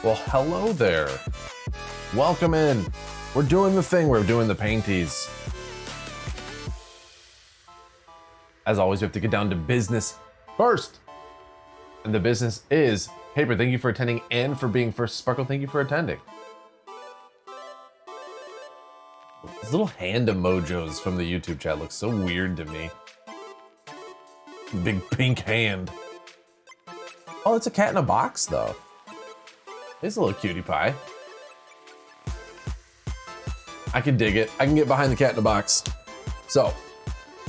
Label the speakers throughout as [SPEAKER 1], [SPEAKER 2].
[SPEAKER 1] Well, hello there. Welcome in. We're doing the thing. We're doing the painties. As always, we have to get down to business first. And the business is, Paper, thank you for attending and for being first. Sparkle, thank you for attending. These little hand emojis from the YouTube chat look so weird to me. Big pink hand. Oh, it's a cat in a box, though. It's a little cutie pie. I can dig it. I can get behind the cat in a box. So,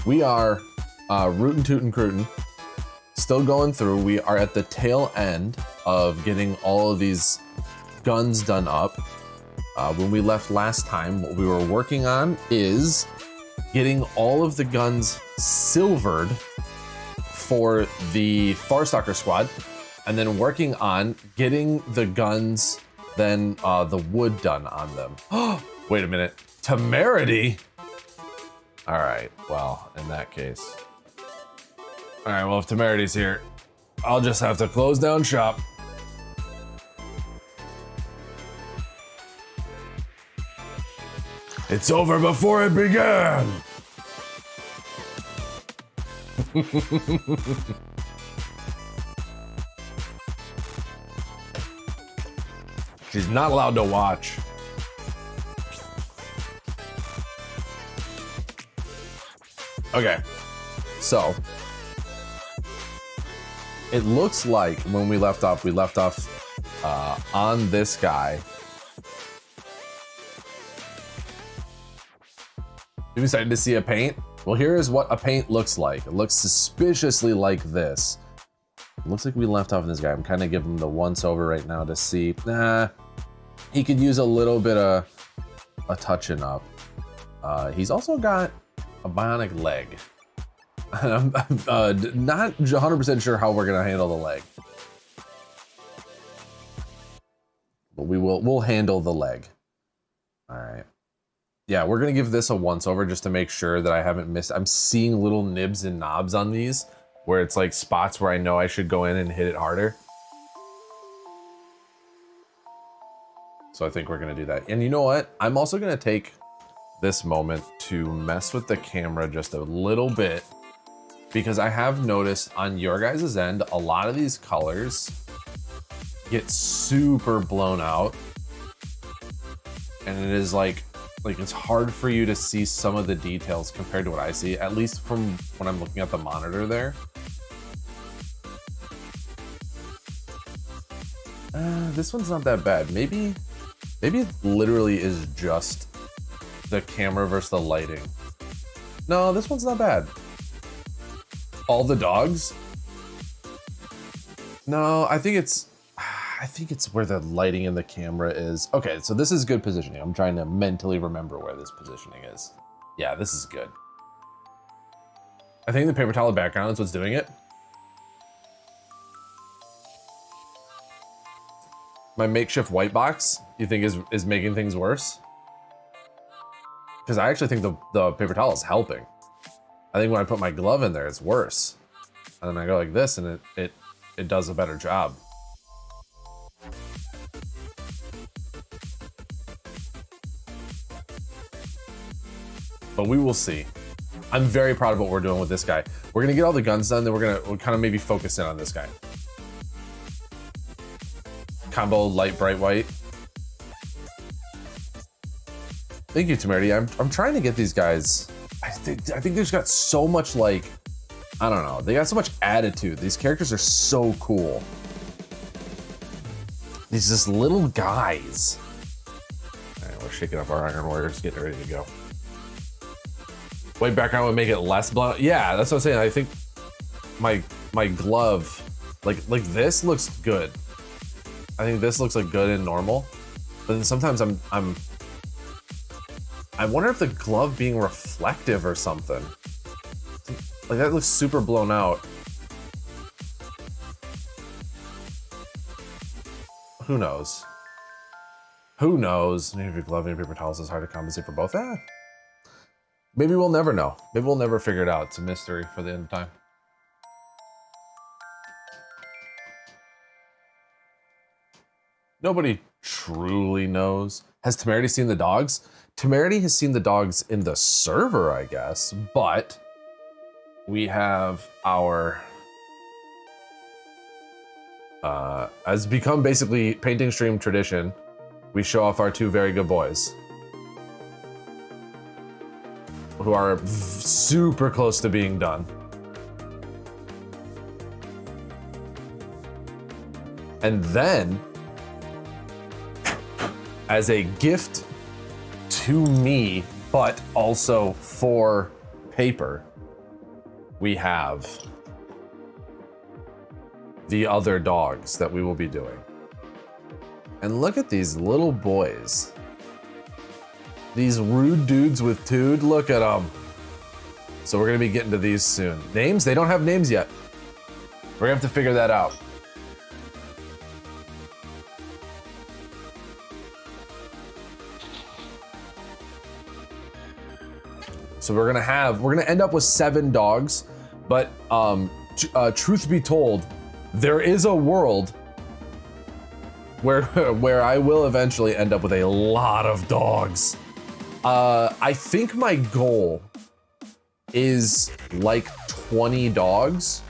[SPEAKER 1] we are rootin' tootin' crootin'. Still going through. We are at the tail end of getting all of these guns done up. When we left last time, what we were working on is getting all of the guns silvered for the Farstalker squad, and then working on getting the guns, then the wood done on them. Oh, wait a minute, Temerity? All right, well, in that case. All right, well, if Temerity's here, I'll just have to close down shop. It's over before it began. She's not allowed to watch. Okay, so it looks like when we left off on this guy. You excited to see a paint? Well, here is what a paint looks like. It looks suspiciously like this. It looks like we left off on this guy. I'm kind of giving him the once over right now to see. Nah, he could use a little bit of a touching up. He's also got a bionic leg. I'm not 100% sure how we're gonna handle the leg. But we'll handle the leg. All right. Yeah, we're gonna give this a once over just to make sure that I haven't missed. I'm seeing little nibs and knobs on these where it's like spots where I know I should go in and hit it harder. So I think we're gonna do that. And you know what? I'm also gonna take this moment to mess with the camera just a little bit, because I have noticed on your guys' end, a lot of these colors get super blown out. And it is like it's hard for you to see some of the details compared to what I see, at least from when I'm looking at the monitor there. This one's not that bad. Maybe it literally is just the camera versus the lighting. No, this one's not bad. All the dogs? No, I think it's where the lighting in the camera is. Okay, so this is good positioning. I'm trying to mentally remember where this positioning is. Yeah, this is good. I think the paper towel background is what's doing it. My makeshift white box, you think is making things worse? Because I actually think the paper towel is helping. I think when I put my glove in there, it's worse. And then I go like this and it does a better job. But we will see. I'm very proud of what we're doing with this guy. We're gonna get all the guns done, then we'll kind of maybe focus in on this guy. Combo light, bright, white. Thank you, Temerity. I'm trying to get these guys. I think they've got so much, like, I don't know. They got so much attitude. These characters are so cool. These just little guys. All right, we're shaking up our Iron Warriors, getting ready to go. White background would make it less blown. Yeah, that's what I'm saying. I think my glove, like this looks good. I think this looks like good and normal. But then sometimes I wonder if the glove being reflective or something. Like that looks super blown out. Who knows? Who knows? Maybe your glove and your paper towels is hard to compensate for both. Maybe we'll never know. Maybe we'll never figure it out. It's a mystery for the end of time. Nobody truly knows. Has Temerity seen the dogs? Temerity has seen the dogs in the server, I guess, but we have our, has become basically painting stream tradition. We show off our two very good boys who are super close to being done. And then, as a gift to me, but also for paper, we have the other dogs that we will be doing. And look at these little boys. These rude dudes with tude, look at them. So we're gonna be getting to these soon. Names? They don't have names yet. We're gonna have to figure that out. So we're gonna end up with 7 dogs, but truth be told, there is a world where I will eventually end up with a lot of dogs. I think my goal is like 20 dogs,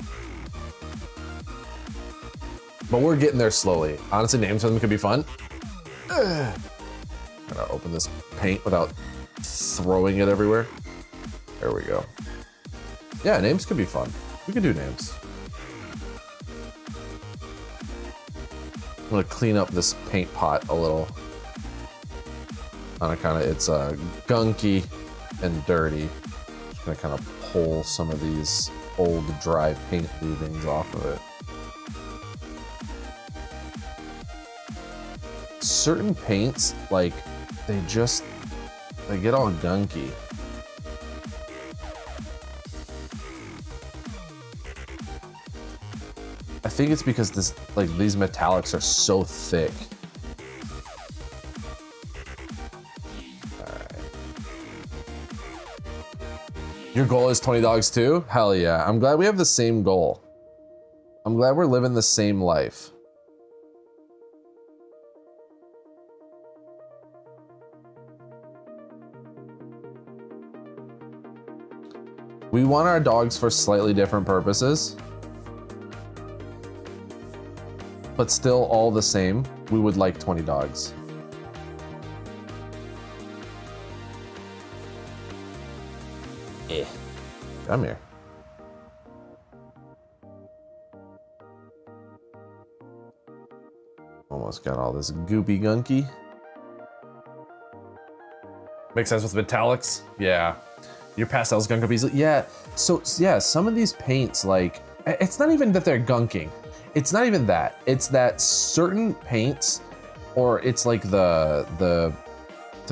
[SPEAKER 1] but we're getting there slowly. Honestly, names for them could be fun. Gotta open this paint without throwing it everywhere. There we go. Yeah, names could be fun. We could do names. I'm gonna clean up this paint pot a little. On account of it's gunky and dirty. Just gonna kind of pull some of these old dry paint leavings off of it. Certain paints, like, they get all gunky. I think it's because these metallics are so thick. All right. Your goal is 20 dogs too? Hell yeah. I'm glad we have the same goal. I'm glad we're living the same life. We want our dogs for slightly different purposes, but still all the same. We would like 20 dogs. Come here. Almost got all this goopy gunky. Makes sense with metallics. Yeah. Your pastels gunk up easily. Yeah. So yeah, some of these paints, like, it's not even that they're gunking. It's not even that. It's that certain paints, or it's like the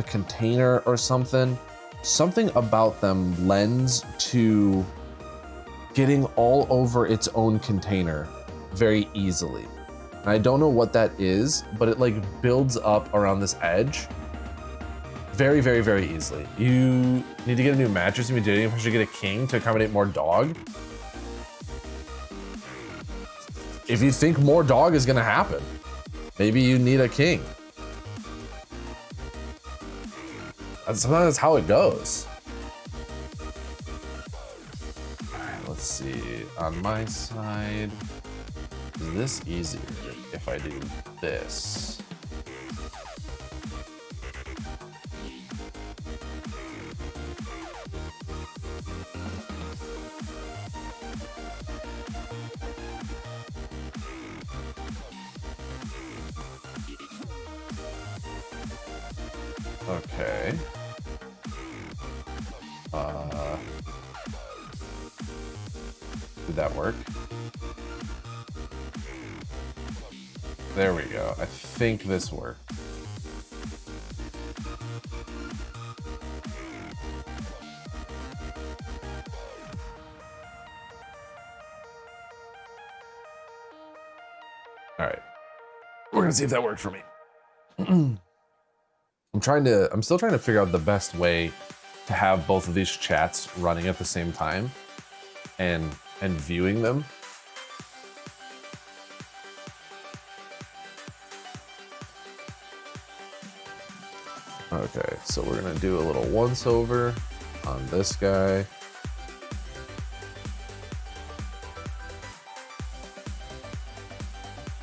[SPEAKER 1] container or something. Something about them lends to getting all over its own container very easily. And I don't know what that is, but it like builds up around this edge very, very, very easily. You need to get a new mattress. You need to get a king to accommodate more dog. If you think more dog is gonna happen, maybe you need a king. Sometimes that's how it goes. All right, let's see. On my side, is this easier if I do this? Okay. Did that work? There we go. I think this worked. All right. We're gonna see if that worked for me. I'm still trying to figure out the best way to have both of these chats running at the same time and viewing them. Okay, so we're gonna do a little once over on this guy.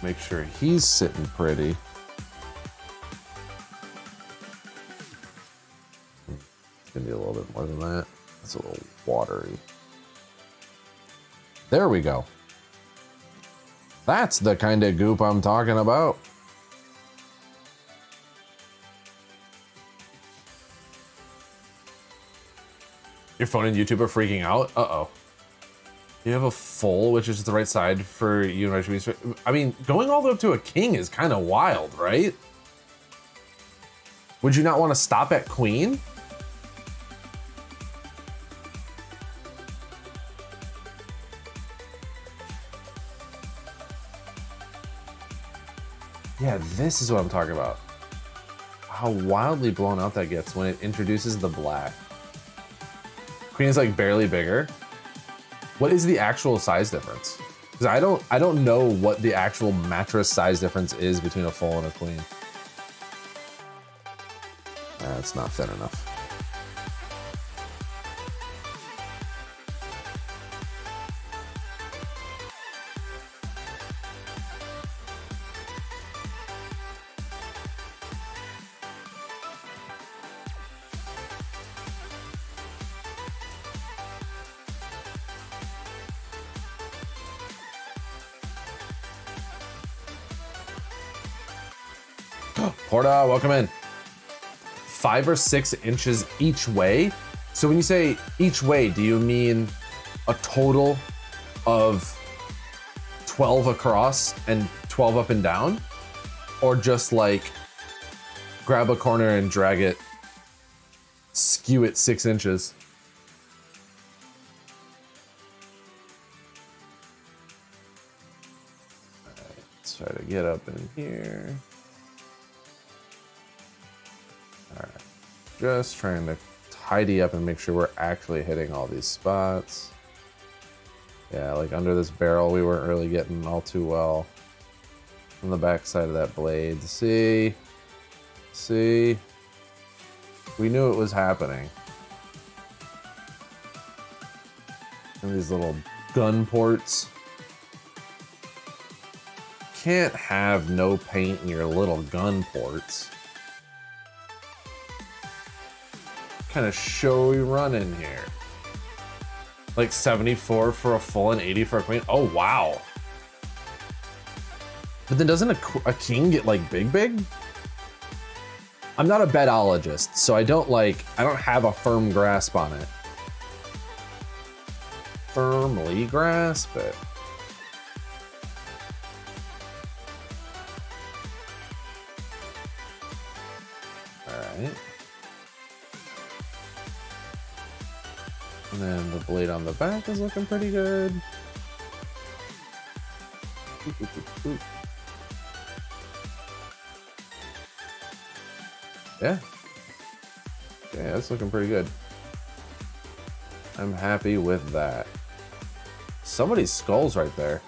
[SPEAKER 1] Make sure he's sitting pretty. It's gonna be a little bit more than that. It's a little watery. There we go. That's the kind of goop I'm talking about. Your phone and YouTube are freaking out? Uh-oh. You have a full, which is the right side for you and I should be. I mean, going all the way up to a king is kind of wild, right? Would you not want to stop at queen? Yeah, this is what I'm talking about. How wildly blown out that gets when it introduces the black. Queen is like barely bigger. What is the actual size difference? Because I don't know what the actual mattress size difference is between a full and a queen. That's not thin enough. Porta, welcome in. 5 or 6 inches each way. So when you say each way, do you mean a total of 12 across and 12 up and down? Or just like grab a corner and drag it, skew it 6 inches? All right, let's try to get up in here. All right, just trying to tidy up and make sure we're actually hitting all these spots. Yeah, like under this barrel, we weren't really getting all too well. On the back side of that blade, see? We knew it was happening. And these little gun ports. Can't have no paint in your little gun ports. Kind of showy run in here. Like 74 for a full and 80 for a queen. Oh, wow. But then doesn't a king get like big? I'm not a betologist, so I don't have a firm grasp on it. Firmly grasp it. All right. And then the blade on the back is looking pretty good. Yeah. Okay, that's looking pretty good. I'm happy with that. Somebody's skull's right there.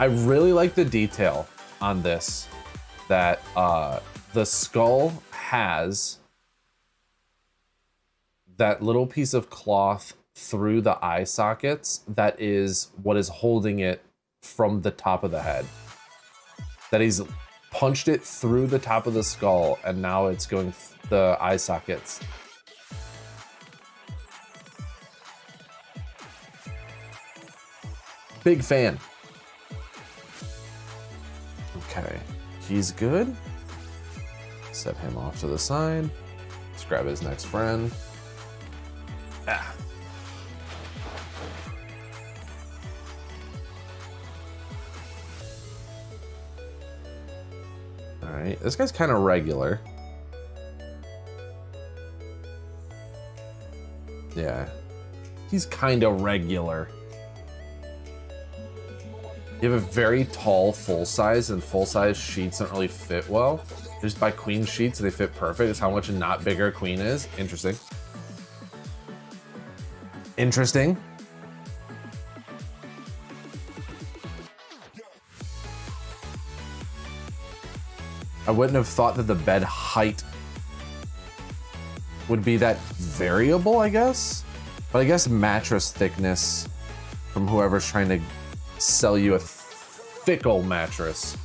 [SPEAKER 1] I really like the detail on this, that the skull has that little piece of cloth through the eye sockets that is what is holding it from the top of the head. That he's punched it through the top of the skull and now it's going the eye sockets. Big fan. Okay, he's good. Set him off to the side. Let's grab his next friend. Ah. All right, this guy's kind of regular. Yeah, he's kind of regular. You have a very tall full size, and full size sheets don't really fit well. Just by queen sheets, they fit perfect. It's how much a not bigger queen is. Interesting. Interesting. I wouldn't have thought that the bed height would be that variable, I guess. But I guess mattress thickness from whoever's trying to sell you a fickle mattress.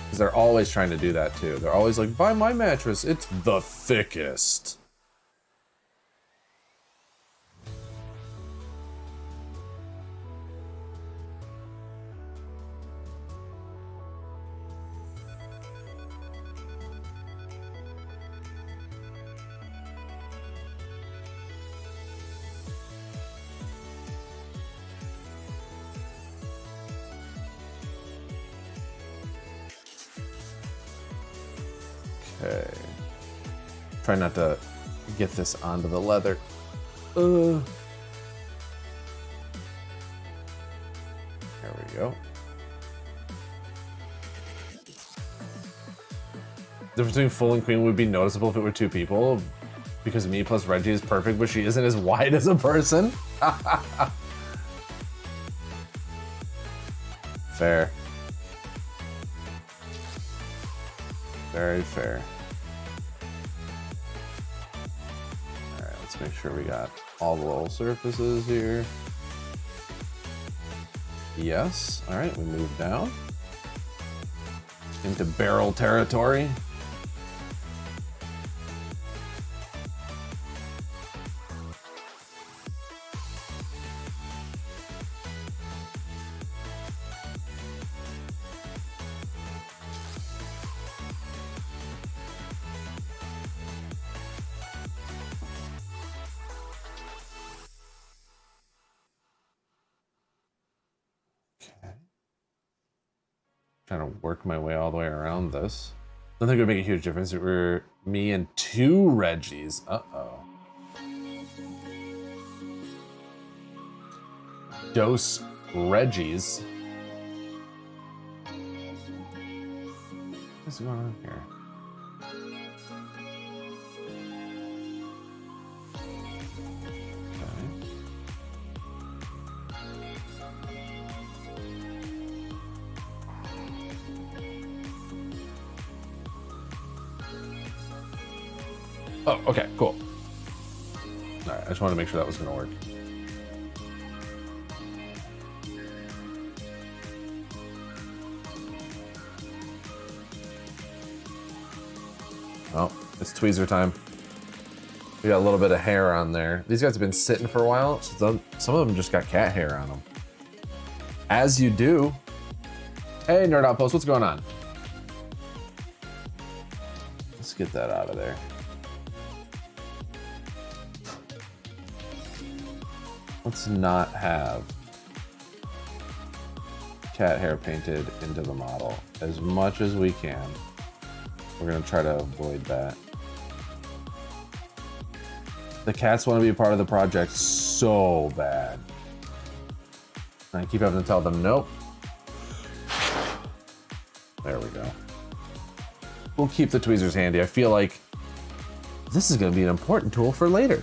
[SPEAKER 1] Because they're always trying to do that too. They're always like, buy my mattress, it's the thickest. Okay. Try not to get this onto the leather. There we go. The difference between full and queen would be noticeable if it were two people, because me plus Reggie is perfect, but she isn't as wide as a person. Fair. Very fair. All right, let's make sure we got all the little surfaces here. Yes. All right, we move down into barrel territory. Trying to work my way all the way around this. Don't think it would make a huge difference if it were me and two Reggies. Uh-oh. Dose Reggies. What's going on here? Oh, okay, cool. All right, I just wanted to make sure that was gonna work. Oh, it's tweezer time. We got a little bit of hair on there. These guys have been sitting for a while, so some of them just got cat hair on them. As you do. Hey, Nerd Outpost, what's going on? Let's get that out of there. Let's not have cat hair painted into the model as much as we can. We're gonna try to avoid that. The cats want to be a part of the project so bad. And I keep having to tell them, nope. There we go. We'll keep the tweezers handy. I feel like this is gonna be an important tool for later.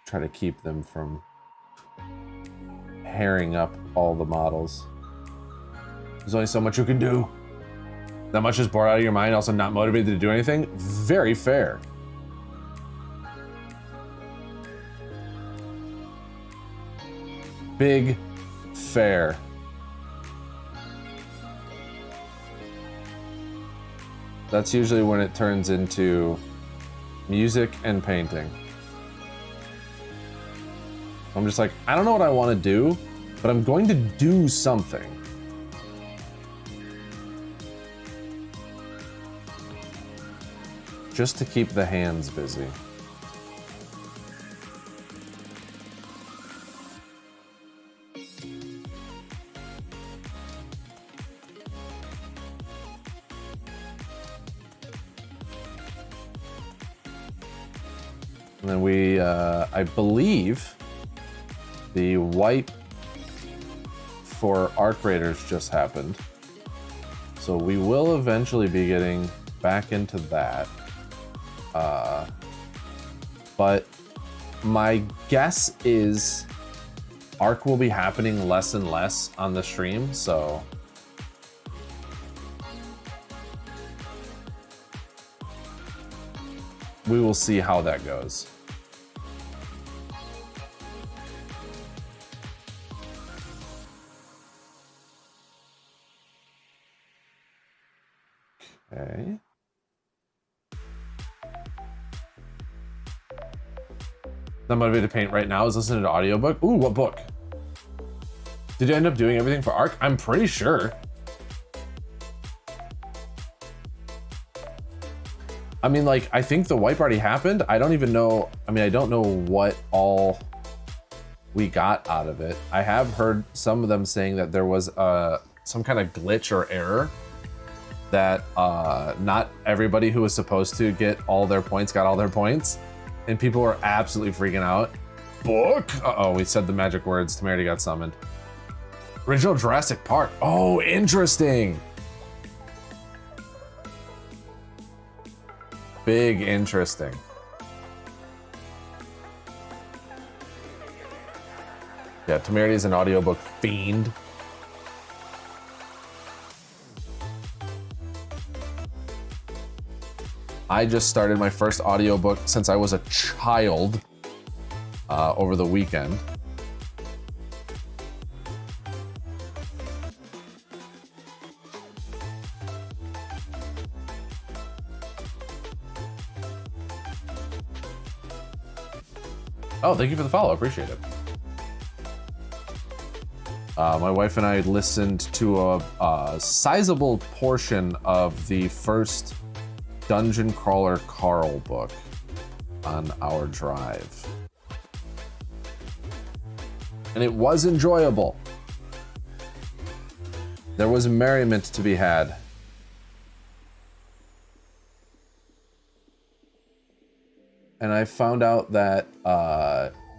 [SPEAKER 1] Try to keep them from hairing up all the models. There's only so much you can do. That much is bored out of your mind, also not motivated to do anything? Very fair. Big fair. That's usually when it turns into music and painting. I'm just like, I don't know what I want to do, but I'm going to do something. Just to keep the hands busy. And then we, I believe, the wipe for Arc Raiders just happened. So we will eventually be getting back into that. But my guess is ARC will be happening less and less on the stream, so we will see how that goes. Okay. Not motivated to paint right now is listening to audiobook. Ooh, what book? Did you end up doing everything for ARC? I'm pretty sure. I mean, like, I think the wipe already happened. I don't even know. I mean, I don't know what all we got out of it. I have heard some of them saying that there was some kind of glitch or error that not everybody who was supposed to get all their points got all their points. And people were absolutely freaking out. Book? Uh-oh, we said the magic words. Temerity got summoned. Original Jurassic Park. Oh, interesting. Big interesting. Yeah, Temerity is an audiobook fiend. I just started my first audiobook since I was a child over the weekend. Oh, thank you for the follow. Appreciate it. My wife and I listened to a sizable portion of the first Dungeon Crawler Carl book on our drive. And it was enjoyable. There was merriment to be had. And I found out that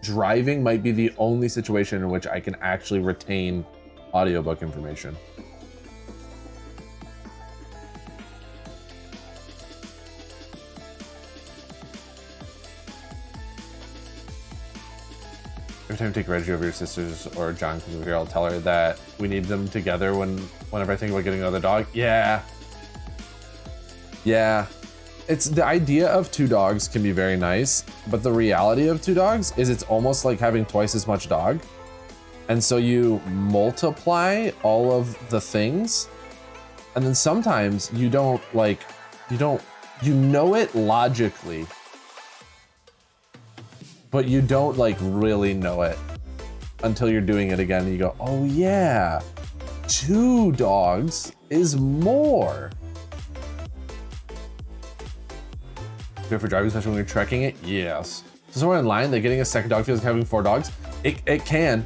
[SPEAKER 1] driving might be the only situation in which I can actually retain audiobook information. Every time I take Reggie over your sisters or John comes over here, I'll tell her that we need them together whenever I think about getting another dog. Yeah. Yeah. It's the idea of 2 dogs can be very nice, but the reality of 2 dogs is it's almost like having twice as much dog. And so you multiply all of the things, and then sometimes you know it logically, but you don't like really know it until you're doing it again and you go, oh yeah, 2 dogs is more. Good for driving, especially when you're trekking it? Yes. So somewhere in line, that getting a second dog feels like having 4 dogs? It can.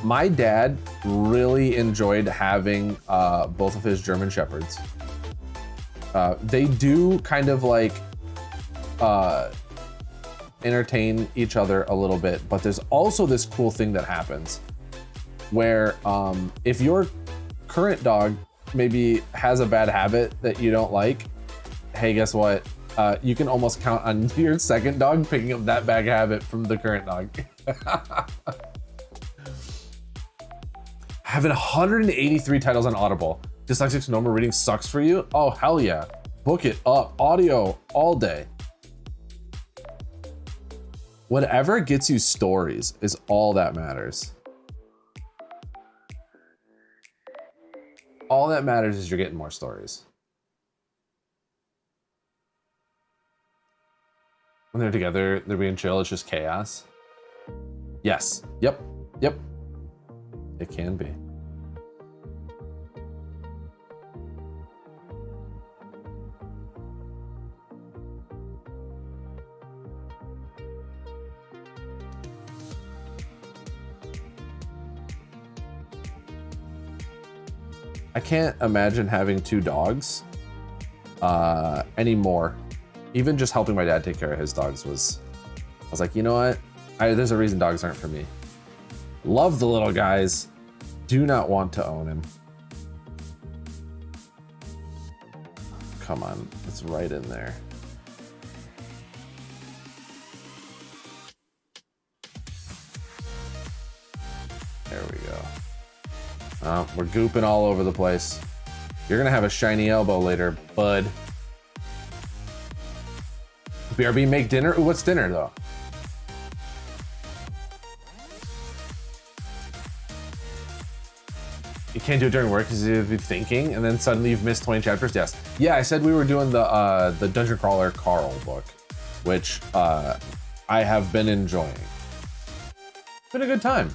[SPEAKER 1] My dad really enjoyed having both of his German Shepherds. They do kind of like entertain each other a little bit, but there's also this cool thing that happens where if your current dog maybe has a bad habit that you don't like, hey, guess what? You can almost count on your second dog picking up that bad habit from the current dog. Having 183 titles on Audible. Dyslexic normal reading sucks for you? Oh, hell yeah. Book it up. Audio all day. Whatever gets you stories is all that matters. All that matters is you're getting more stories. When they're together, they're being chill, it's just chaos. Yes, yep. It can be. I can't imagine having 2 dogs anymore. Even just helping my dad take care of his dogs I was like, you know what? There's a reason dogs aren't for me. Love the little guys. Do not want to own him. Come on, it's right in there. There we go. Oh, we're gooping all over the place. You're gonna have a shiny elbow later, bud. BRB, make dinner? Ooh, what's dinner though? You can't do it during work because you'd be thinking, and then suddenly you've missed 20 chapters. Yes. Yeah, I said we were doing the Dungeon Crawler Carl book, which I have been enjoying. It's been a good time.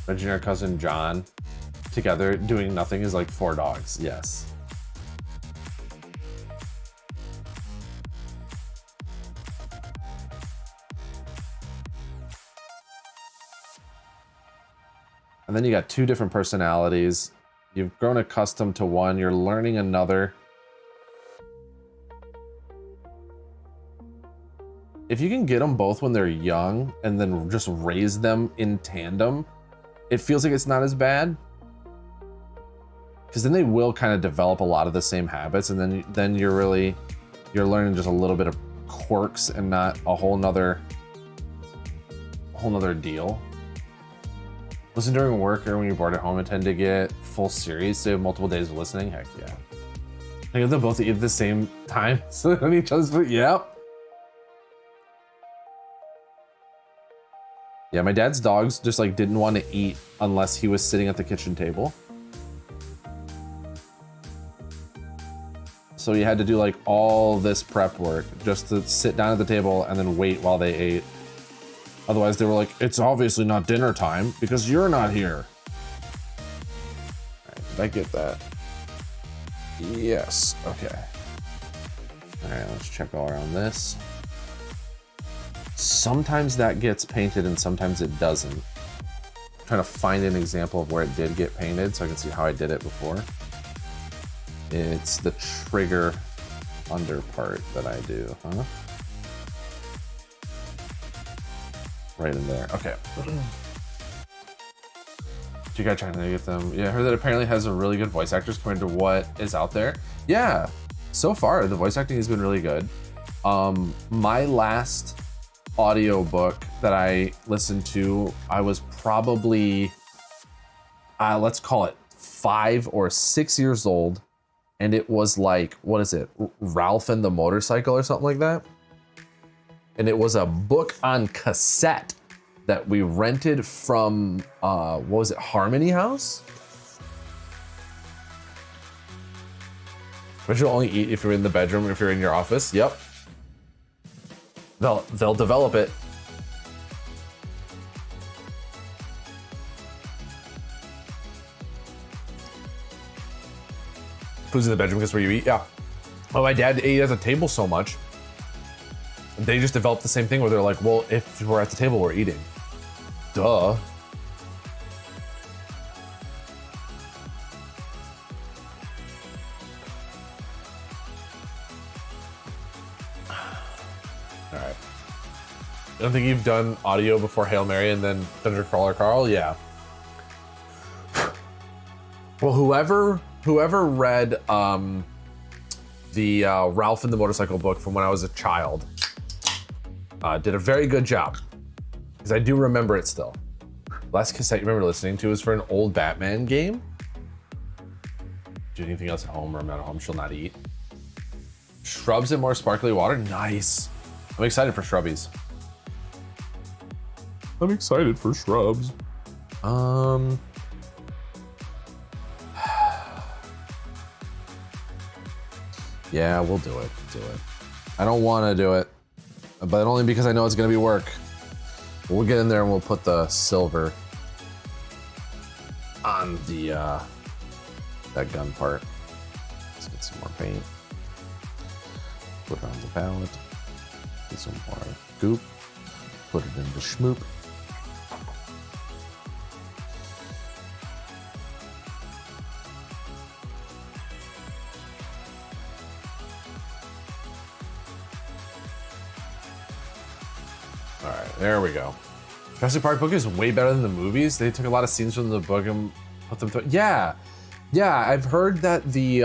[SPEAKER 1] Reggie and our cousin John together doing nothing is like 4 dogs. Yes. And then you got 2 different personalities. You've grown accustomed to one, you're learning another. If you can get them both when they're young and then just raise them in tandem, it feels like it's not as bad. Because then they will kind of develop a lot of the same habits, and then you're learning just a little bit of quirks and not a whole nother deal. Listen during work or when you're bored at home and tend to get full series, so you have multiple days of listening. Heck yeah. I get them both to eat at the same time, so on each other's food. Yep. Yeah, my dad's dogs just like didn't want to eat unless he was sitting at the kitchen table. So he had to do like all this prep work just to sit down at the table and then wait while they ate. Otherwise they were like, it's obviously not dinner time because you're not here. All right, did I get that? Yes, okay. All right, let's check all around this. Sometimes that gets painted and sometimes it doesn't. I'm trying to find an example of where it did get painted so I can see how I did it before. It's the trigger under part that I do, huh? Right in there, okay. You guys trying to get them? Yeah, I heard that apparently has a really good voice actors compared to what is out there. Yeah, so far the voice acting has been really good. My last audiobook that I listened to, I was probably, let's call it 5 or 6 years old. And it was like, what is it? Ralph and the Motorcycle or something like that. And it was a book on cassette that we rented from, what was it, Harmony House? But you'll only eat if you're in the bedroom or if you're in your office. Yep. They'll develop it. Food's in the bedroom because where you eat, yeah. Oh, my dad ate at the table so much. They just developed the same thing where they're like, well, if we're at the table, we're eating. Duh. All right. I don't think you've done audio before Hail Mary and then Thunder Crawler Carl? Yeah. Well, whoever read the Ralph and the Motorcycle book from when I was a child did a very good job, because I do remember it still. Last cassette you remember listening to was for an old Batman game. Do anything else at home or I'm not at home, she'll not eat. Shrubs and more sparkly water, nice. I'm excited for shrubbies. I'm excited for shrubs. Yeah, we'll do it. I don't want to do it, but only because I know it's going to be work. We'll get in there and we'll put the silver on the that gun part. Let's get some more paint. Put it on the palette. Get some more goop. Put it in the schmoop. All right, there we go. Jurassic Park book is way better than the movies. They took a lot of scenes from the book and put them through. Yeah, I've heard that the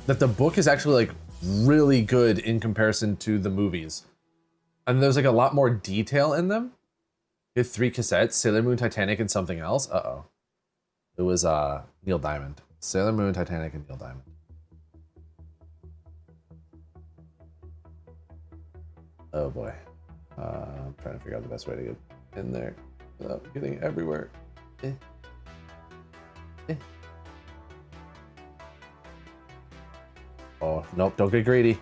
[SPEAKER 1] that the book is actually like really good in comparison to the movies. And there's like a lot more detail in them. We had 3 cassettes, Sailor Moon, Titanic, and something else. Uh-oh. It was Neil Diamond. Sailor Moon, Titanic, and Neil Diamond. Oh boy. I'm trying to figure out the best way to get in there without getting everywhere. Oh, nope, don't get greedy.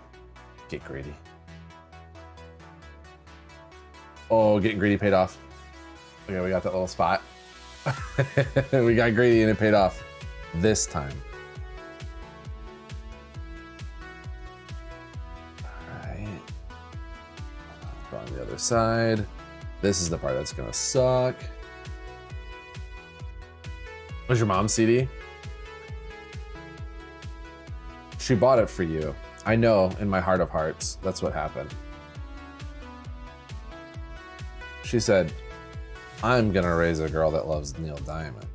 [SPEAKER 1] Get greedy. Oh, getting greedy paid off. Okay, we got that little spot. We got greedy and it paid off this time. All right. Go on the other side. This is the part that's gonna suck. Was your mom's CD? She bought it for you. I know, in my heart of hearts, that's what happened. She said, I'm gonna raise a girl that loves Neil Diamond.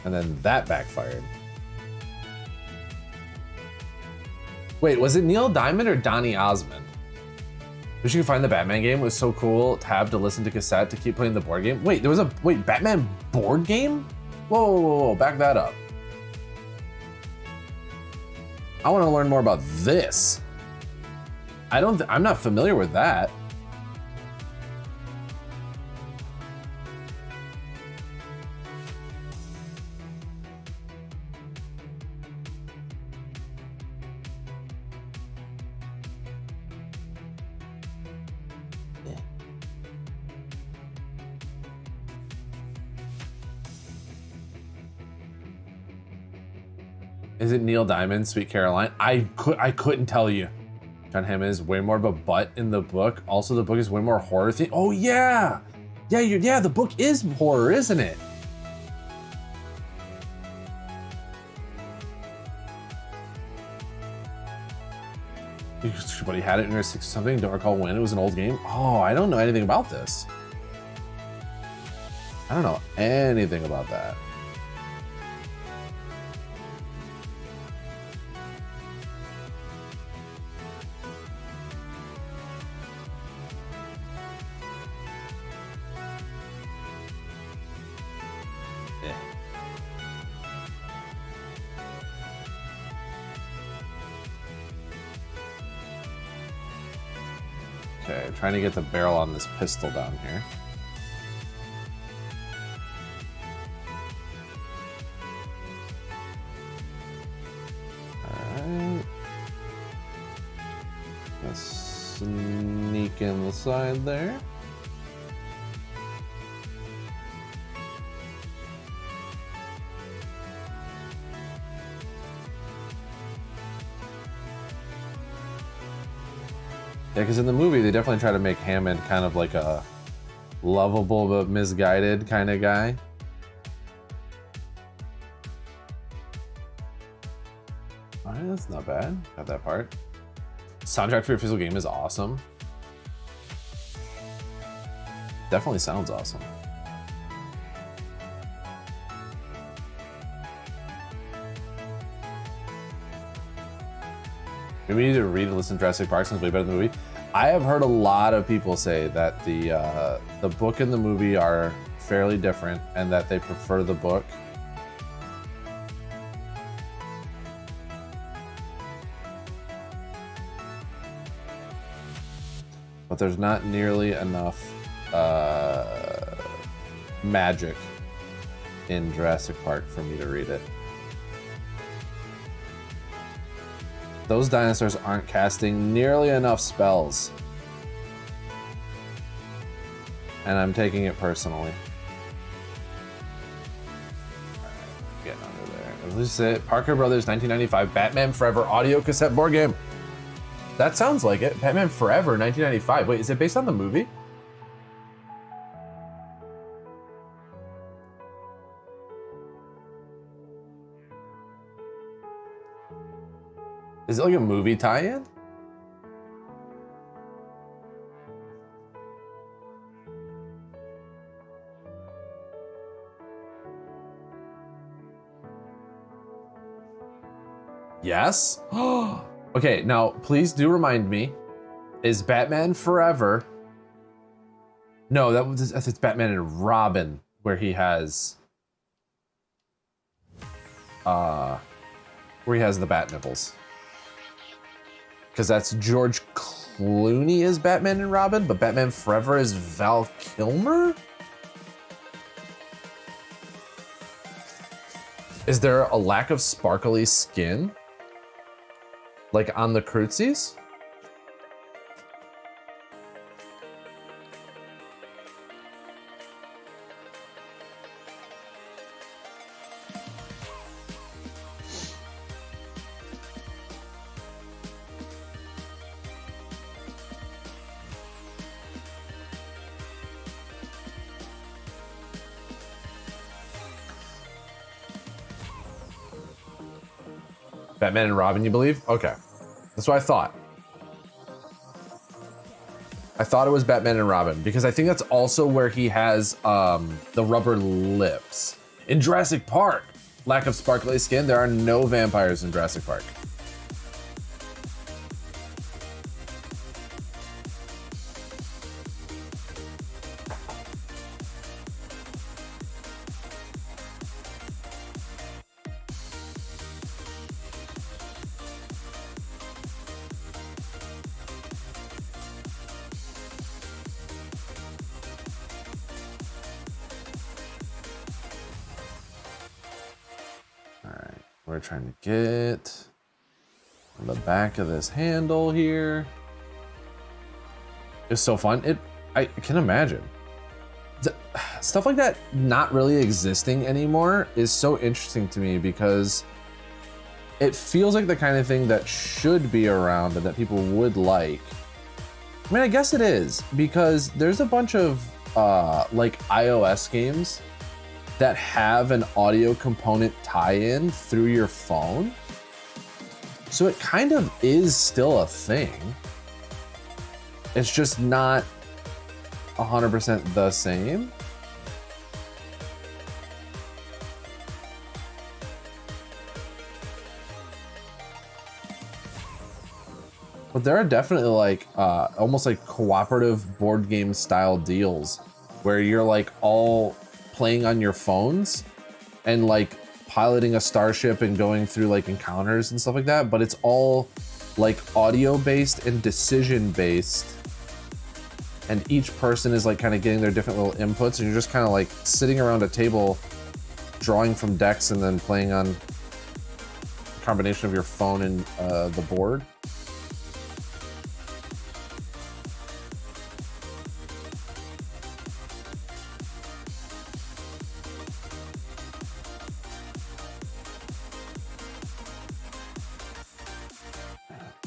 [SPEAKER 1] And then that backfired. Wait, was it Neil Diamond or Donny Osmond? Wish you could find the Batman game. It was so cool. Tab to listen to cassette to keep playing the board game. Wait, there was a Batman board game? Whoa, back that up. I want to learn more about this. I'm not familiar with that. Is it Neil Diamond, Sweet Caroline? I couldn't tell you. John Hammond is way more of a butt in the book. Also, the book is way more horror theme. Oh yeah, yeah. The book is horror, isn't it? But he had it in her 60 something. Don't recall when. It was an old game. Oh, I don't know anything about this. I don't know anything about that. Okay, trying to get the barrel on this pistol down here. Alright. Let's sneak in the side there. Yeah, because in the movie, they definitely try to make Hammond kind of like a lovable but misguided kind of guy. Alright, that's not bad. Got that part. Soundtrack for your physical game is awesome. Definitely sounds awesome. Maybe we need to read and listen to Jurassic Park since it's way better than the movie. I have heard a lot of people say that the book and the movie are fairly different and that they prefer the book. But there's not nearly enough magic in Jurassic Park for me to read it. Those dinosaurs aren't casting nearly enough spells. And I'm taking it personally. Getting under there. This is it. Parker Brothers 1995 Batman Forever audio cassette board game. That sounds like it. Batman Forever 1995. Wait, is it based on the movie? Is it like a movie tie-in? Yes? Okay, now please do remind me, is Batman Forever? No, it's Batman and Robin, where he has the bat nipples. Because that's George Clooney is Batman and Robin, but Batman Forever is Val Kilmer? Is there a lack of sparkly skin? Like on the Krootsies? Batman and Robin, you believe? Okay. That's what I thought. I thought it was Batman and Robin because I think that's also where he has the rubber lips. In Jurassic Park, lack of sparkly skin. There are no vampires in Jurassic Park. We're trying to get on the back of this handle here. It's so fun. I can imagine. Stuff like that not really existing anymore is so interesting to me because it feels like the kind of thing that should be around and that people would like. I mean, I guess it is because there's a bunch of like iOS games that have an audio component tie-in through your phone. So it kind of is still a thing. It's just not 100% the same. But there are definitely like almost like cooperative board game style deals where you're like all playing on your phones and like piloting a starship and going through like encounters and stuff like that, but it's all like audio based and decision based, and each person is like kind of getting their different little inputs, and you're just kind of like sitting around a table drawing from decks and then playing on a combination of your phone and the board.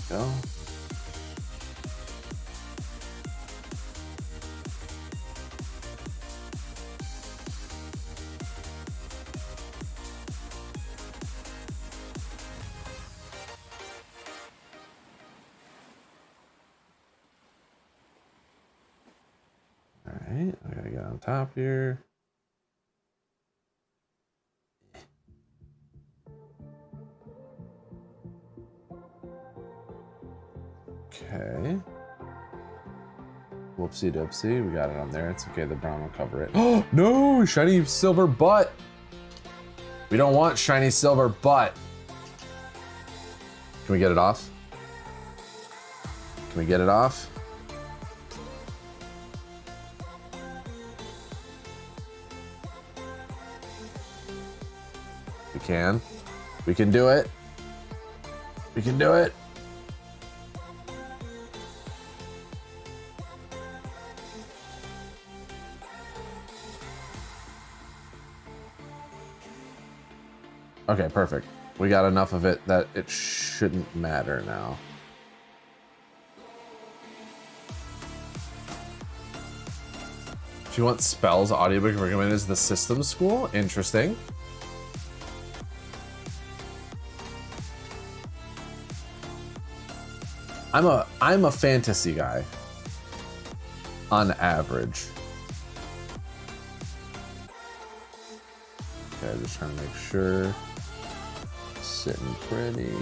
[SPEAKER 1] Go. All right, I gotta get on top here. Okay. Whoopsie doopsie, we got it on there. It's okay, the brown will cover it. Oh, no, shiny silver butt. We don't want shiny silver butt. Can we get it off? Can we get it off? We can. We can do it. We can do it. Okay, perfect. We got enough of it that it shouldn't matter now. If you want spells, audiobook recommended is the System School. Interesting. I'm a fantasy guy on average. Okay, just trying to make sure. sitting pretty,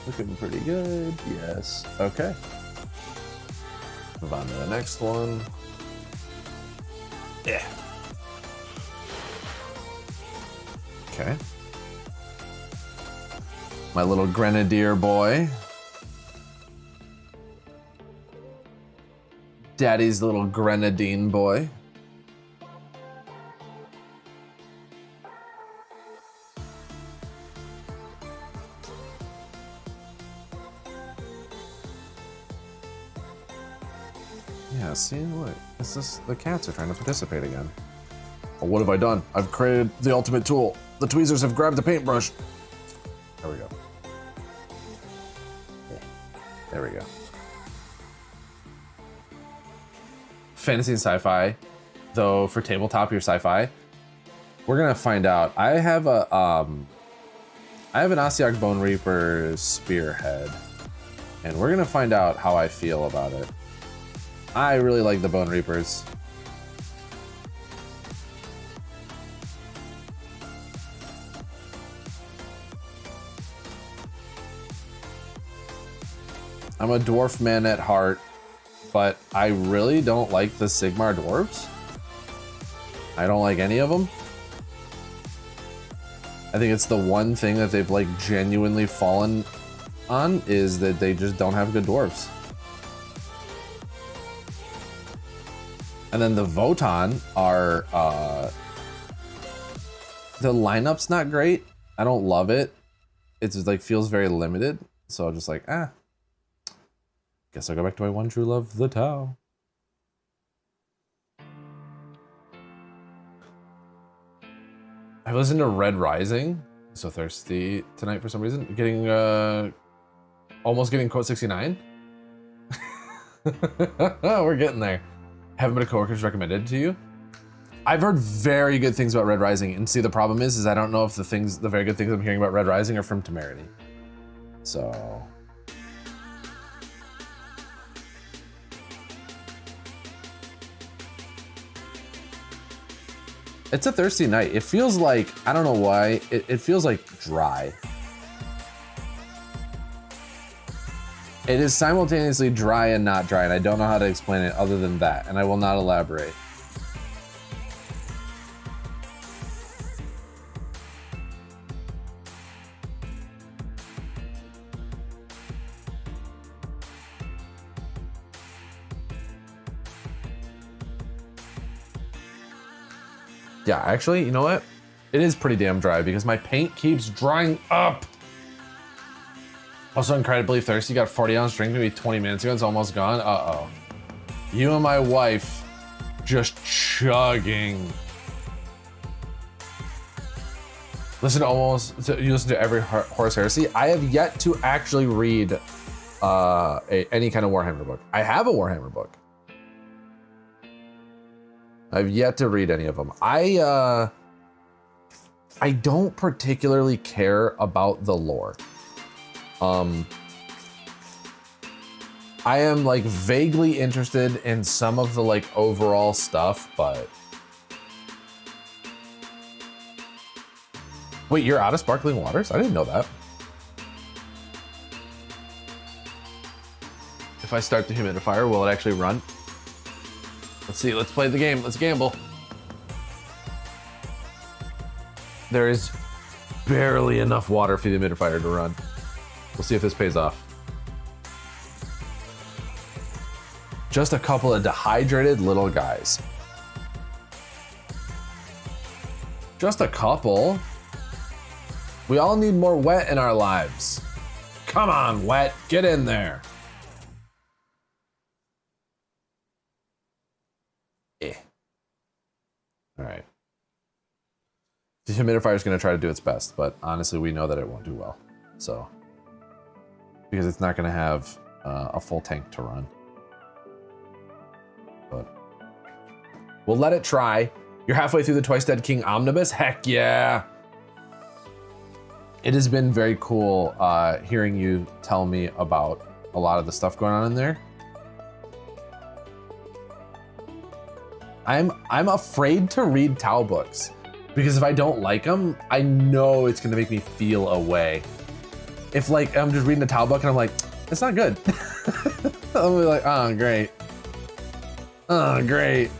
[SPEAKER 1] looking pretty good. Yes. Okay. Move on to the next one. Yeah. Okay. My little grenadier boy. Daddy's little grenadine boy. Yeah, see, look, it's just the cats are trying to participate again. Well, what have I done? I've created the ultimate tool. The tweezers have grabbed the paintbrush. There we go. Yeah. There we go. Fantasy and sci-fi, though for tabletop, your sci-fi, we're gonna find out. I have an Ossiarch Bone Reaper Spearhead, and we're gonna find out how I feel about it. I really like the Bone Reapers. I'm a dwarf man at heart, but I really don't like the Sigmar dwarves. I don't like any of them. I think it's the one thing that they've like genuinely fallen on is that they just don't have good dwarves. And then the Votann are, the lineup's not great. I don't love it. It's just like feels very limited. So I'm just like, guess I'll go back to my one true love, the Tau. I listened to Red Rising. So thirsty tonight for some reason. Getting, almost getting quote 69. We're getting there. Haven't been a coworker's recommended to you. I've heard very good things about Red Rising, and see the problem is I don't know if the very good things I'm hearing about Red Rising are from Temerity. So it's a thirsty night. It feels like, I don't know why, it feels like dry. It is simultaneously dry and not dry, and I don't know how to explain it other than that, and I will not elaborate. Yeah, actually, you know what? It is pretty damn dry because my paint keeps drying up. Also incredibly thirsty, got a 40-ounce drink maybe 20 minutes ago, it's almost gone. Uh-oh. You and my wife just chugging. You listen to every Horus Heresy. I have yet to actually read any kind of Warhammer book. I have a Warhammer book. I've yet to read any of them. I don't particularly care about the lore. I am like vaguely interested in some of the like overall stuff, but wait, you're out of sparkling waters? I didn't know that. If I start the humidifier, will it actually run? Let's see, let's play the game, let's gamble. There is barely enough water for the humidifier to run. We'll see if this pays off. Just a couple of dehydrated little guys. Just a couple. We all need more wet in our lives. Come on, wet, get in there. All right. The humidifier is going to try to do its best, but honestly, we know that it won't do well. So, because it's not going to have a full tank to run. But we'll let it try. You're halfway through the Twice Dead King Omnibus? Heck yeah. It has been very cool hearing you tell me about a lot of the stuff going on in there. I'm afraid to read Tau books Because if I don't like them, I know it's gonna make me feel a way. If like I'm just reading a towel book and I'm like, it's not good. I'll be like, oh great. Oh great.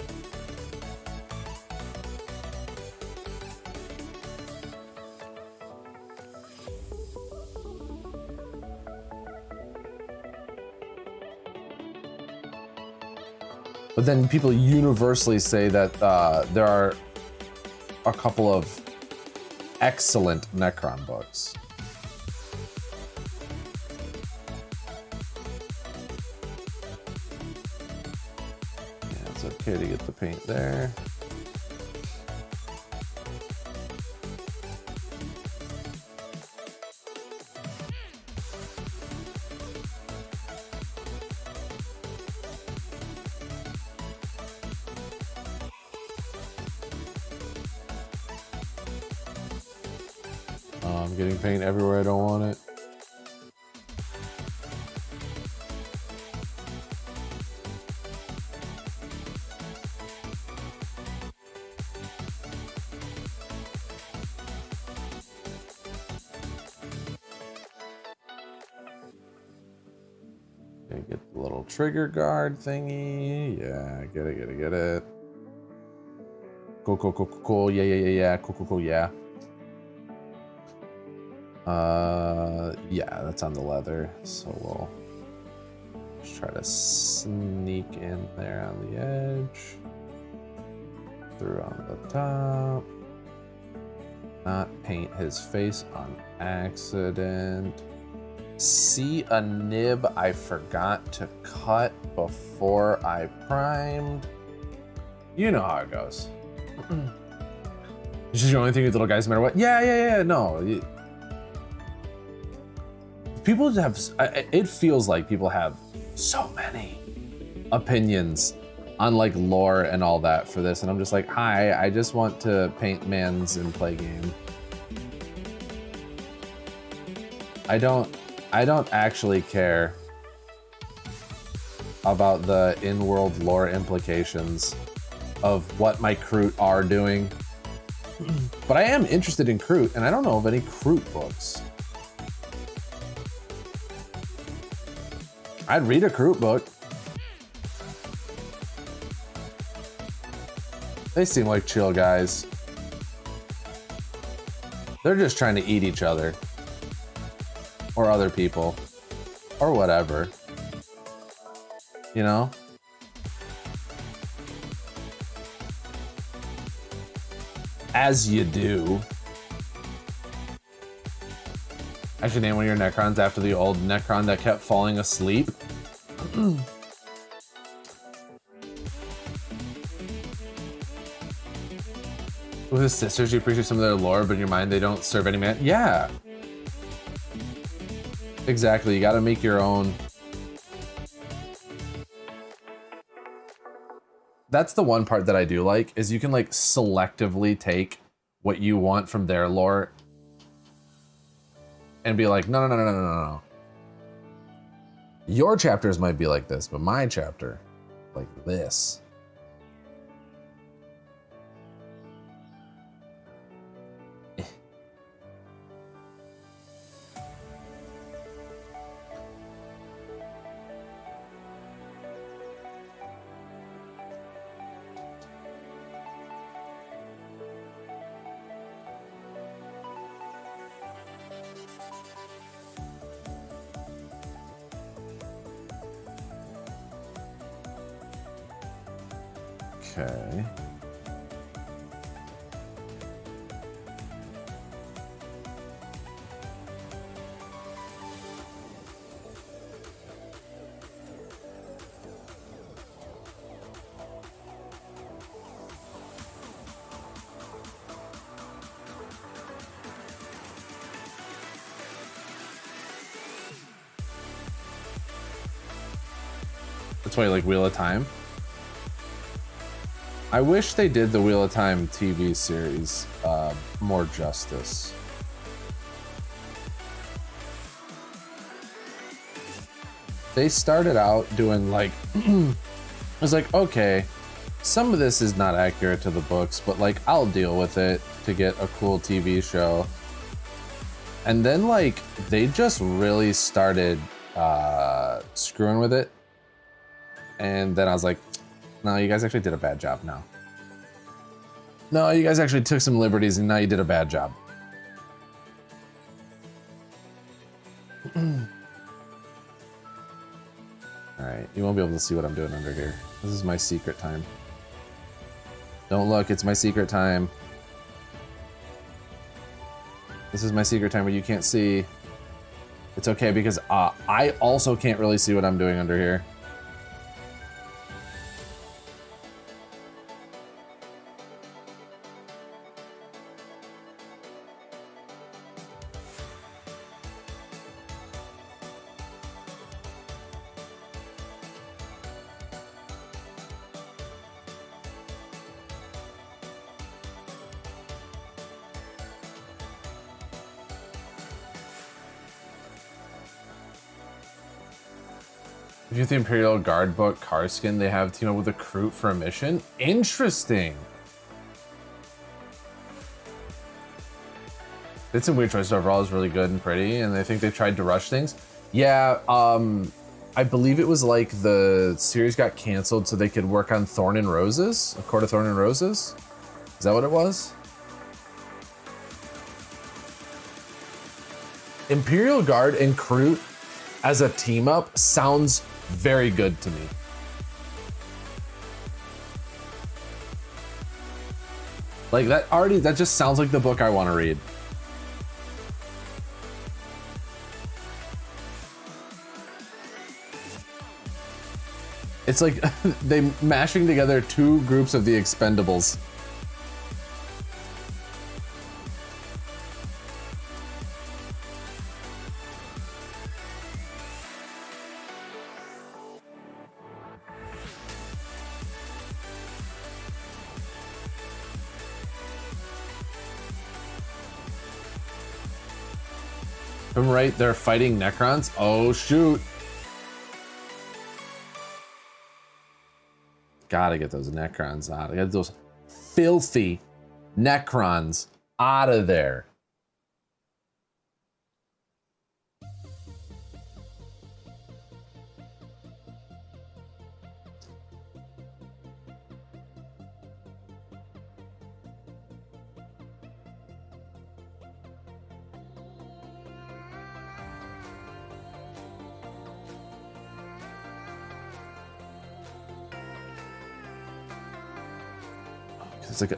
[SPEAKER 1] But then people universally say that there are a couple of excellent Necron books. Yeah, it's okay to get the paint there. I'm getting paint everywhere I don't want it. Okay, get the little trigger guard thingy. Yeah, get it. Cool. Yeah. Cool, yeah. Yeah, that's on the leather, so we'll just try to sneak in there on the edge, through on the top, not paint his face on accident. See a nib I forgot to cut before I primed. You know how it goes. It's just the only thing with little guys, no matter what. Yeah, no. People have, it feels like people have so many opinions on like lore and all that for this. And I'm just like, hi, I just want to paint mans and play game. I don't actually care about the in-world lore implications of what my Kroot are doing. But I am interested in Kroot, and I don't know of any Kroot books. I'd read a Kroot book. They seem like chill guys. They're just trying to eat each other. Or other people. Or whatever. You know? As you do. I should name one of your Necrons after the old Necron that kept falling asleep. With his sisters, you appreciate some of their lore, but in your mind, they don't serve any man. Yeah. Exactly, you gotta make your own. That's the one part that I do like, is you can like selectively take what you want from their lore and be like, no. Your chapters might be like this, but my chapter, like this. Okay. That's why you like Wheel of Time. I wish they did the Wheel of Time TV series more justice. They started out doing like, I was like, okay, some of this is not accurate to the books, but like I'll deal with it to get a cool TV show. And then like they just really started screwing with it. And then I was like, no, you guys actually did a bad job now. No, you guys actually took some liberties and now you did a bad job. All right, you won't be able to see what I'm doing under here. This is my secret time. Don't look, it's my secret time. This is my secret time where you can't see. It's okay because I also can't really see what I'm doing under here. If you get the Imperial Guard book car skin, they have team up with a Kroot for a mission. Interesting. It's a weird choice overall. Is really good and pretty, and I think they tried to rush things. Yeah, I believe it was like the series got canceled so they could work on Thorn and Roses, A Court of Thorn and Roses. Is that what it was? Imperial Guard and Kroot as a team up sounds very good to me. Like that just sounds like the book I want to read. It's like they mashing together two groups of the Expendables. I'm right, they're fighting Necrons. Oh shoot. Gotta get those Necrons out. I got those filthy Necrons out of there.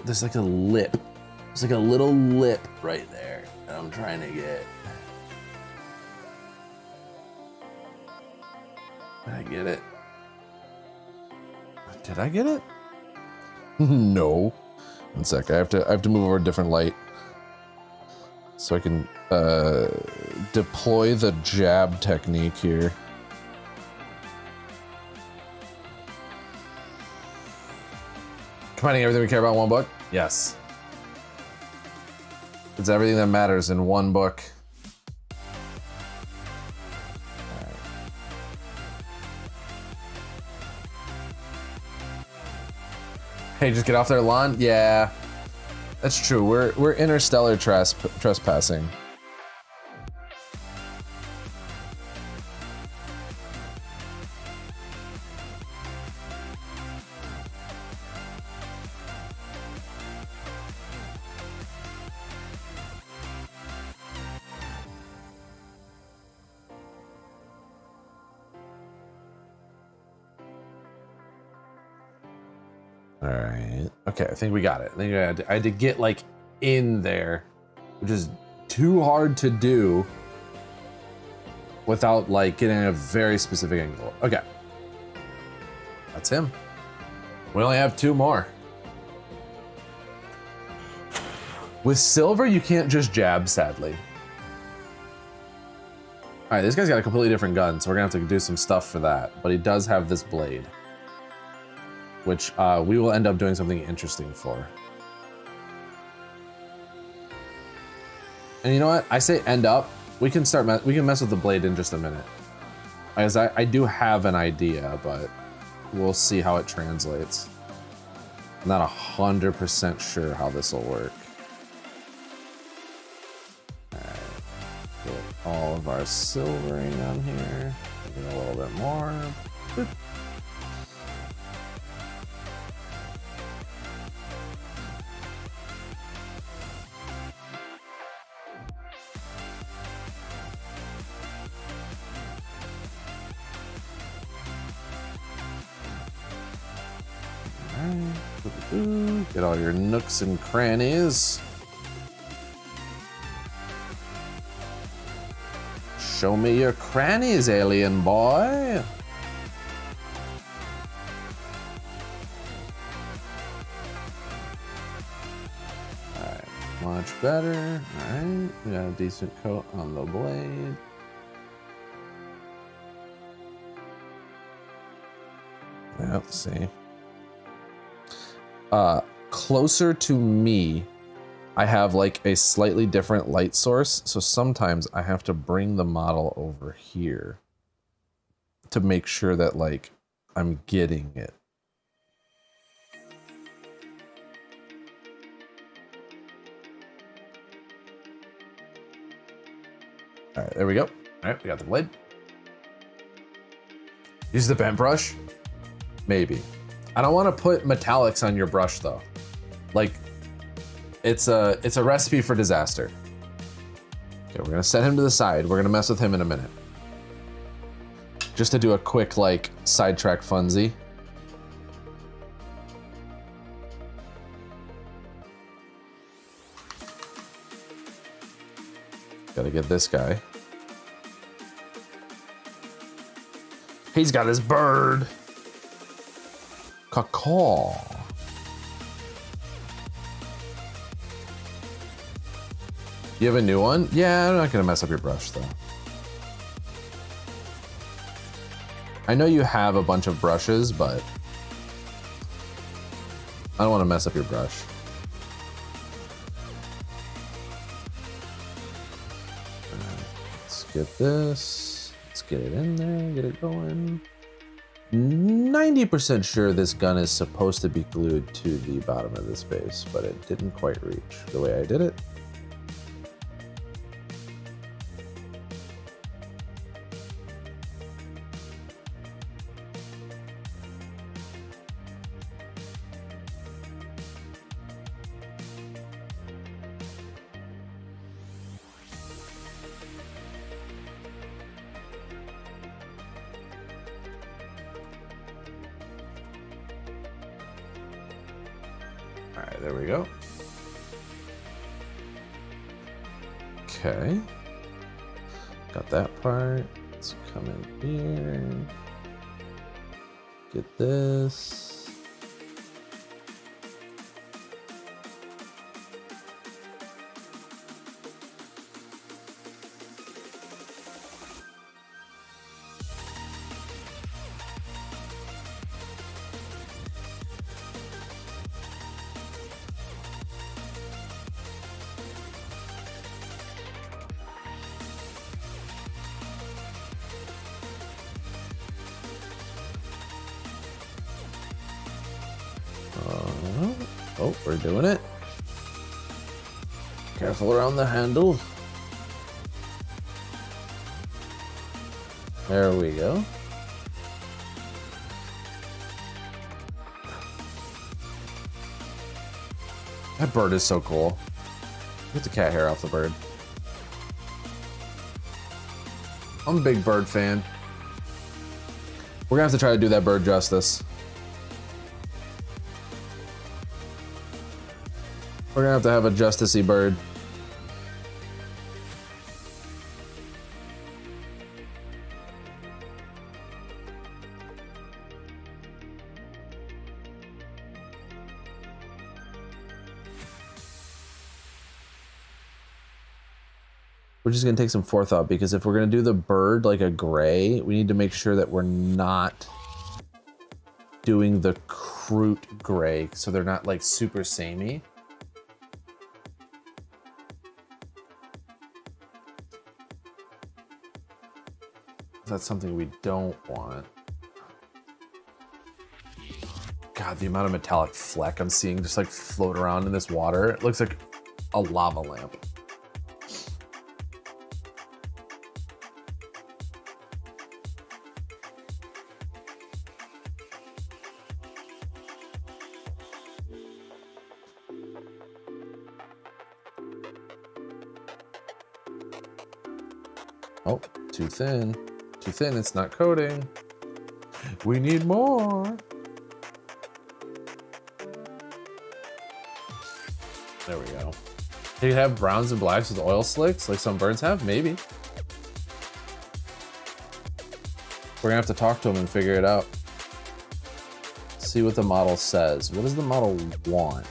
[SPEAKER 1] There's like a lip. There's like a little lip right there that I'm trying to get. Did I get it? Did I get it? No. One sec. I have to move over a different light so I can deploy the jab technique here. Combining everything we care about in one book? Yes. It's everything that matters in one book. All right. Hey, just get off their lawn? Yeah. That's true. We're interstellar trespassing. All right. Okay, I think we got it. I think I had to get like in there, which is too hard to do without like getting a very specific angle. Okay. That's him. We only have two more. With silver, you can't just jab, sadly. All right, this guy's got a completely different gun, so we're gonna have to do some stuff for that. But he does have this blade, which we will end up doing something interesting for. And you know what? I say end up. We can we can mess with the blade in just a minute. As I do have an idea, but we'll see how it translates. I'm not 100% sure how this will work. All right, get all of our silvering on here. Maybe a little bit more. Boop. Get all your nooks and crannies. Show me your crannies, alien boy. Alright, much better. Alright, we got a decent coat on the blade. Yeah, let's see. Closer to me, I have like a slightly different light source, so sometimes I have to bring the model over here to make sure that like I'm getting it. All right, there we go. All right, we got the blade. Use the bent brush? Maybe. I don't want to put metallics on your brush though. Like, it's a recipe for disaster. Okay, we're gonna set him to the side. We're gonna mess with him in a minute. Just to do a quick like sidetrack funsy. Gotta get this guy. He's got his bird. Caw. You have a new one? Yeah, I'm not gonna mess up your brush though. I know you have a bunch of brushes, but I don't want to mess up your brush. Let's get this. Let's get it in there, get it going. 90% sure this gun is supposed to be glued to the bottom of this base, but it didn't quite reach the way I did it. All right, there we go. Okay. Got that part. Let's come in here. Get this. Oh, we're doing it. Careful around the handle. There we go. That bird is so cool. Get the cat hair off the bird. I'm a big bird fan. We're gonna have to try to do that bird justice. We're gonna have to have a justicey bird. We're just gonna take some forethought because if we're gonna do the bird like a gray, we need to make sure that we're not doing the Kroot gray so they're not like super samey. That's something we don't want. God, God, the amount of metallic fleck I'm seeing just like float around in this water. It looks like a lava lamp. Oh, too thin. Too thin, it's not coating. We need more. There we go. Do you have browns and blacks with oil slicks like some birds have? Maybe. We're gonna have to talk to them and figure it out. See what the model says. What does the model want?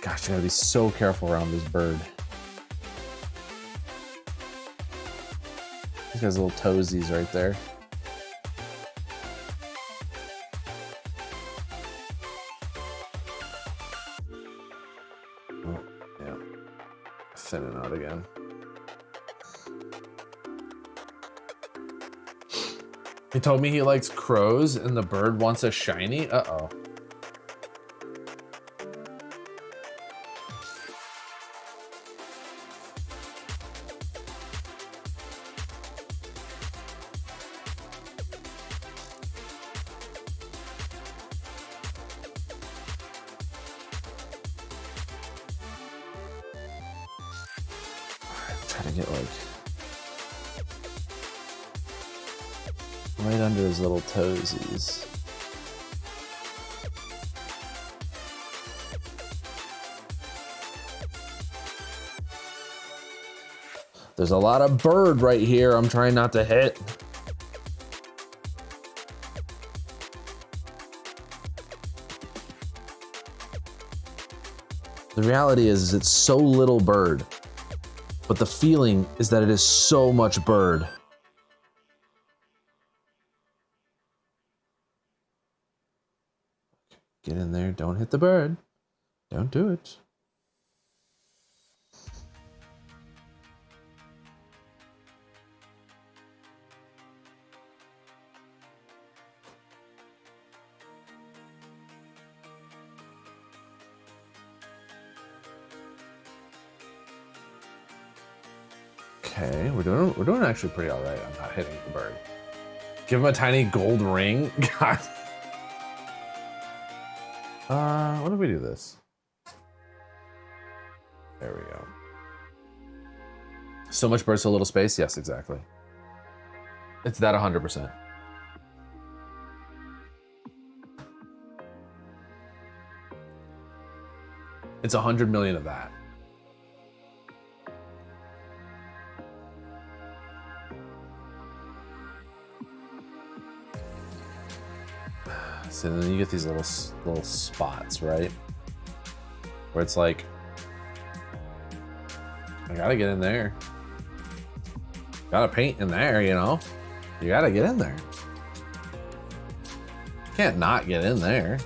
[SPEAKER 1] Gosh, I gotta be so careful around this bird. He's got his little toesies right there. Oh, yeah. Thinning out again. He told me he likes crows and the bird wants a shiny. Uh-oh. Try to get like right under his little toesies. There's a lot of bird right here I'm trying not to hit. The reality is it's so little bird, but the feeling is that it is so much bird. Get in there, don't hit the bird. Don't do it. Okay, we're doing actually pretty all right. I'm not hitting the bird. Give him a tiny gold ring. God. What if we do this? There we go. So much bird, so little space? Yes, exactly. It's that 100%. It's 100 million of that. So then you get these little spots, right? Where it's like, I gotta get in there. Gotta paint in there, you know? You gotta get in there. Can't not get in there.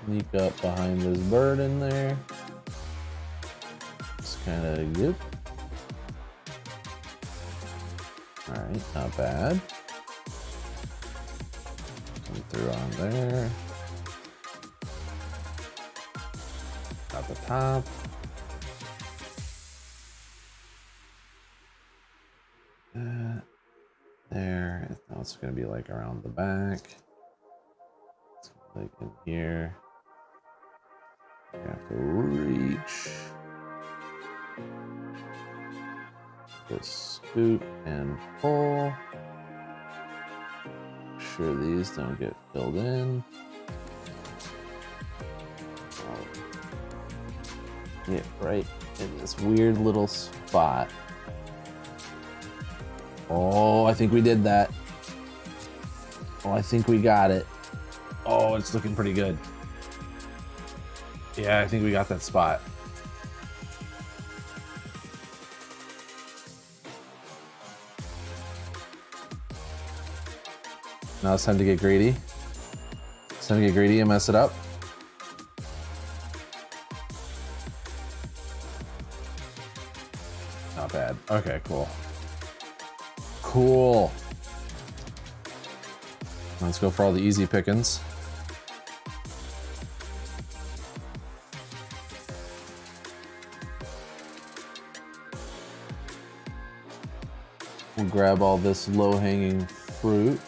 [SPEAKER 1] Sneak up behind this bird in there. It's kind of good. All right, not bad. Come through on there. At the top. There. Now it's going to be like around the back. It's like in here. You have to reach. Just scoot and pull. Make sure these don't get filled in. Get right in this weird little spot. Oh, I think we did that. Oh, I think we got it. Oh, it's looking pretty good. Yeah, I think we got that spot. Now it's time to get greedy. It's time to get greedy and mess it up. Not bad. Okay, cool. Cool. Let's go for all the easy pickings. We'll grab all this low-hanging fruit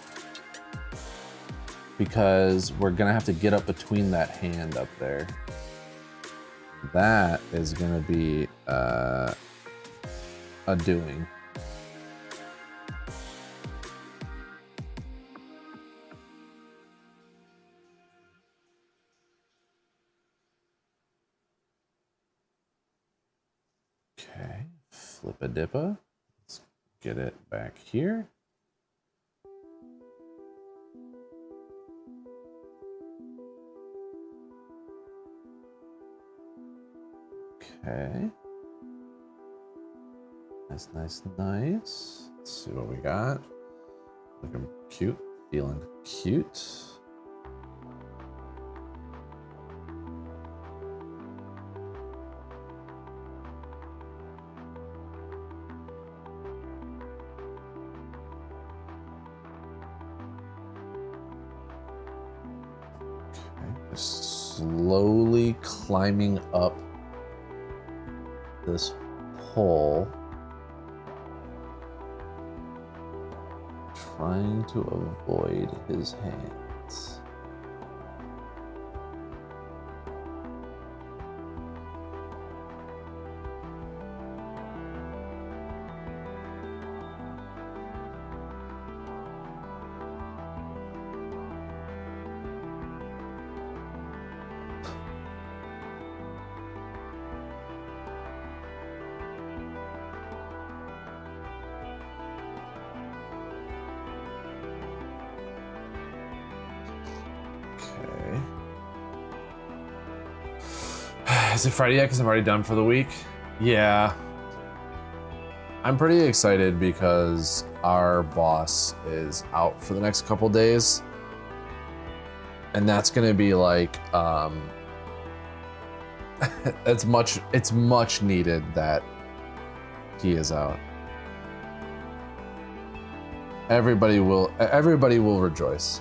[SPEAKER 1] because we're gonna have to get up between that hand up there. That is gonna be a doing. Okay, flip-a-dippa. Let's get it back here. Okay. Nice, nice, nice. Let's see what we got. Looking cute, feeling cute. Okay, just slowly climbing up this pole, trying to avoid his hands. Is it Friday yet? Because I'm already done for the week. Yeah. I'm pretty excited because our boss is out for the next couple days. And that's gonna be like, it's much needed that he is out. Everybody will rejoice.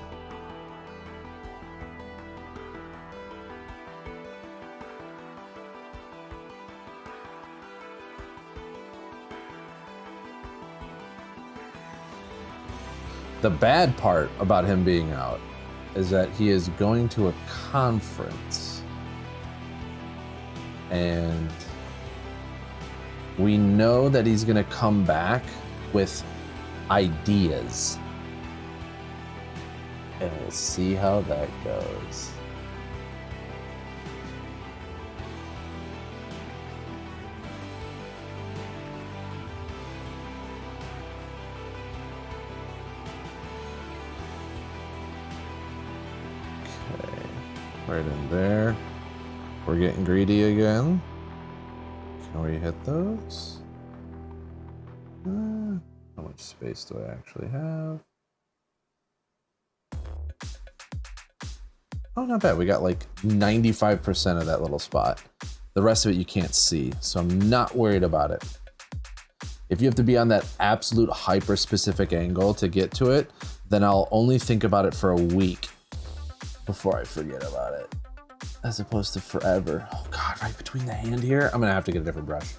[SPEAKER 1] The bad part about him being out is that he is going to a conference. And we know that he's gonna come back with ideas. And we'll see how that goes. Right in there. We're getting greedy again. Can we hit those? How much space do I actually have? Oh, not bad. We got like 95% of that little spot. The rest of it you can't see, so I'm not worried about it. If you have to be on that absolute hyper-specific angle to get to it, then I'll only think about it for a week before I forget about it, as opposed to forever. Oh God, right between the hand here, I'm gonna have to get a different brush.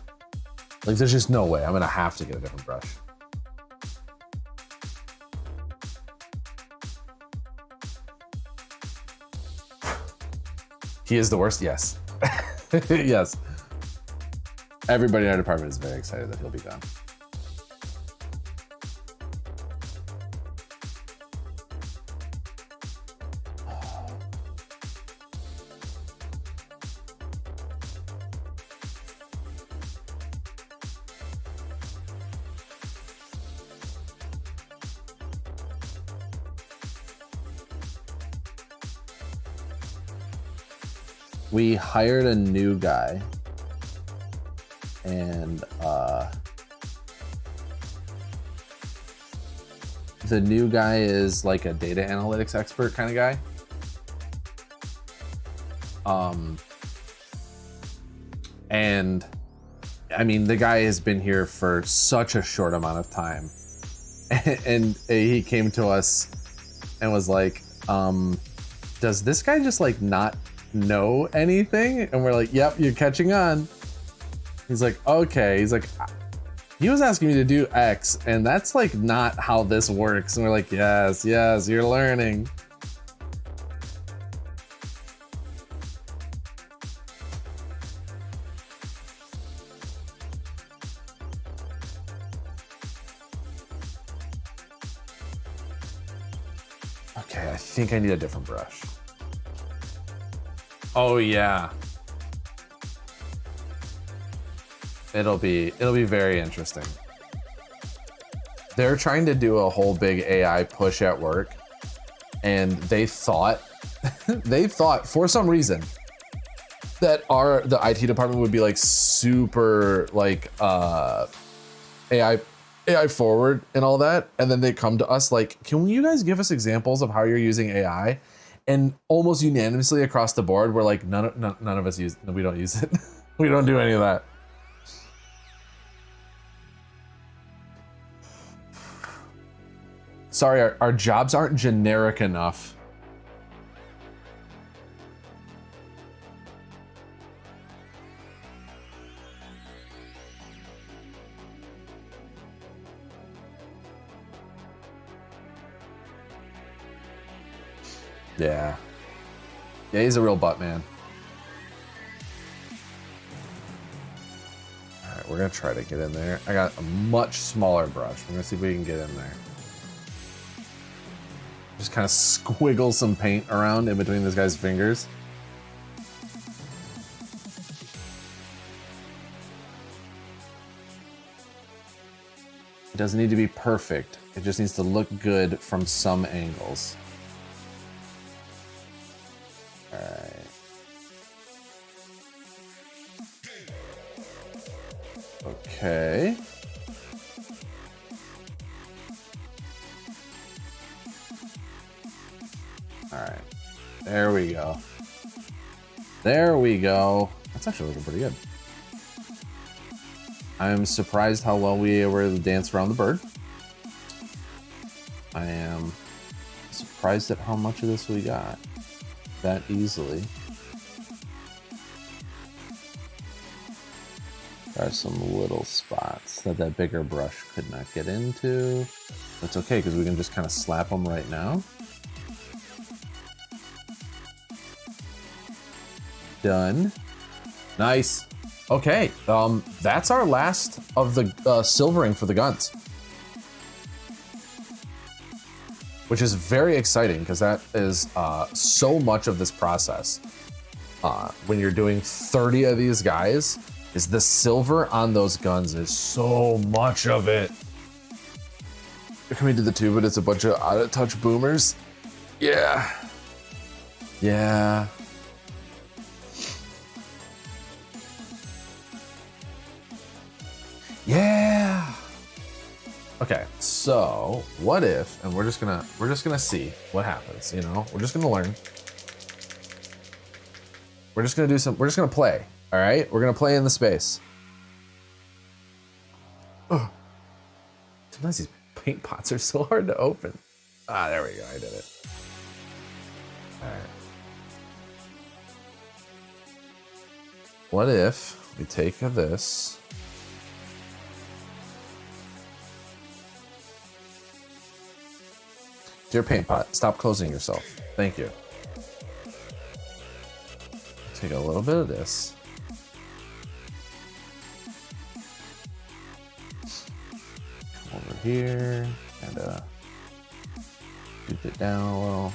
[SPEAKER 1] Like, there's just no way. I'm gonna have to get a different brush. He is the worst, yes. Yes. Everybody in our department is very excited that he'll be gone. we hired a new guy, and the new guy is like a data analytics expert kind of guy. And I mean, the guy has been here for such a short amount of time, and he came to us and was like, does this guy just like not know anything? And we're like, yep, you're catching on. He's like, okay. He's like, he was asking me to do X, and that's like not how this works. And we're like, yes, yes, you're learning. Okay, I think I need a different brush. Oh yeah. It'll be very interesting. They're trying to do a whole big AI push at work, and they thought for some reason that the IT department would be like super like AI forward and all that, and then they come to us like, can you guys give us examples of how you're using AI? And almost unanimously across the board, we're like, none of us use. We don't use it. We don't do any of that. Sorry, our jobs aren't generic enough. Yeah. Yeah, he's a real butt man. All right, we're gonna try to get in there. I got a much smaller brush. We're gonna see if we can get in there. Just kind of squiggle some paint around in between this guy's fingers. It doesn't need to be perfect. It just needs to look good from some angles. All right. Okay. All right, there we go. There we go. That's actually looking pretty good. I'm surprised how well we were able to dance around the bird. I am surprised at how much of this we got that easily. There are some little spots that bigger brush could not get into. That's okay, because we can just kind of slap them right now. Done. Nice. Okay, that's our last of the silvering for the guns, which is very exciting because that is so much of this process. When you're doing 30 of these guys, is the silver on those guns is so much of it. You're coming to the tube, but it's a bunch of out-of-touch boomers. Yeah. Yeah. Yeah. Okay, so what if, and we're just gonna see what happens, you know? We're just gonna learn. We're just gonna play, all right? We're gonna play in the space. Oh. Sometimes these paint pots are so hard to open. Ah, there we go, I did it. All right. What if we take this, dear paint pot, stop closing yourself. Thank you. Take a little bit of this. Come over here, kind of dip it down a little.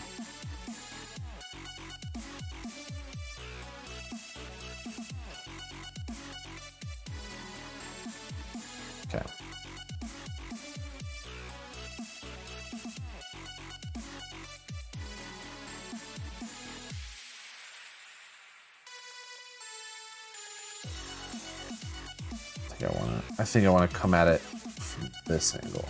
[SPEAKER 1] Okay. I think I want to come at it from this angle.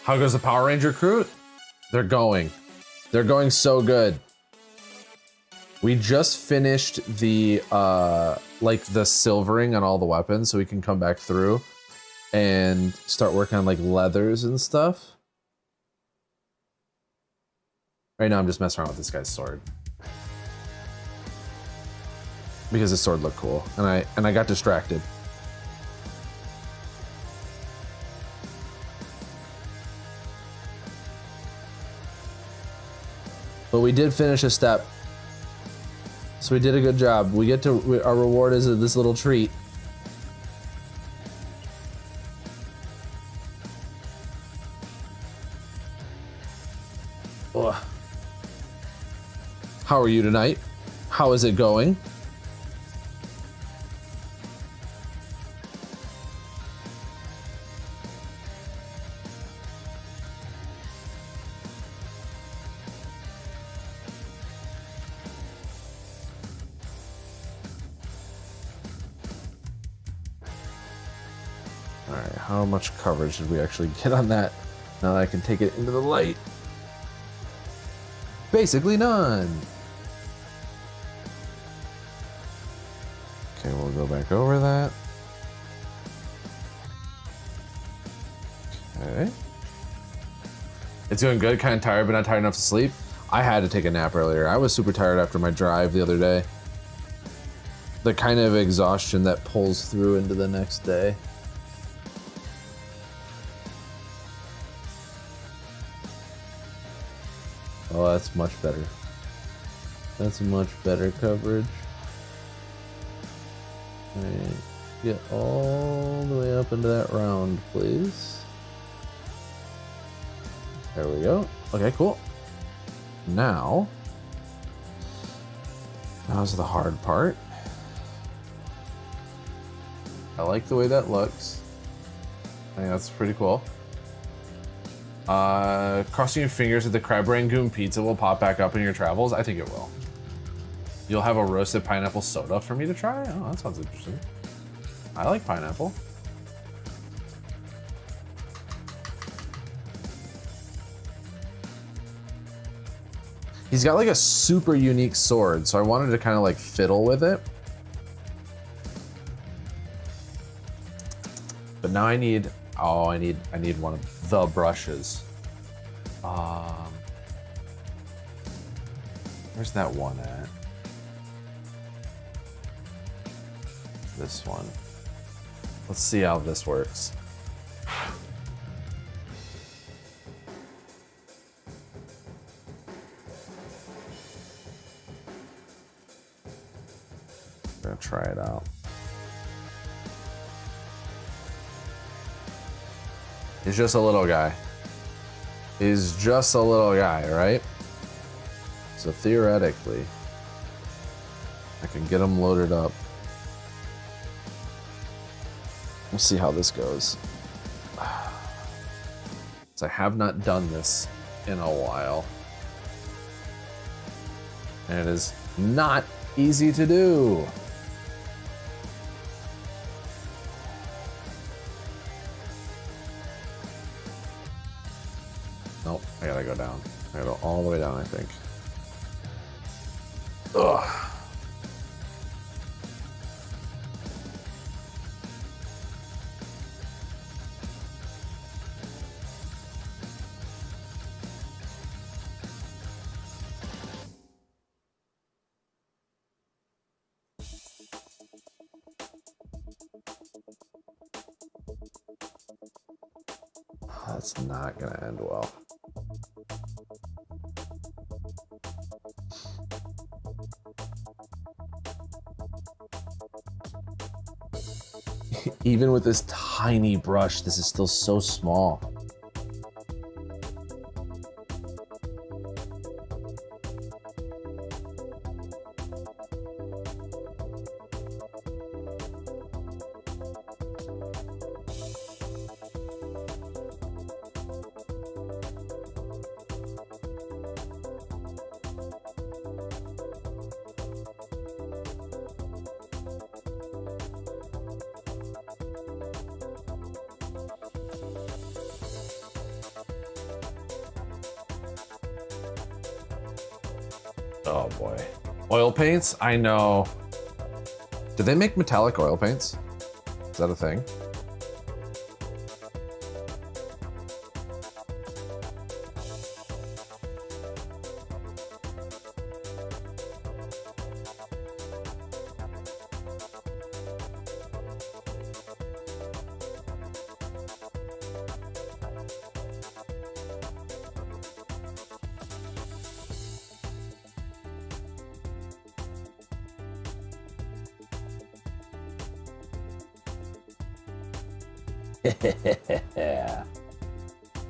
[SPEAKER 1] How goes the Power Ranger Kroot? They're going so good. We just finished the like the silvering on all the weapons, so we can come back through and start working on like leathers and stuff. Right now I'm just messing around with this guy's sword because his sword looked cool, and I got distracted. But we did finish a step, so we did a good job. We get to, our reward is this little treat. Ugh. How are you tonight? How is it going? Alright, how much coverage did we actually get on that? Now that I can take it into the light. Basically none. Okay, we'll go back over that. Okay. It's doing good, kind of tired, but not tired enough to sleep. I had to take a nap earlier. I was super tired after my drive the other day. The kind of exhaustion that pulls through into the next day. Oh, that's much better. That's much better coverage. Alright, get all the way up into that round, please. There we go. Okay, cool. Now's the hard part. I like the way that looks. I think that's pretty cool. Crossing your fingers that the crab rangoon pizza will pop back up in your travels. I think it will. You'll have a roasted pineapple soda for me to try? Oh, that sounds interesting. I like pineapple. He's got like a super unique sword, so I wanted to kind of like fiddle with it. But now I need, oh, I need one of the brushes. Where's that one at? This one. Let's see how this works. I'm gonna try it out. He's just a little guy. He's just a little guy, right? So theoretically, I can get him loaded up. We'll see how this goes. So I have not done this in a while. And it is not easy to do. Nope, I gotta go down. I gotta go all the way down, I think. Ugh. That's not gonna end well. Even with this tiny brush, this is still so small. Oh boy. Oil paints? I know. Do they make metallic oil paints? Is that a thing?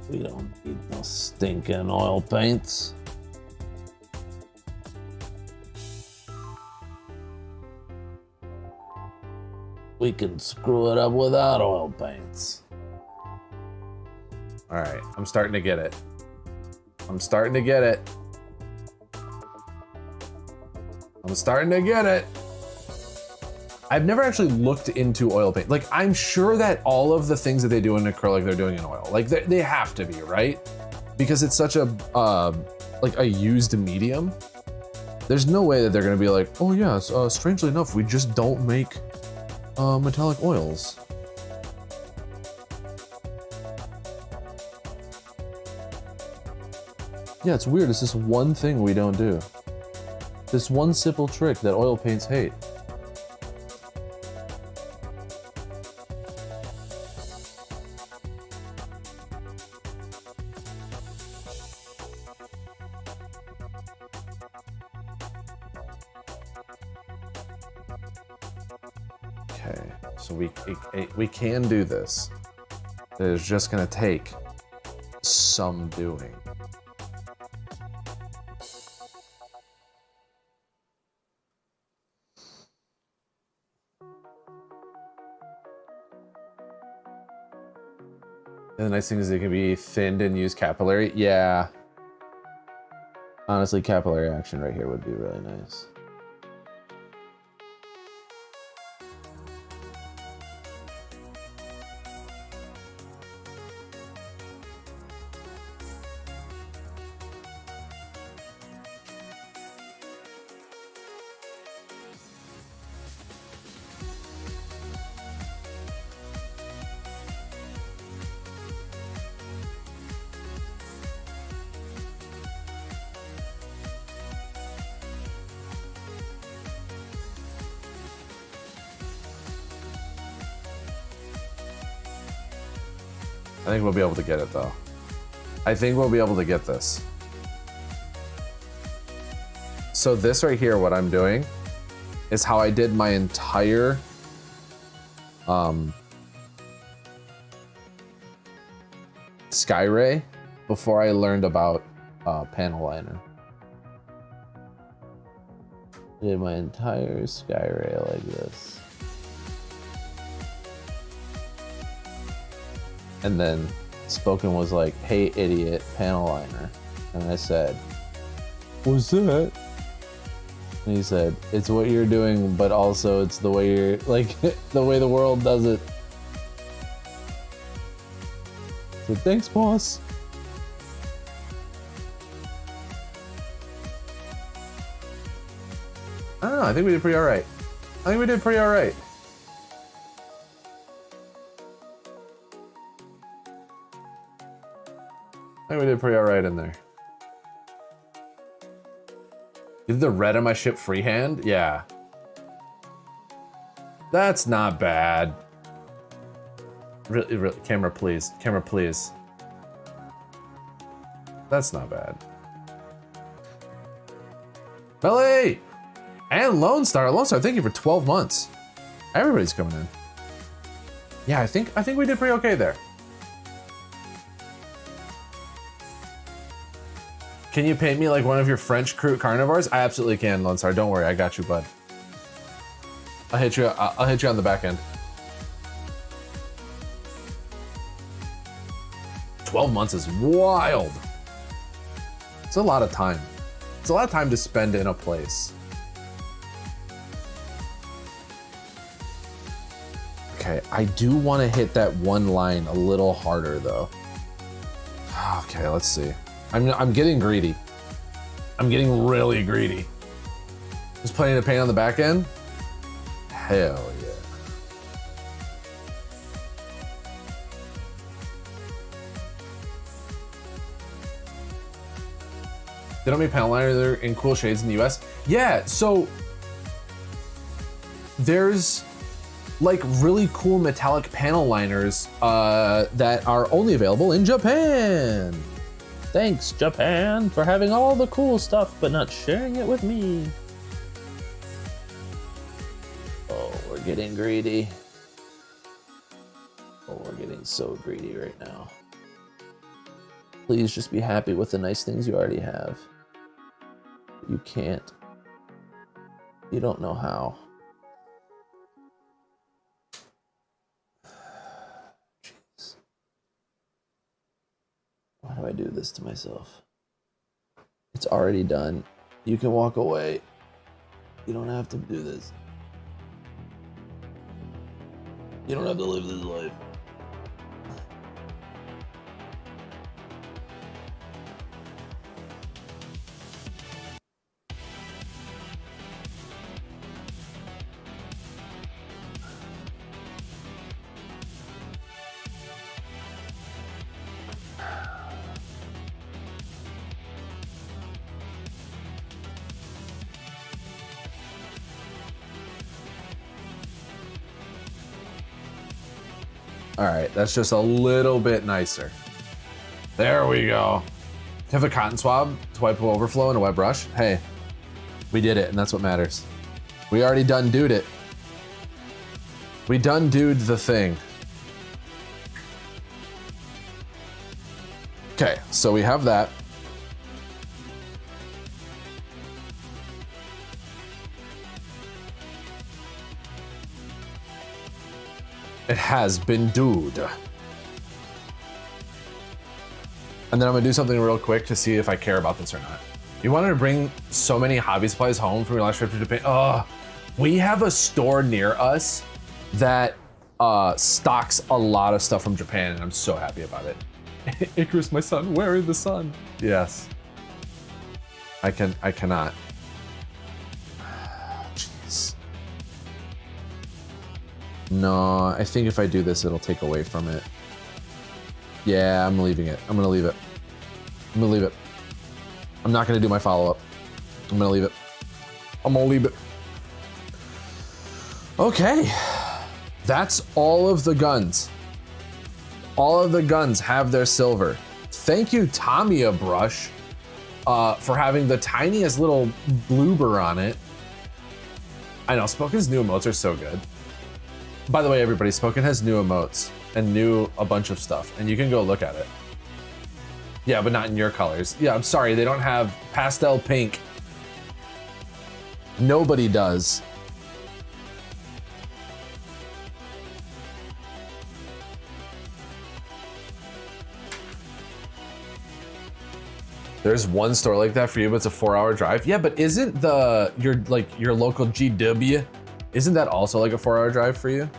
[SPEAKER 1] We don't need no stinking oil paints. We can screw it up without oil paints. All right, I'm starting to get it. I'm starting to get it. I'm starting to get it. I've never actually looked into oil paint. Like, I'm sure that all of the things that they do in acrylic, they're doing in oil. Like, they have to be, right? Because it's such a, like a used medium. There's no way that they're gonna be like, oh yeah, strangely enough, we just don't make metallic oils. Yeah, it's weird. It's this one thing we don't do. This one simple trick that oil paints hate. Okay, so we can do this. It's just gonna take some doing. And the nice thing is it can be thinned and use capillary. Yeah. Honestly, capillary action right here would be really nice. I think we'll be able to get it though. I think we'll be able to get this. So this right here, what I'm doing is how I did my entire sky ray before I learned about panel liner. I did my entire sky ray like this. And then Spoken was like, hey idiot, panel liner. And I said, what's that? And he said, it's what you're doing, but also it's the way you're, like, the way the world does it. I said, thanks, boss. I don't know, I think we did pretty alright. I think we did pretty alright. I think we did pretty alright in there. You did the red on my ship freehand? Yeah. That's not bad. Really, camera please. Camera please. That's not bad. Melly! And Lone Star. Lone Star, thank you for 12 months. Everybody's coming in. Yeah, I think we did pretty okay there. Can you paint me like one of your French Kroot carnivores? I absolutely can, Lone Star. Don't worry, I got you, bud. I'll hit you on the back end. 12 months is wild. It's a lot of time. It's a lot of time to spend in a place. Okay, I do want to hit that one line a little harder though. Okay, let's see. I'm getting greedy. I'm getting really greedy. Just plenty of paint on the back end? Hell yeah. They don't make panel liner in cool shades in the US? Yeah, so there's like really cool metallic panel liners that are only available in Japan. Thanks, Japan, for having all the cool stuff, but not sharing it with me. Oh, we're getting greedy. Oh, we're getting so greedy right now. Please just be happy with the nice things you already have. You can't. You don't know how. Jeez. Why do I do this to myself? It's already done. You can walk away. You don't have to do this. You don't have to live this life. All right, that's just a little bit nicer. There we go. Have a cotton swab to wipe overflow and a wet brush. Hey, we did it, and that's what matters. We already done dude it. We done dude the thing. Okay, so we have that. It has been dude. And then I'm gonna do something real quick to see if I care about this or not. You wanted to bring so many hobby supplies home from your last trip to Japan? We have a store near us that stocks a lot of stuff from Japan, and I'm so happy about it. Icarus, my son, where is the sun? Yes. I cannot. Jeez. No, I think if I do this, it'll take away from it. Yeah, I'm leaving it. I'm gonna leave it. I'm gonna leave it. I'm not gonna do my follow-up. I'm gonna leave it. I'm gonna leave it. Okay. That's all of the guns. All of the guns have their silver. Thank you, Tamiya Brush, for having the tiniest little bloober on it. I know, Spoken's new emotes are so good. By the way, everybody, Spoken has new emotes and a bunch of stuff, and you can go look at it. Yeah, but not in your colors. Yeah, I'm sorry, they don't have pastel pink. Nobody does. There's one store like that for you, but it's a 4-hour drive. Yeah, but isn't your local GW, isn't that also like a 4-hour drive for you?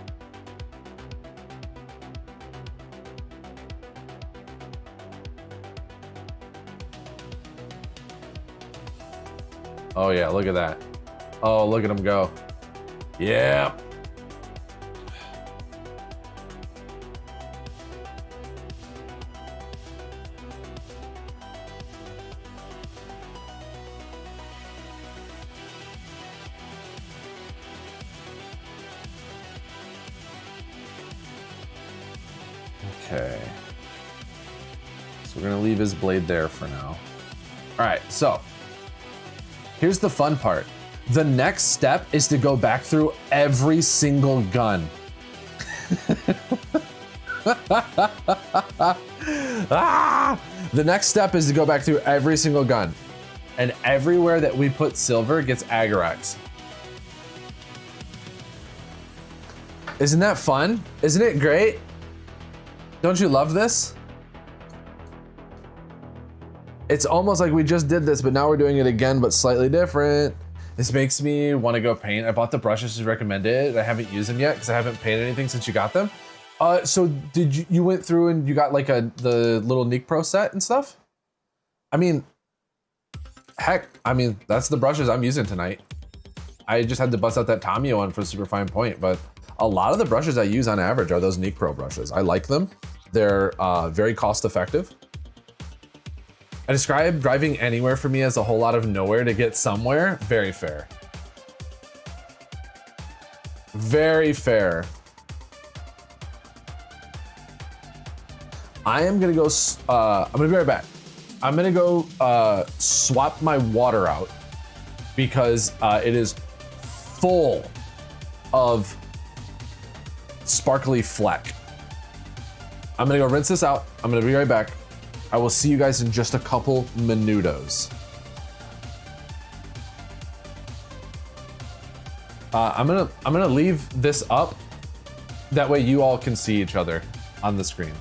[SPEAKER 1] Oh yeah, look at that. Oh, look at him go. Yeah. Okay. So we're gonna leave his blade there for now. All right, so here's the fun part. The next step is to go back through every single gun. Ah! The next step is to go back through every single gun. And everywhere that we put silver gets Agarex. Isn't that fun? Isn't it great? Don't you love this? It's almost like we just did this, but now we're doing it again, but slightly different. This makes me want to go paint. I bought the brushes as recommended. I haven't used them yet because I haven't painted anything since you got them. So did you went through and you got like the little Nick Pro set and stuff? I mean, heck, I mean, that's the brushes I'm using tonight. I just had to bust out that Tamiya one for super fine point, but a lot of the brushes I use on average are those Nick Pro brushes. I like them. They're very cost effective. I describe driving anywhere for me as a whole lot of nowhere to get somewhere. Very fair. Very fair. I am gonna go, I'm gonna be right back. I'm gonna go swap my water out because it is full of sparkly fleck. I'm gonna go rinse this out. I'm gonna be right back. I will see you guys in just a couple minutos. I'm gonna leave this up. That way you all can see each other on the screen.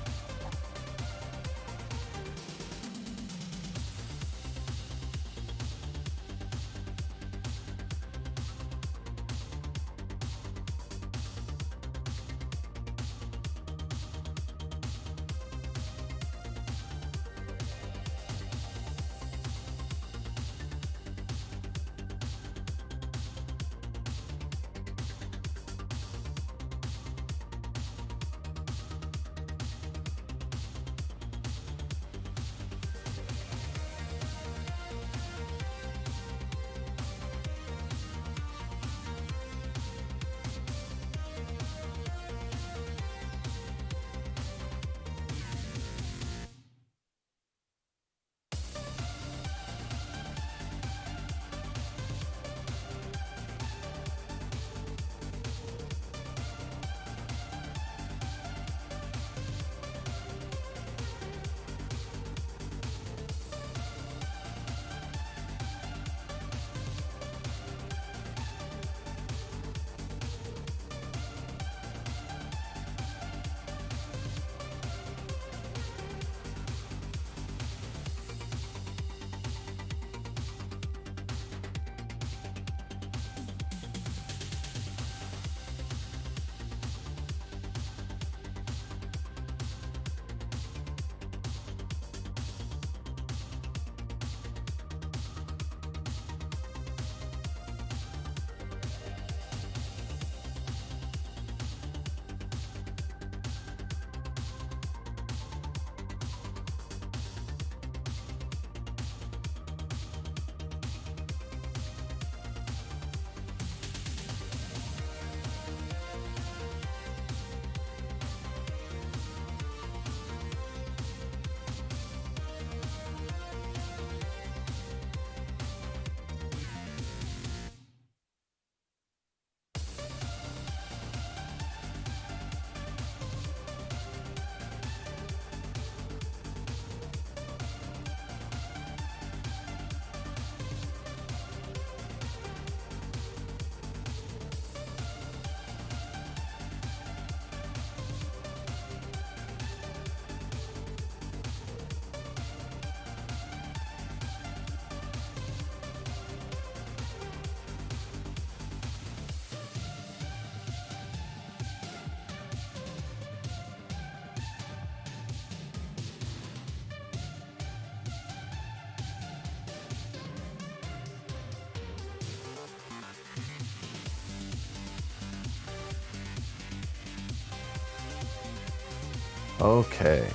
[SPEAKER 1] Okay.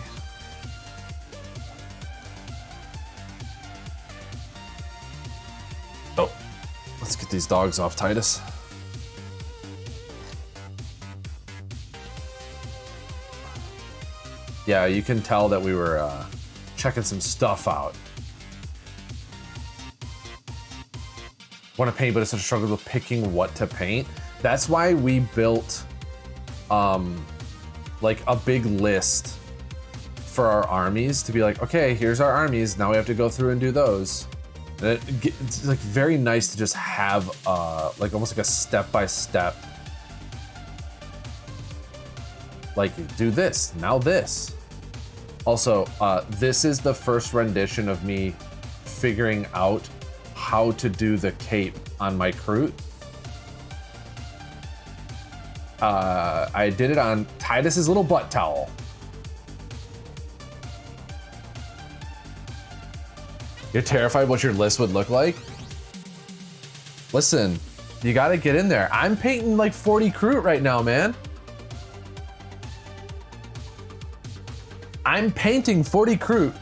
[SPEAKER 1] Oh, let's get these dogs off Titus. Yeah, you can tell that we were checking some stuff out. Want to paint, but it's such a struggle with picking what to paint. That's why we built like a big list for our armies to be like, okay, here's our armies. Now we have to go through and do those. And it's like very nice to just have like almost like a step-by-step, like do this, now this. Also, this is the first rendition of me figuring out how to do the cape on my Kroot. I did it on Titus's little butt towel. You're terrified what your list would look like? Listen, you gotta get in there. I'm painting like 40 Kroot right now, man. I'm painting 40 Kroot,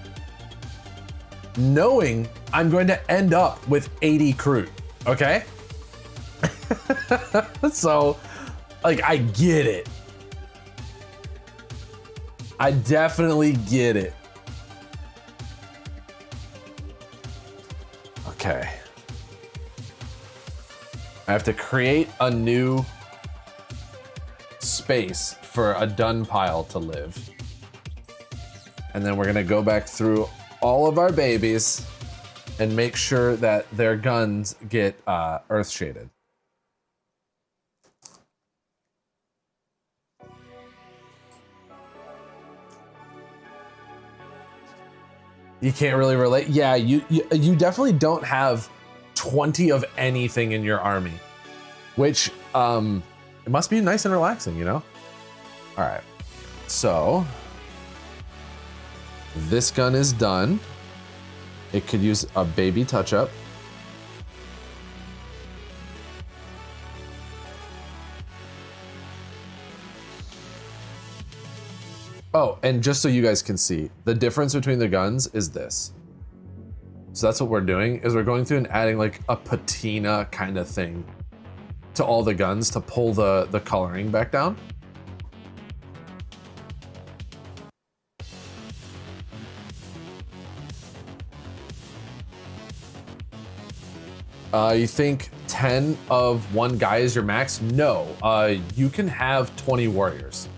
[SPEAKER 1] knowing I'm going to end up with 80 Kroot, okay? So, like, I get it. I definitely get it. Okay. I have to create a new space for a dung pile to live. And then we're gonna go back through all of our babies and make sure that their guns get earth shaded. You can't really relate. Yeah, you definitely don't have 20 of anything in your army, which it must be nice and relaxing, you know? All right, so this gun is done. It could use a baby touch-up. Oh, and just so you guys can see, the difference between the guns is this. So that's what we're doing, is we're going through and adding like a patina kind of thing to all the guns to pull the coloring back down. You think 10 of one guy is your max? No, you can have 20 warriors.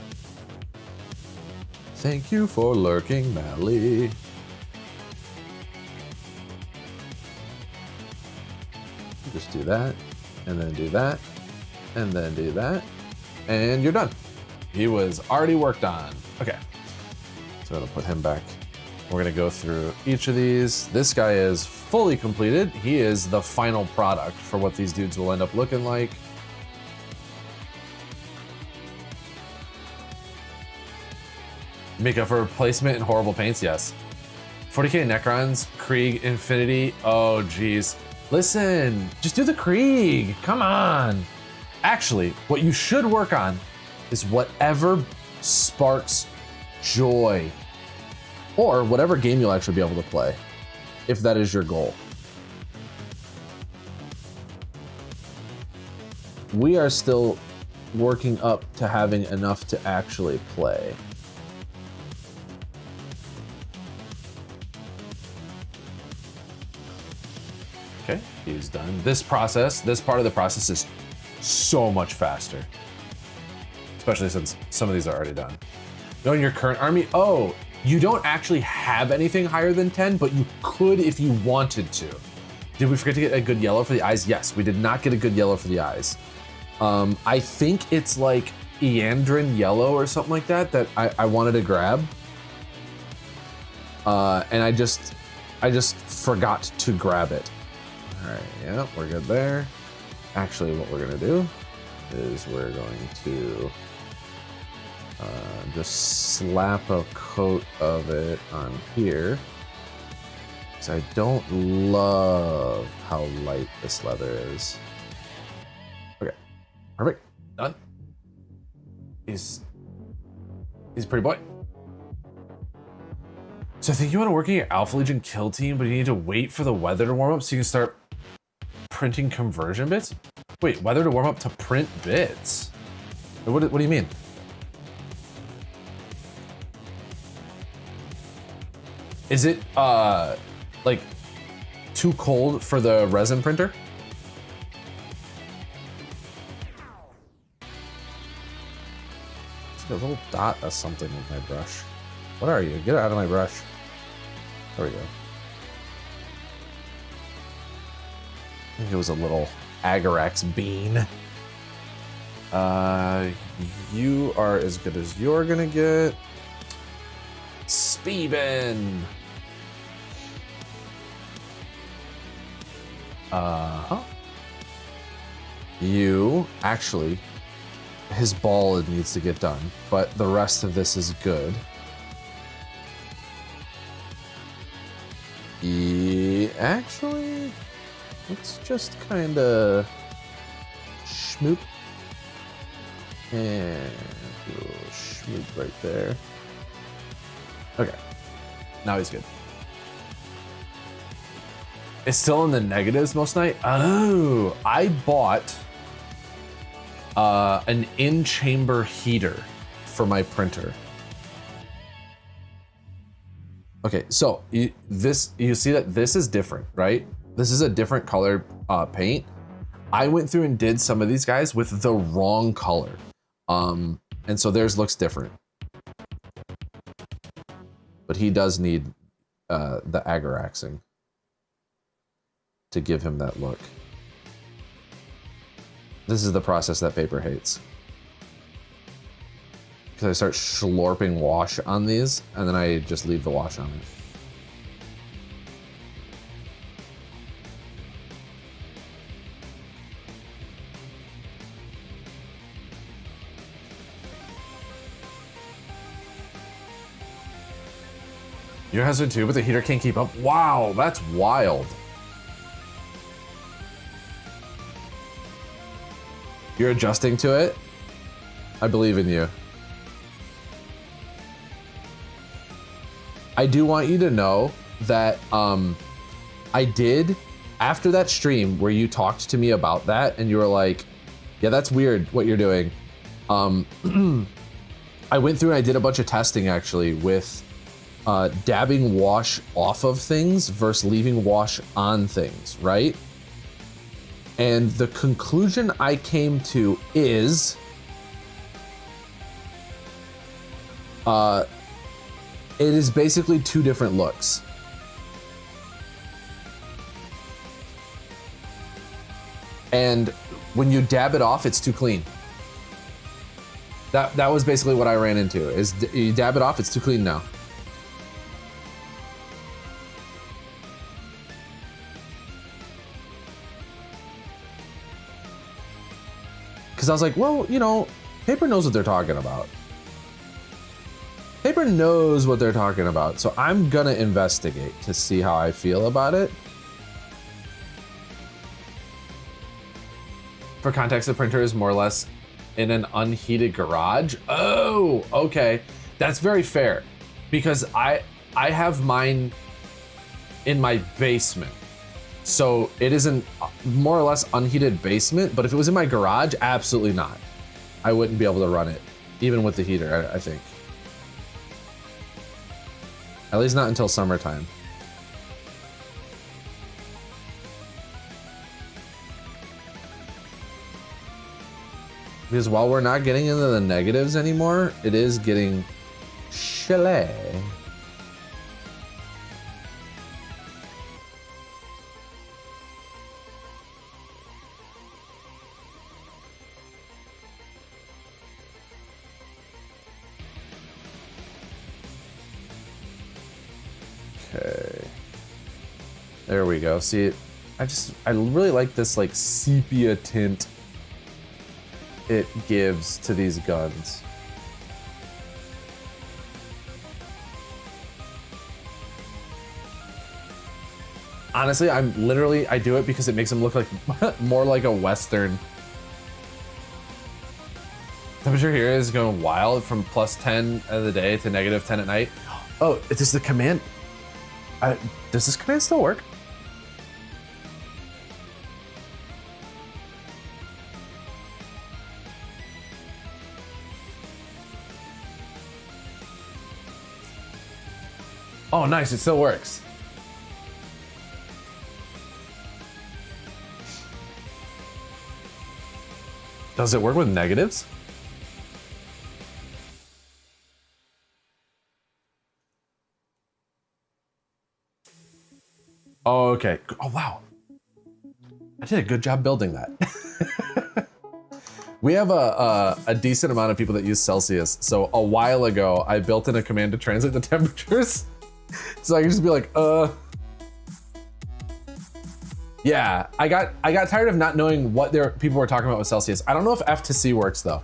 [SPEAKER 1] Thank you for lurking, Mally. Just do that, and then do that, and then do that, and you're done. He was already worked on. Okay, so I'm gonna put him back. We're gonna go through each of these. This guy is fully completed. He is the final product for what these dudes will end up looking like. Make up for replacement and horrible paints, yes. 40k Necrons, Krieg, Infinity, oh geez. Listen, just do the Krieg, come on. Actually, what you should work on is whatever sparks joy, or whatever game you'll actually be able to play, if that is your goal. We are still working up to having enough to actually play. Okay, he's done. This part of the process is so much faster, especially since some of these are already done. Knowing your current army, oh, you don't actually have anything higher than 10, but you could if you wanted to. Did we forget to get a good yellow for the eyes? Yes, we did not get a good yellow for the eyes. I think it's like Eandrin yellow or something like that I wanted to grab. And I just forgot to grab it. All right, yeah, we're good there. Actually, what we're gonna do is we're going to just slap a coat of it on here. Because I don't love how light this leather is. Okay, perfect, done. He's a pretty boy. So I think you want to work in your Alpha Legion kill team, but you need to wait for the weather to warm up so you can start printing conversion bits? Wait, weather to warm up to print bits? What do you mean? Is it like too cold for the resin printer? a little dot of something with my brush. What are you? Get out of my brush. There we go. I think it was a little Agarax bean. You are as good as you're gonna get. Speebin. Uh-huh. You actually, his ball needs to get done, but the rest of this is good. Actually, let's just kind of schmoop and schmoop right there. Okay, now he's good. It's still in the negatives most night. Oh, I bought an in-chamber heater for my printer. Okay, so you see that this is different, right? This is a different color paint. I went through and did some of these guys with the wrong color. And so theirs looks different. But he does need the Agaraxing to give him that look. This is the process that paper hates. Because I start slurping wash on these, and then I just leave the wash on it. Your husband too, but the heater can't keep up? Wow, that's wild. You're adjusting to it? I believe in you. I do want you to know that I did, after that stream where you talked to me about that and you were like, yeah, that's weird what you're doing. I went through and I did a bunch of testing actually with dabbing wash off of things versus leaving wash on things, right? And the conclusion I came to is it is basically two different looks. And when you dab it off, it's too clean. That was basically what I ran into, is you dab it off, it's too clean now. Because I was like, well, you know, paper knows what they're talking about. Paper knows what they're talking about, so I'm gonna investigate to see how I feel about it. For context, the printer is more or less in an unheated garage. Oh, okay. That's very fair, because I have mine in my basement. So it is a more or less unheated basement, but if it was in my garage, absolutely not. I wouldn't be able to run it, even with the heater, I think. At least not until summertime. Because while we're not getting into the negatives anymore, it is getting chalet. Okay. There we go. See, I really like this like sepia tint it gives to these guns. Honestly, I do it because it makes them look like more like a Western. Temperature here is going wild from +10 of the day to -10 at night. Oh, is the command? Does this command still work? Oh, nice, it still works. Does it work with negatives? Oh, okay. Oh, wow. I did a good job building that. We have a decent amount of people that use Celsius. So a while ago, I built in a command to translate the temperatures. So I can just be like, yeah, I got tired of not knowing what people were talking about with Celsius. I don't know if F to C works though.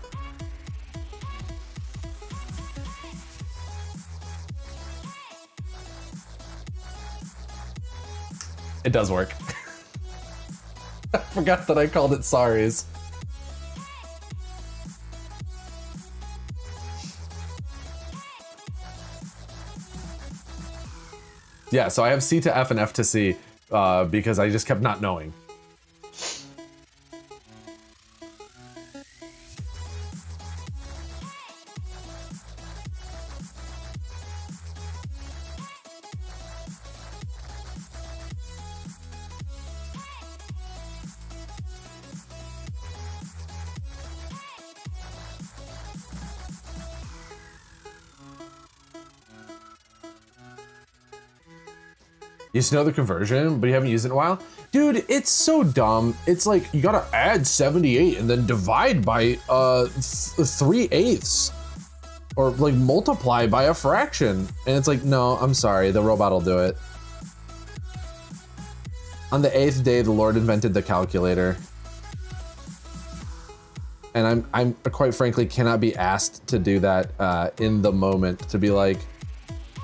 [SPEAKER 1] It does work. I forgot that I called it sorries. Yeah, so I have C to F and F to C because I just kept not knowing. You used to know the conversion, but you haven't used it in a while? Dude, it's so dumb. It's like, you gotta add 78 and then divide by 3/8. Or like multiply by a fraction. And it's like, no, I'm sorry, the robot will do it. On the 8th day, the Lord invented the calculator. And I'm quite frankly cannot be asked to do that in the moment, to be like,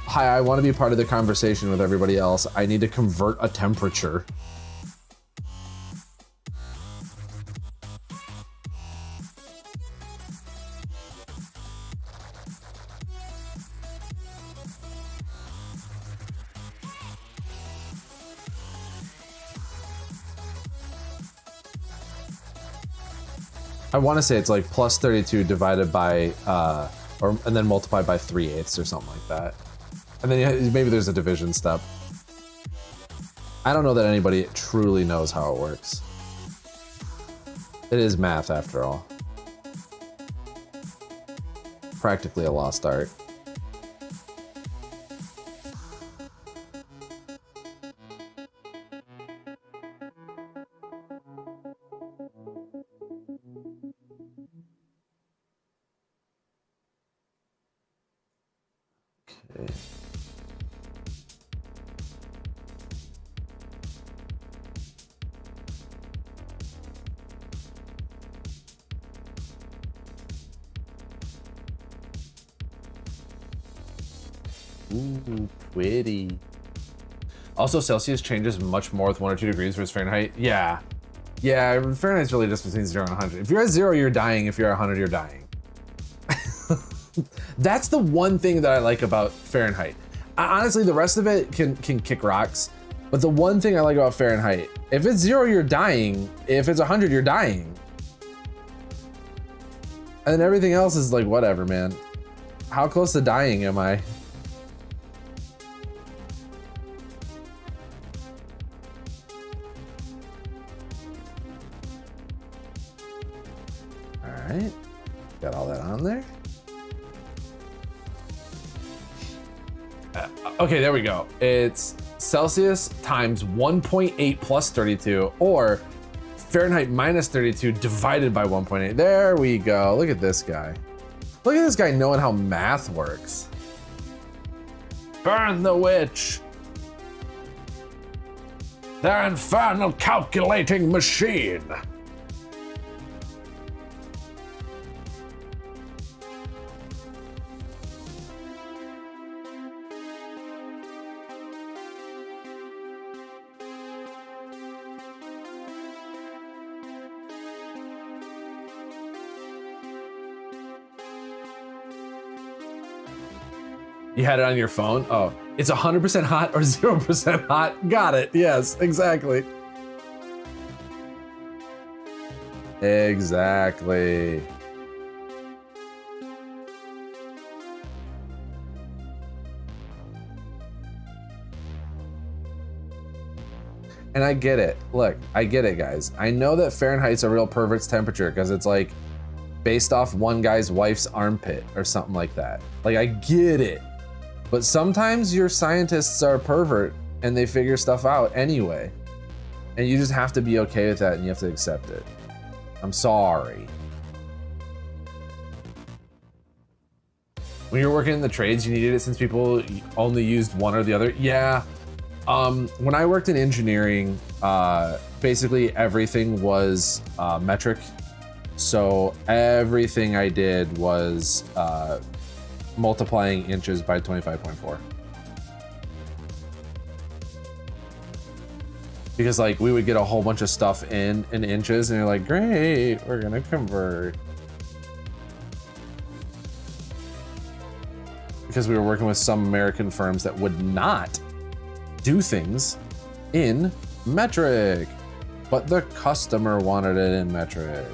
[SPEAKER 1] hi, I want to be part of the conversation with everybody else. I need to convert a temperature. I want to say it's like plus 32 divided by, and then multiplied by 3/8 or something like that. And then maybe there's a division step. I don't know that anybody truly knows how it works. It is math after all. Practically a lost art. Okay. Ooh, pretty. Also, Celsius changes much more with 1 or 2 degrees versus Fahrenheit. Yeah. Yeah, Fahrenheit's really just between 0 and 100. If you're at 0, you're dying. If you're at 100, you're dying. That's the one thing that I like about Fahrenheit. Honestly, the rest of it can kick rocks. But the one thing I like about Fahrenheit, if it's 0, you're dying. If it's 100, you're dying. And then everything else is like, whatever, man. How close to dying am I? All right, got all that on there. Okay, there we go. It's Celsius times 1.8 plus 32, or Fahrenheit minus 32 divided by 1.8. There we go. Look at this guy. Look at this guy knowing how math works. Burn the witch. Their infernal calculating machine. You had it on your phone? Oh, it's 100% hot or 0% hot? Got it, yes, exactly. Exactly. And I get it. Look, I get it, guys. I know that Fahrenheit's a real pervert's temperature because it's like based off one guy's wife's armpit or something like that. Like, I get it. But sometimes your scientists are a pervert and they figure stuff out anyway. And you just have to be okay with that, and you have to accept it. I'm sorry. When you're working in the trades, you needed it since people only used one or the other. Yeah. When I worked in engineering, basically everything was metric. So everything I did was multiplying inches by 25.4. Because like we would get a whole bunch of stuff in inches, and you're like, great, we're gonna convert. Because we were working with some American firms that would not do things in metric, but the customer wanted it in metric.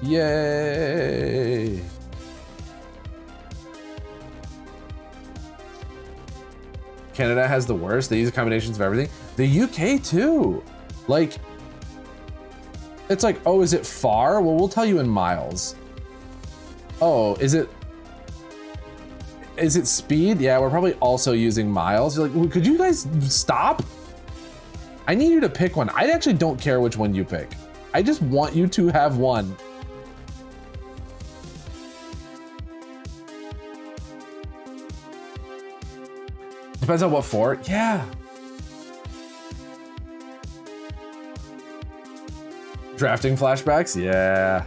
[SPEAKER 1] Yay. Canada has the worst. They use combinations of everything. The UK too. Like, it's like, oh, is it far? Well, we'll tell you in miles. Oh, is it speed? Yeah, we're probably also using miles. You're like, could you guys stop? I need you to pick one. I actually don't care which one you pick. I just want you to have one. Depends on what for. Yeah. Drafting flashbacks? Yeah.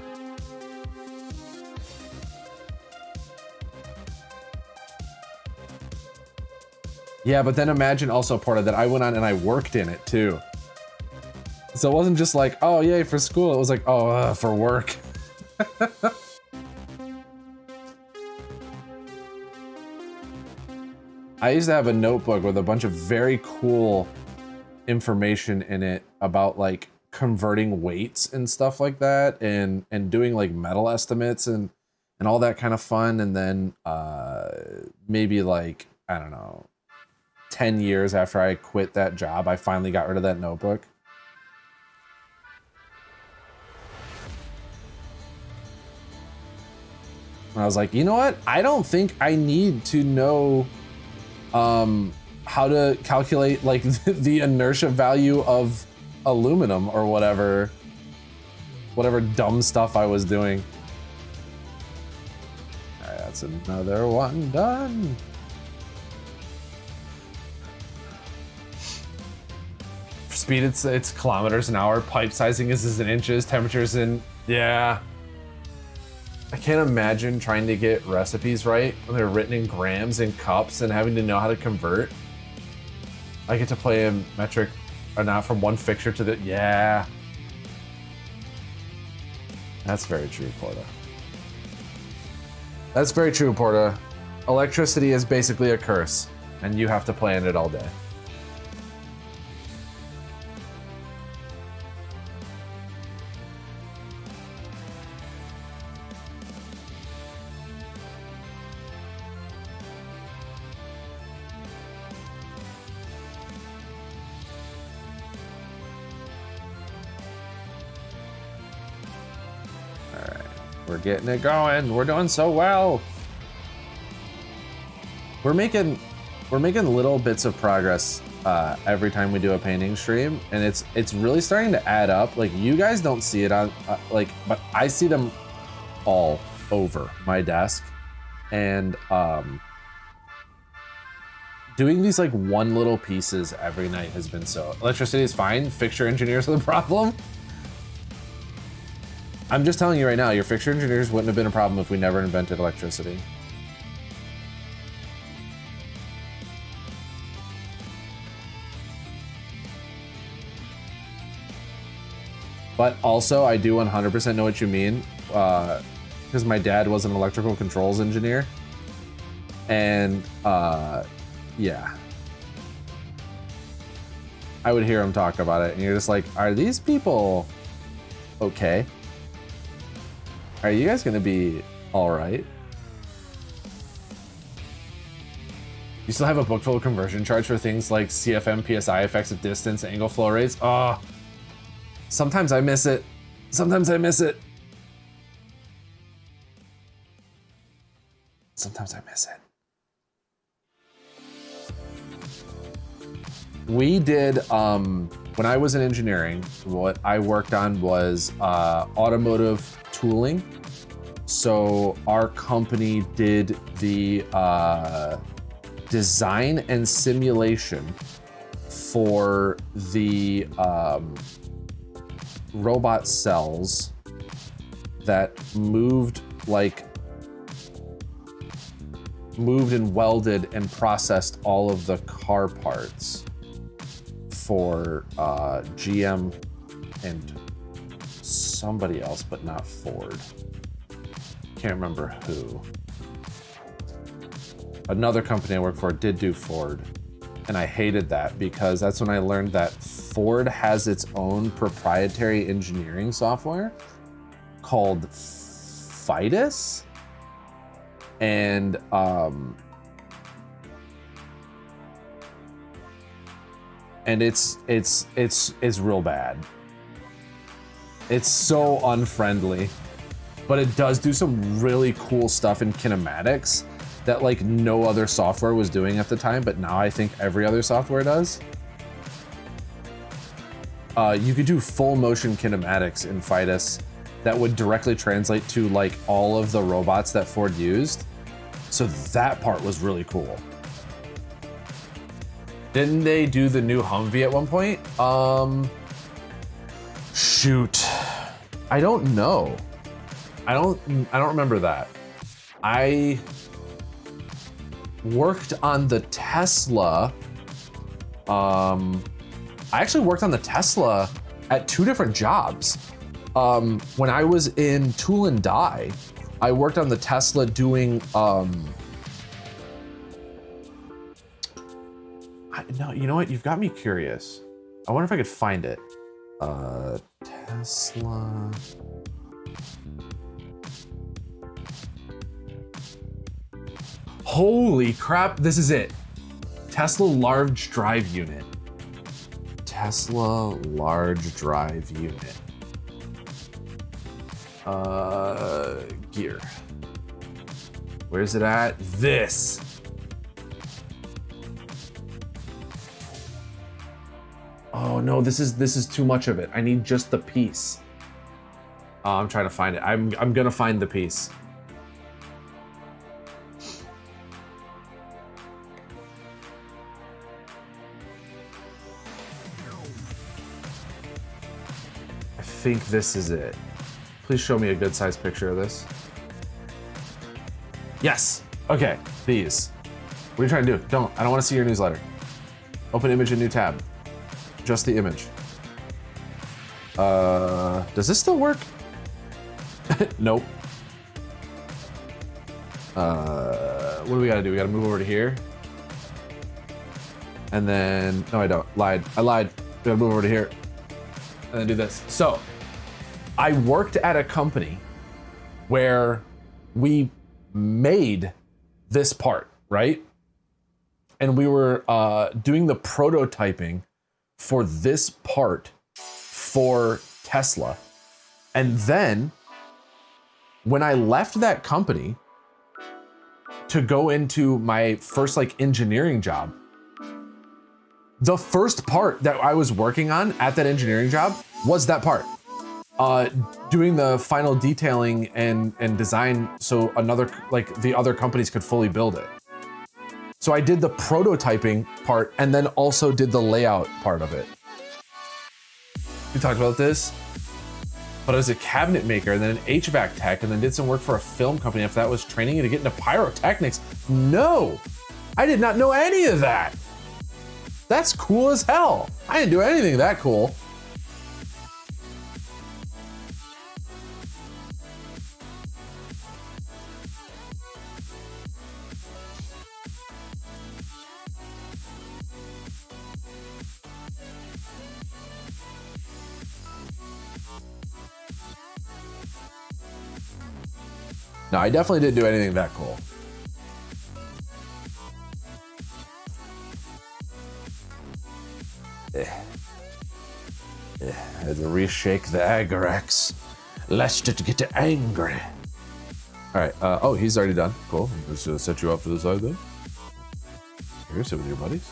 [SPEAKER 1] Yeah, but then imagine also, Porta, that I went on and I worked in it too. So it wasn't just like, oh, yay, for school. It was like, oh, for work. I used to have a notebook with a bunch of very cool information in it about like converting weights and stuff like that, and doing like metal estimates and all that kind of fun. And then maybe like, I don't know, 10 years after I quit that job, I finally got rid of that notebook. And I was like, you know what? I don't think I need to know how to calculate like the inertia value of aluminum or whatever dumb stuff I was doing. All right, that's another one done. For speed, it's kilometers an hour. Pipe sizing is in inches. Temperatures in, yeah. I can't imagine trying to get recipes right when they're written in grams and cups and having to know how to convert. I get to play in metric or not from one fixture to the, yeah. That's very true, Porta. That's very true, Porta. Electricity is basically a curse, and you have to play in it all day. We're getting it going. We're doing so well. We're making little bits of progress every time we do a painting stream, and it's really starting to add up. Like, you guys don't see it on but I see them all over my desk, and doing these like one little pieces every night has been so. Electricity is fine. Fixture engineers are the problem. I'm just telling you right now, your fixture engineers wouldn't have been a problem if we never invented electricity. But also, I do 100% know what you mean, because my dad was an electrical controls engineer. And yeah. I would hear him talk about it, and you're just like, are these people okay? Are you guys gonna be all right? You still have a book full of conversion charts for things like CFM, PSI, effects of distance, angle flow rates? Oh, sometimes I miss it. Sometimes I miss it. Sometimes I miss it. We did, when I was in engineering, what I worked on was automotive tooling. So our company did the design and simulation for the robot cells that moved and welded and processed all of the car parts for GM and somebody else, but not Ford. Can't remember who. Another company I worked for did do Ford, and I hated that because that's when I learned that Ford has its own proprietary engineering software called Fidus, and it's real bad. It's so unfriendly, but it does do some really cool stuff in kinematics that like no other software was doing at the time, but now I think every other software does. You could do full motion kinematics in Fidus that would directly translate to like all of the robots that Ford used. So that part was really cool. Didn't they do the new Humvee at one point? Shoot, I don't know. I don't remember that. I worked on the Tesla. I actually worked on the Tesla at 2 different jobs. When I was in Tool and Die, I worked on the Tesla doing, no, you know what? You've got me curious. I wonder if I could find it. Tesla. Holy crap, this is it. Tesla large drive unit. Tesla large drive unit. Gear. Where's it at? This. Oh no, this is too much of it. I need just the piece. I'm trying to find it. I'm gonna find the piece. I think this is it. Please show me a good sized picture of this. Yes. Okay, these. What are you trying to do? I don't want to see your newsletter. Open image in new tab. Just the image. Does this still work? Nope. What do we gotta do? We gotta move over to here. And then, no, I don't. I lied. We gotta move over to here. And then do this. So, I worked at a company where we made this part, right? And we were doing the prototyping for this part for Tesla. And then when I left that company to go into my first like engineering job, the first part that I was working on at that engineering job was that part. Doing the final detailing and design so the other companies could fully build it. So I did the prototyping part and then also did the layout part of it. We talked about this, but I was a cabinet maker and then an HVAC tech and then did some work for a film company. After that was training to get into pyrotechnics. No, I did not know any of that. That's cool as hell. I didn't do anything that cool. No, I definitely didn't do anything that cool. I had to reshake the Agarex. Let's just get angry. All right. Oh, he's already done. Cool. I'm just gonna set you up to the side then. Here, sit with your buddies.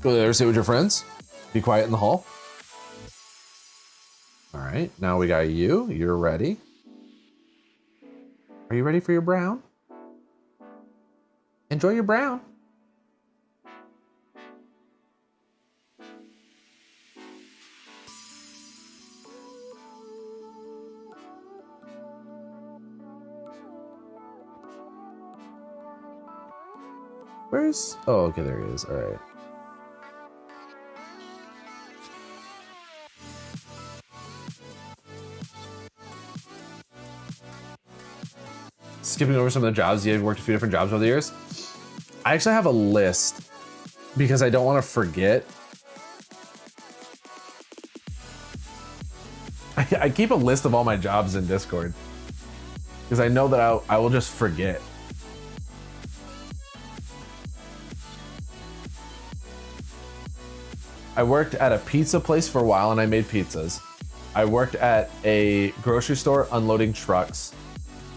[SPEAKER 1] Go there, sit with your friends. Be quiet in the hall. All right, now we got you. You're ready. Are you ready for your brown? Enjoy your brown. Where's, oh, okay, there he is, all right. Skipping over some of the jobs, you've worked a few different jobs over the years. I actually have a list because I don't want to forget. I keep a list of all my jobs in Discord because I know that I will just forget. I worked at a pizza place for a while and I made pizzas. I worked at a grocery store unloading trucks.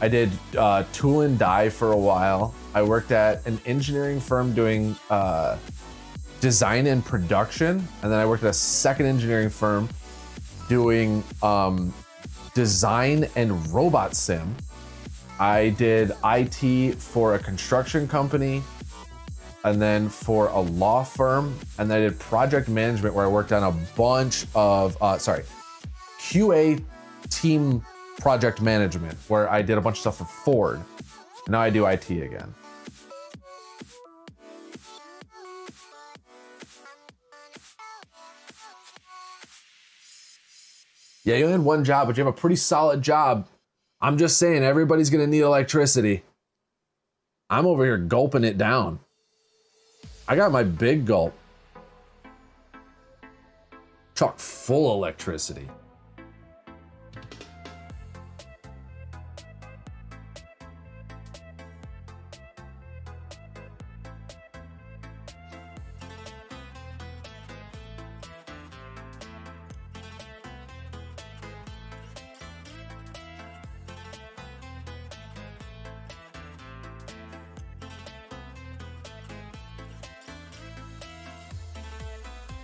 [SPEAKER 1] I did tool and die for a while. I worked at an engineering firm doing design and production. And then I worked at a second engineering firm doing design and robot sim. I did IT for a construction company and then for a law firm. And then I did project management where I worked on a bunch of, QA team project management where I did a bunch of stuff for Ford. And now I do IT again. Yeah, you only had one job, but you have a pretty solid job. I'm just saying, everybody's gonna need electricity. I'm over here gulping it down. I got my big gulp. Chock full of electricity.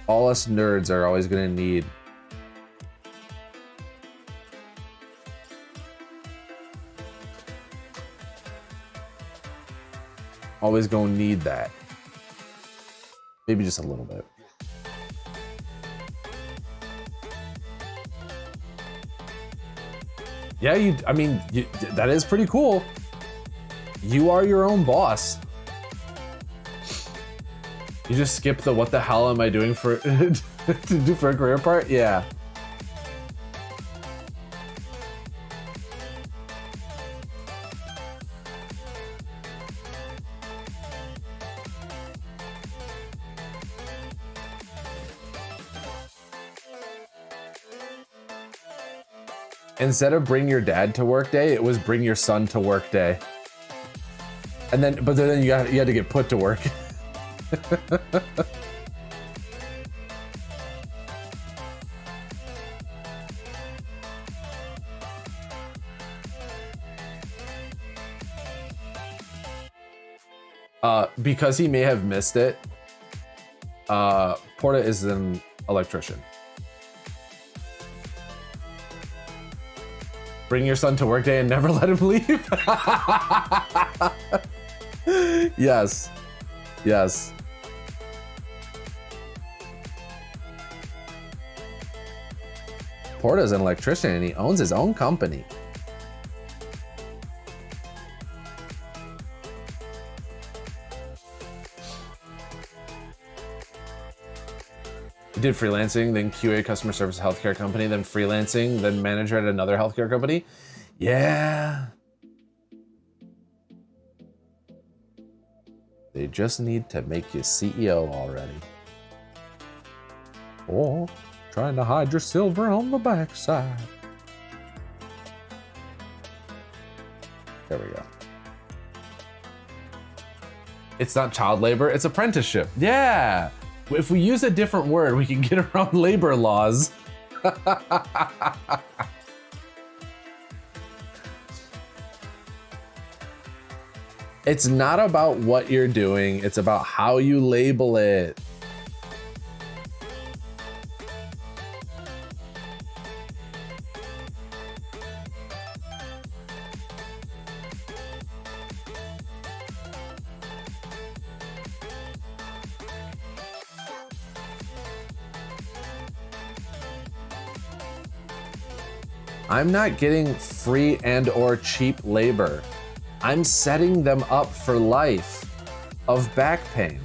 [SPEAKER 1] All us nerds are always gonna need. Always gonna need that. Maybe just a little bit. Yeah, I mean, that is pretty cool. You are your own boss. You just skip the what the hell am I doing for to do for a career part? Yeah. Instead of bring your dad to work day, it was bring your son to work day. And then, but then you had to get put to work. Because he may have missed it, Porta is an electrician. Bring your son to work day and never let him leave. Yes. Yes. Porta's an electrician and he owns his own company. He did freelancing, then QA customer service healthcare company, then freelancing, then manager at another healthcare company. Yeah. They just need to make you CEO already. Or trying to hide your silver on the backside. There we go. It's not child labor, it's apprenticeship. Yeah. If we use a different word, we can get around labor laws. It's not about what you're doing, it's about how you label it. I'm not getting free and or cheap labor. I'm setting them up for life of back pain.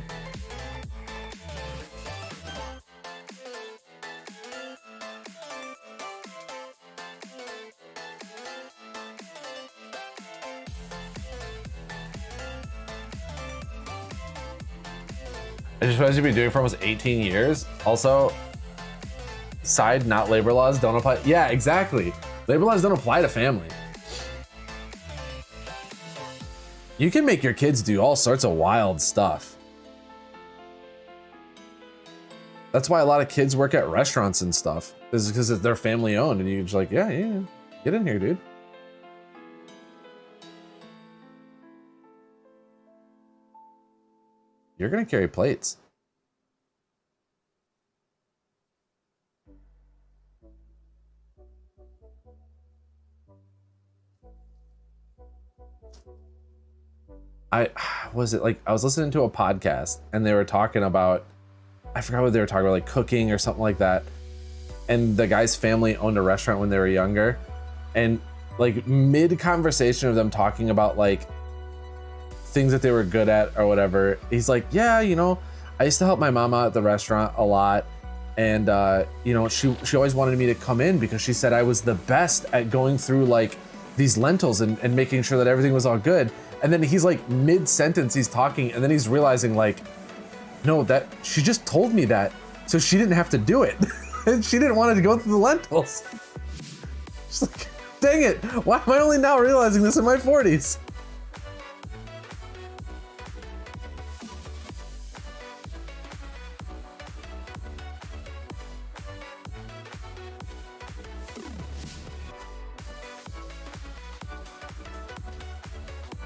[SPEAKER 1] I just realized you've been doing it for almost 18 years. Also, side, not labor laws don't apply. Yeah, exactly. Labor laws don't apply to family. You can make your kids do all sorts of wild stuff. That's why a lot of kids work at restaurants and stuff, is because they're family owned, and you're just like, yeah, get in here, dude. You're gonna carry plates. I was listening to a podcast and they were talking about, I forgot what they were talking about, like cooking or something like that. And the guy's family owned a restaurant when they were younger, and like mid conversation of them talking about like things that they were good at or whatever, he's like, yeah, you know, I used to help my mom out at the restaurant a lot, and you know, she always wanted me to come in because she said I was the best at going through like these lentils and making sure that everything was all good. And then he's like mid sentence, he's talking, and then he's realizing like, no, that she just told me that, so she didn't have to do it. And she didn't want to go through the lentils. She's like, dang it, why am I only now realizing this in my 40s?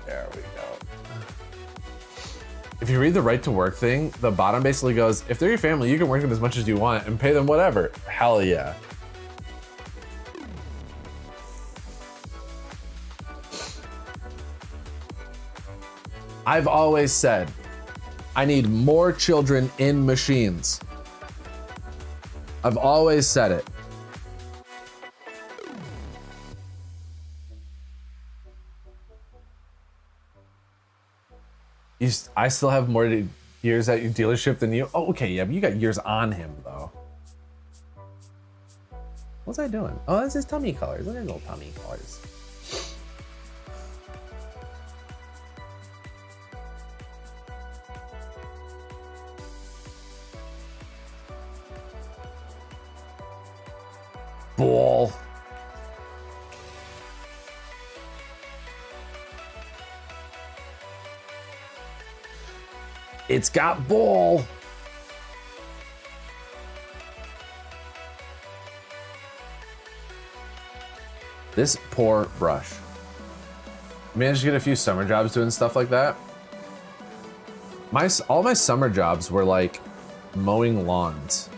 [SPEAKER 1] There we go. If you read the right to work thing, the bottom basically goes, if they're your family, you can work them as much as you want and pay them whatever. Hell yeah. I've always said, I need more children in machines. I've always said it. I still have more years at your dealership than you. Oh, okay, yeah, but you got years on him, though. What's I doing? Oh, that's his tummy colors. Look at his little tummy colors. Ball. It's got ball. This poor brush. Managed to get a few summer jobs doing stuff like that. All my summer jobs were like mowing lawns.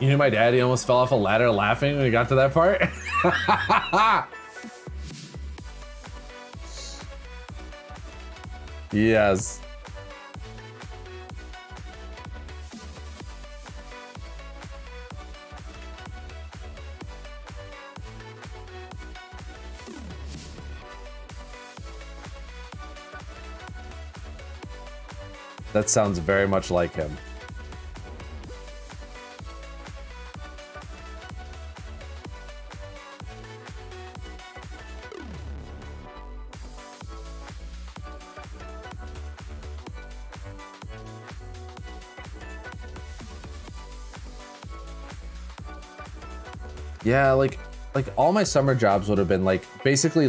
[SPEAKER 1] You knew my daddy almost fell off a ladder laughing when we got to that part? Yes. That sounds very much like him. Yeah, like all my summer jobs would have been like basically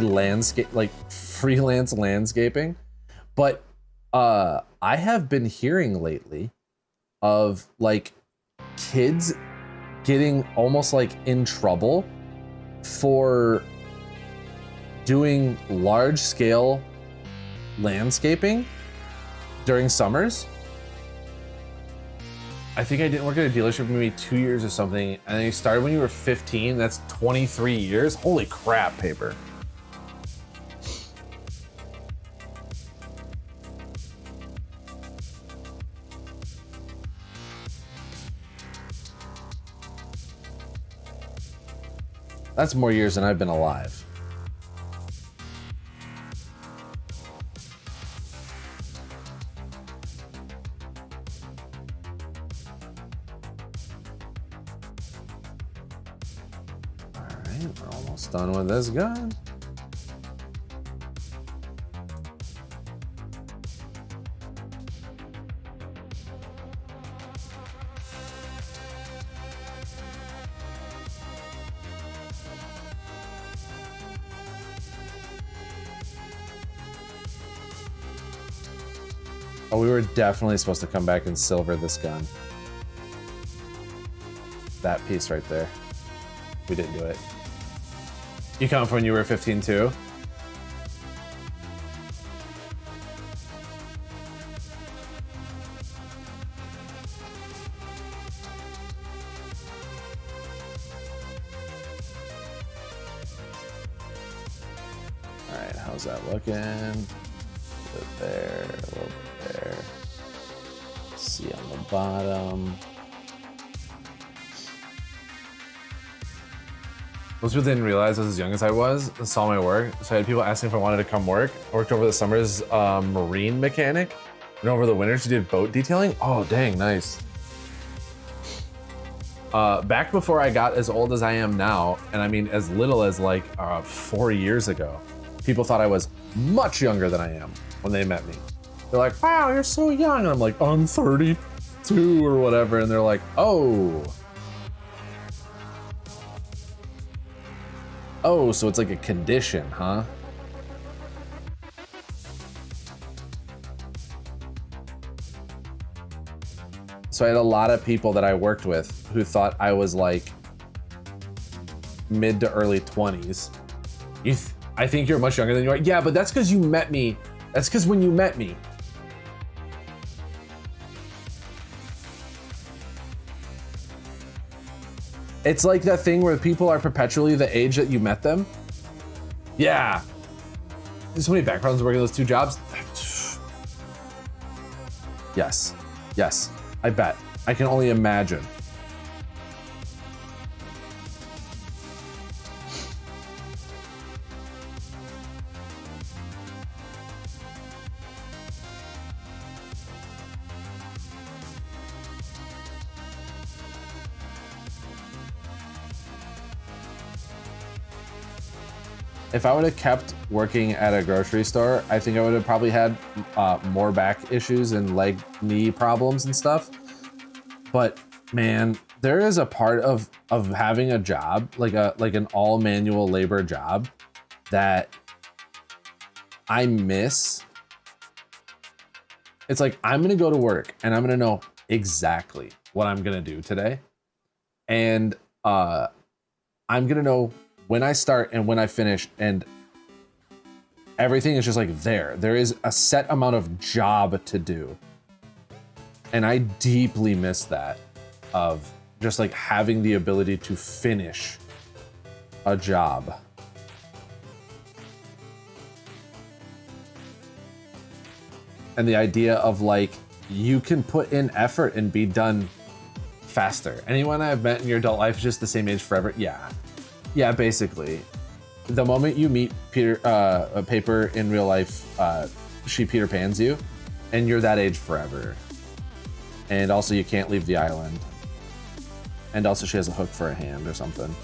[SPEAKER 1] freelance landscaping. But I have been hearing lately of like kids getting almost like in trouble for doing large scale landscaping during summers. I think I didn't work at a dealership for maybe 2 years or something, and then you started when you were 15. That's 23 years. Holy crap, paper. That's more years than I've been alive. All right, we're almost done with this gun. Oh, we were definitely supposed to come back and silver this gun. That piece right there. We didn't do it. You count from when you were 15 too? All right, how's that looking? A little bit there, a little bit there. Let's see on the bottom. Most people didn't realize I was as young as I was and saw my work. So I had people asking if I wanted to come work. I worked over the summer as a marine mechanic. And over the winters, you did boat detailing. Oh, dang, nice. Back before I got as old as I am now, and I mean as little as like 4 years ago, people thought I was much younger than I am when they met me. They're like, wow, you're so young. And I'm like, I'm 32 or whatever. And they're like, oh. Oh, so it's like a condition, huh? So I had a lot of people that I worked with who thought I was like mid to early 20s. I think you're much younger than you are. Yeah, but that's because you met me. That's because when you met me. It's like that thing where people are perpetually the age that you met them. Yeah. There's so many backgrounds working those two jobs. Yes. Yes. I bet. I can only imagine. If I would have kept working at a grocery store, I think I would have probably had more back issues and leg, knee problems and stuff. But man, there is a part of having a job, like an all manual labor job, that I miss. It's like, I'm gonna go to work and I'm gonna know exactly what I'm gonna do today. And I'm gonna know when I start and when I finish, and everything is just like there. There is a set amount of job to do. And I deeply miss that, of just like having the ability to finish a job. And the idea of like, you can put in effort and be done faster. Anyone I've met in your adult life is just the same age forever? Yeah. Yeah, basically. The moment you meet Paper in real life, she Peter Pans you, and you're that age forever. And also you can't leave the island. And also she has a hook for a hand or something.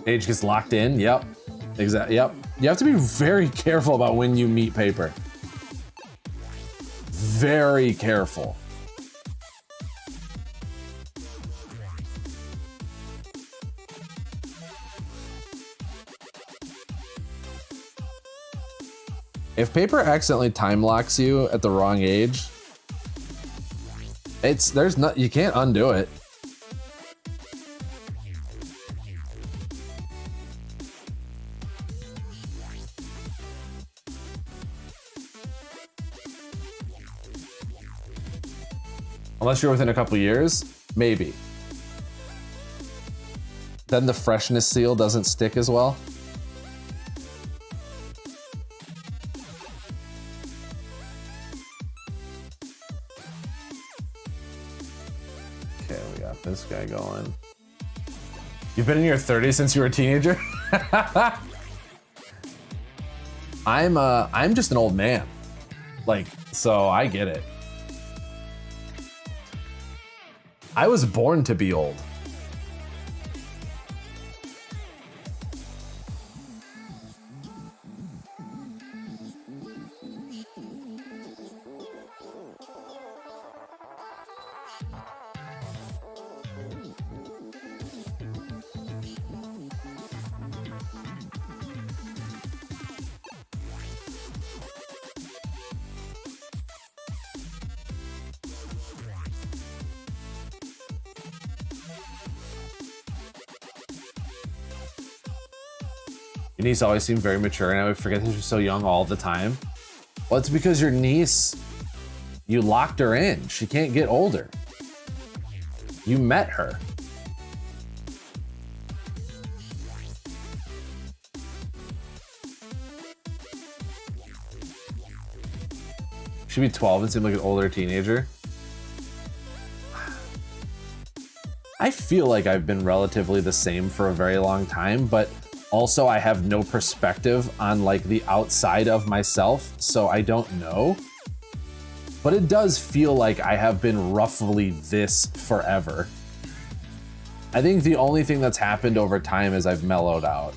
[SPEAKER 1] Age gets locked in. Yep. Exactly. Yep. You have to be very careful about when you meet Paper. Very careful. If Paper accidentally time locks you at the wrong age, you can't undo it. Unless you're within a couple years, maybe. then the freshness seal doesn't stick as well. Okay, we got this guy going. You've been in your 30s since you were a teenager? I'm just an old man. Like, so I get it. I was born to be old. Your niece always seemed very mature, and I would forget that she was so young all the time. Well, it's because your niece, you locked her in. She can't get older. You met her. She'd be 12 and seem like an older teenager. I feel like I've been relatively the same for a very long time, but also I have no perspective on like the outside of myself, so I don't know. But it does feel like I have been roughly this forever. I think the only thing that's happened over time is I've mellowed out.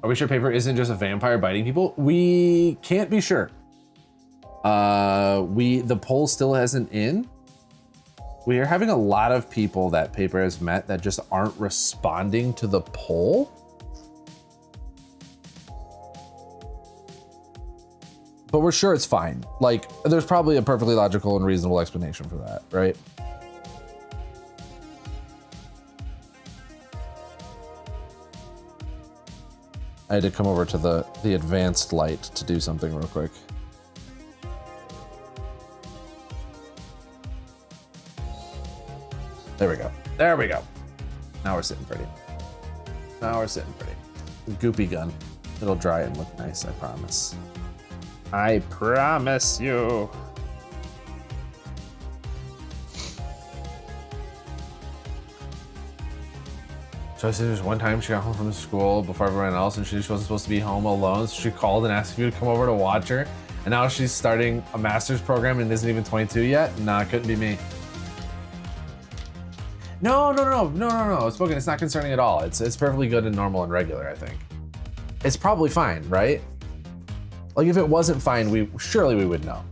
[SPEAKER 1] Are we sure Paper isn't just a vampire biting people? We can't be sure. The poll still hasn't in. We are having a lot of people that Paper has met that just aren't responding to the poll. But we're sure it's fine. Like, there's probably a perfectly logical and reasonable explanation for that, right? I had to come over to the advanced light to do something real quick. There we go. There we go. Now we're sitting pretty. Now we're sitting pretty. Goopy gun. It'll dry and look nice, I promise. I promise you. So I said there's one time she got home from school before everyone else and she wasn't supposed to be home alone. So she called and asked you to come over to watch her. And now she's starting a master's program and isn't even 22 yet. Nah, it couldn't be me. No. It's spoken. It's not concerning at all. It's perfectly good and normal and regular, I think. It's probably fine, right? Like if it wasn't fine, surely we would know.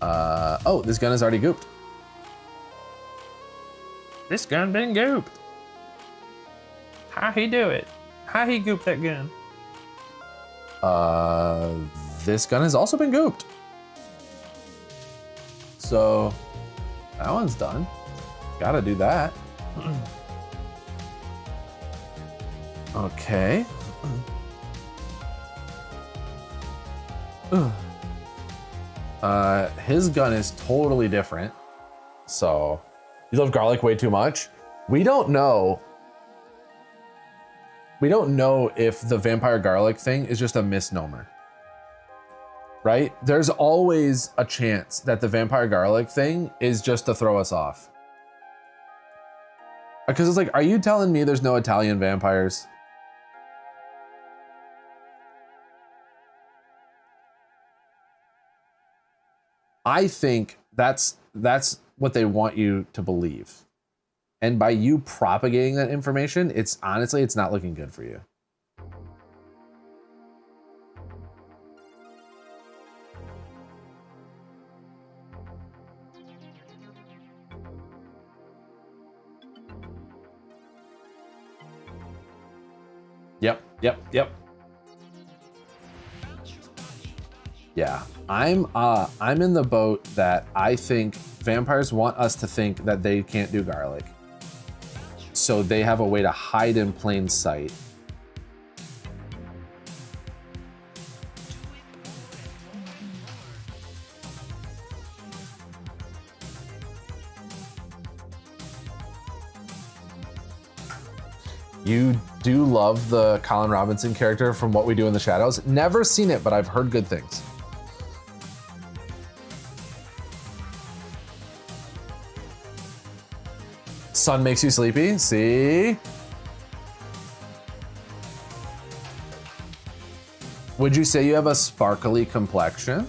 [SPEAKER 1] Oh, this gun is already gooped.
[SPEAKER 2] This gun been gooped. How he do it? How he goop that gun?
[SPEAKER 1] This gun has also been gooped. So that one's done. Gotta do that. Okay. His gun is totally different. So you love garlic way too much. We don't know. We don't know if the vampire garlic thing is just a misnomer. Right? There's always a chance that the vampire garlic thing is just to throw us off. Because it's like, are you telling me there's no Italian vampires? I think that's what they want you to believe. And by you propagating that information, it's not looking good for you. Yep. Yeah, I'm in the boat that I think vampires want us to think that they can't do garlic. So they have a way to hide in plain sight. You do love the Colin Robinson character from What We Do in the Shadows. Never seen it, but I've heard good things. Sun makes you sleepy, see? Would you say you have a sparkly complexion?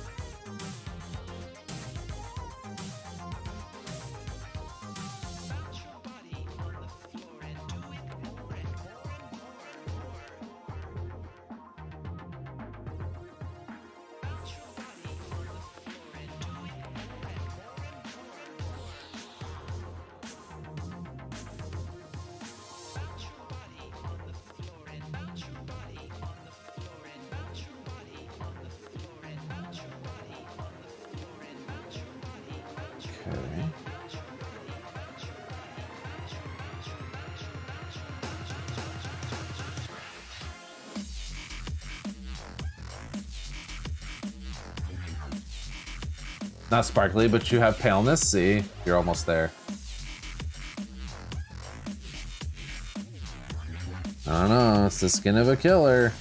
[SPEAKER 1] Not sparkly, but you have paleness. See, you're almost there. I don't know, it's the skin of a killer.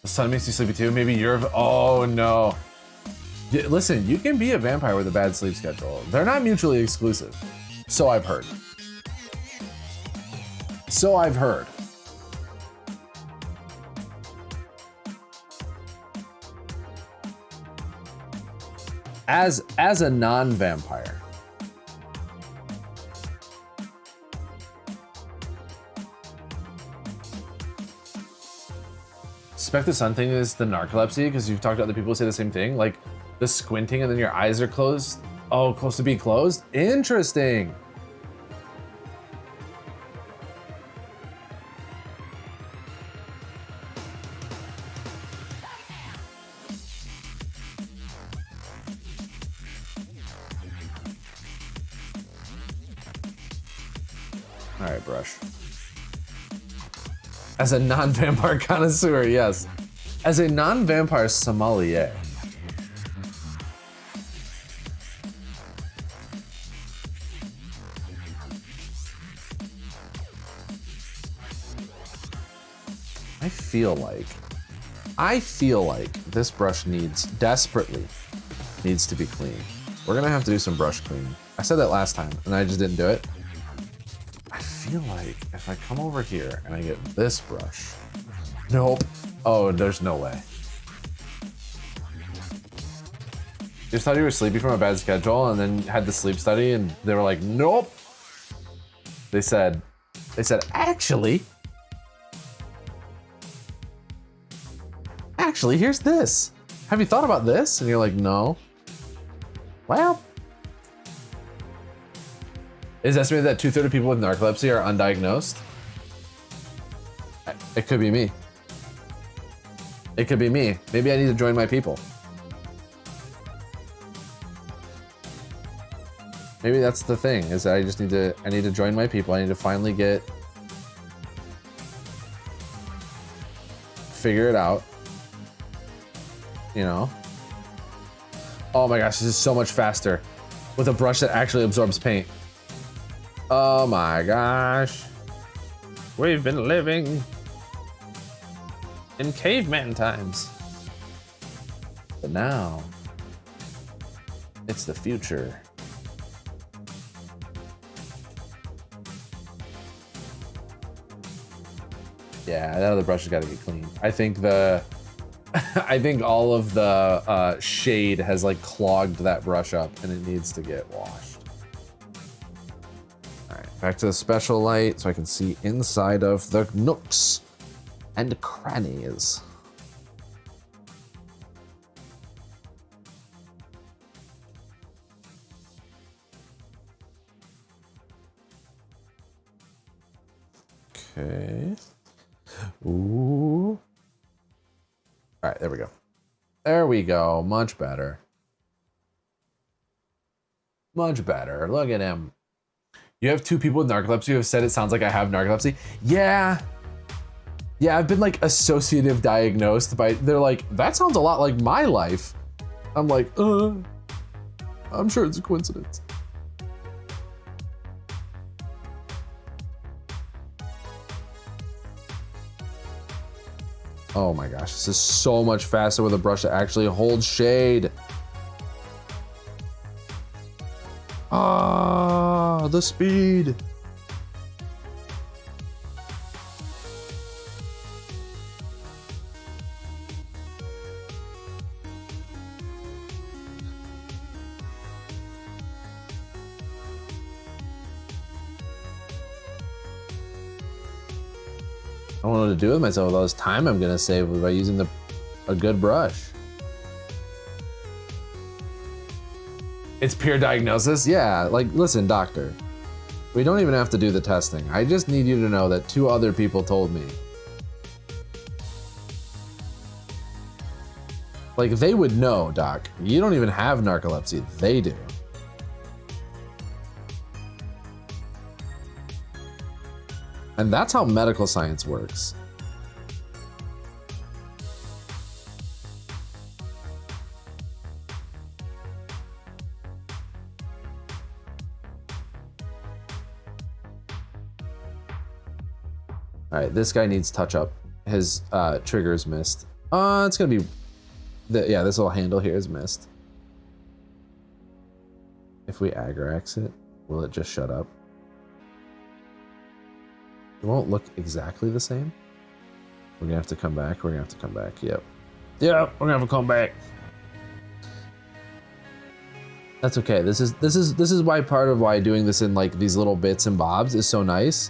[SPEAKER 1] The sun makes you sleepy too. Maybe you're. Oh no. Listen, you can be a vampire with a bad sleep schedule. They're not mutually exclusive. So I've heard. As a non-vampire. Suspect the sun thing is the narcolepsy, because you've talked to other people who say the same thing, like the squinting and then your eyes are closed. Oh, close to being closed? Interesting. All right, brush. As a non-vampire connoisseur, yes. As a non-vampire sommelier. I feel like this brush desperately needs to be clean. We're gonna have to do some brush cleaning. I said that last time and I just didn't do it. I feel like if I come over here and I get this brush, nope. Oh, there's no way. You just thought you were sleepy from a bad schedule and then had the sleep study and they were like, nope. They said, actually, here's this. Have you thought about this? And you're like, no. Well, it's estimated that 2/3 of people with narcolepsy are undiagnosed. It could be me. It could be me. Maybe I need to join my people. Maybe that's the thing, is that I need to join my people. I need to finally figure it out. You know? Oh my gosh, this is so much faster with a brush that actually absorbs paint. Oh my gosh.
[SPEAKER 2] We've been living in caveman times.
[SPEAKER 1] But now, it's the future. Yeah, that other brush has got to get cleaned. I think I think all of the shade has like clogged that brush up and it needs to get washed. All right, back to the special light so I can see inside of the nooks and crannies. Okay. Ooh. All right, there we go. There we go. Much better. Much better. Look at him. You have 2 people with narcolepsy who have said it sounds like I have narcolepsy. Yeah. Yeah, I've been like associative diagnosed by, they're like, that sounds a lot like my life. I'm like, I'm sure it's a coincidence. Oh my gosh, this is so much faster with a brush that actually holds shade. Ah, the speed. I don't know what to do with myself with all this time I'm gonna save by using a good brush. It's pure diagnosis? Yeah, like, listen, doctor. We don't even have to do the testing. I just need you to know that 2 other people told me. Like, they would know, doc. You don't even have narcolepsy. They do. And that's how medical science works. All right, this guy needs touch up. His trigger's missed. It's gonna be, yeah, this little handle here is missed. If we aggro-X it, will it just shut up? It won't look exactly the same. We're gonna have to come back. We're gonna have to come back. Yep.
[SPEAKER 2] Yep, we're gonna have to come back.
[SPEAKER 1] That's okay. This is why part of why doing this in like these little bits and bobs is so nice,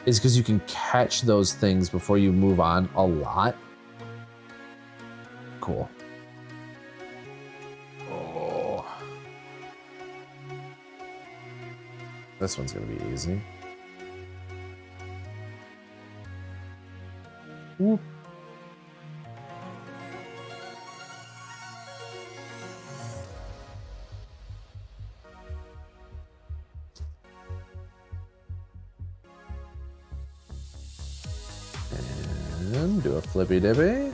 [SPEAKER 1] is because you can catch those things before you move on a lot. Cool. Oh. This one's gonna be easy. Whoop. And do a flippy dippy.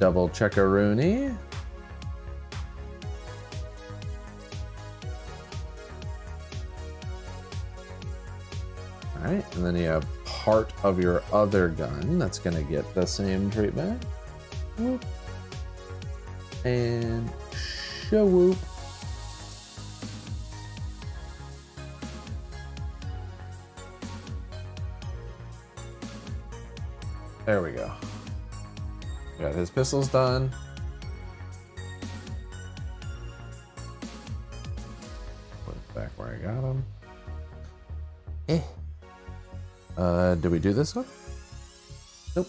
[SPEAKER 1] Double checkaroony. All right, and then you have part of your other gun that's gonna get the same treatment. Whoop. And whoop. There we go. Got his pistols done. Put it back where I got them. Did we do this one? Nope.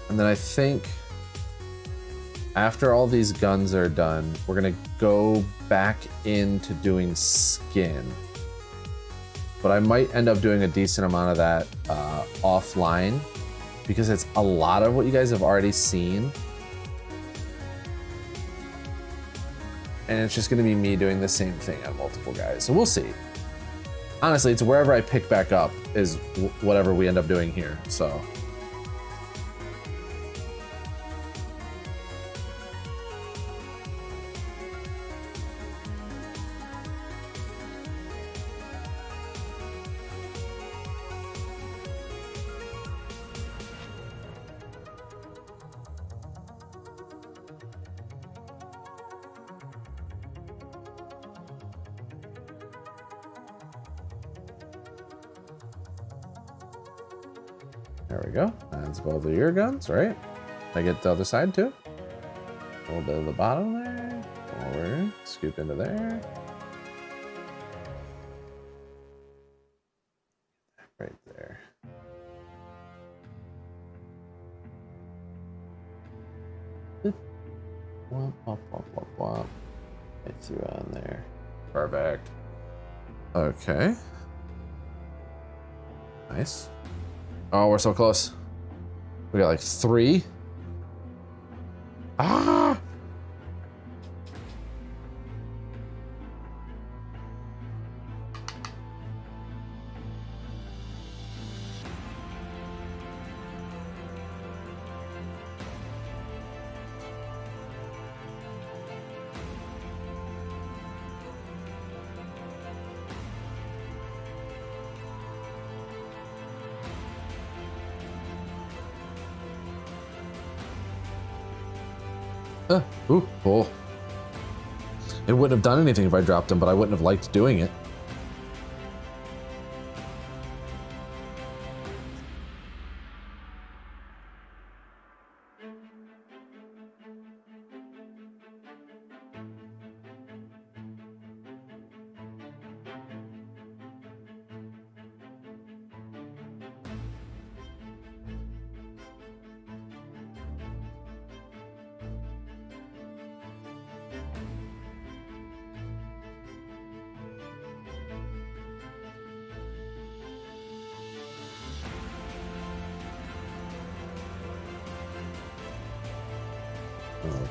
[SPEAKER 1] And then I think after all these guns are done, we're gonna go back into doing skin. But I might end up doing a decent amount of that offline, because it's a lot of what you guys have already seen. And it's just gonna be me doing the same thing on multiple guys. So we'll see. honestly, it's wherever I pick back up is whatever we end up doing here. So. There we go. That's both of your guns, right? I get the other side too. A little bit of the bottom there. Forward. Scoop into there. Right there. Womp, womp, womp, womp, womp. I threw on there. Perfect. Okay. Nice. Oh, we're so close. We got like 3. Ah! Ooh, oh. It wouldn't have done anything if I dropped him, but I wouldn't have liked doing it.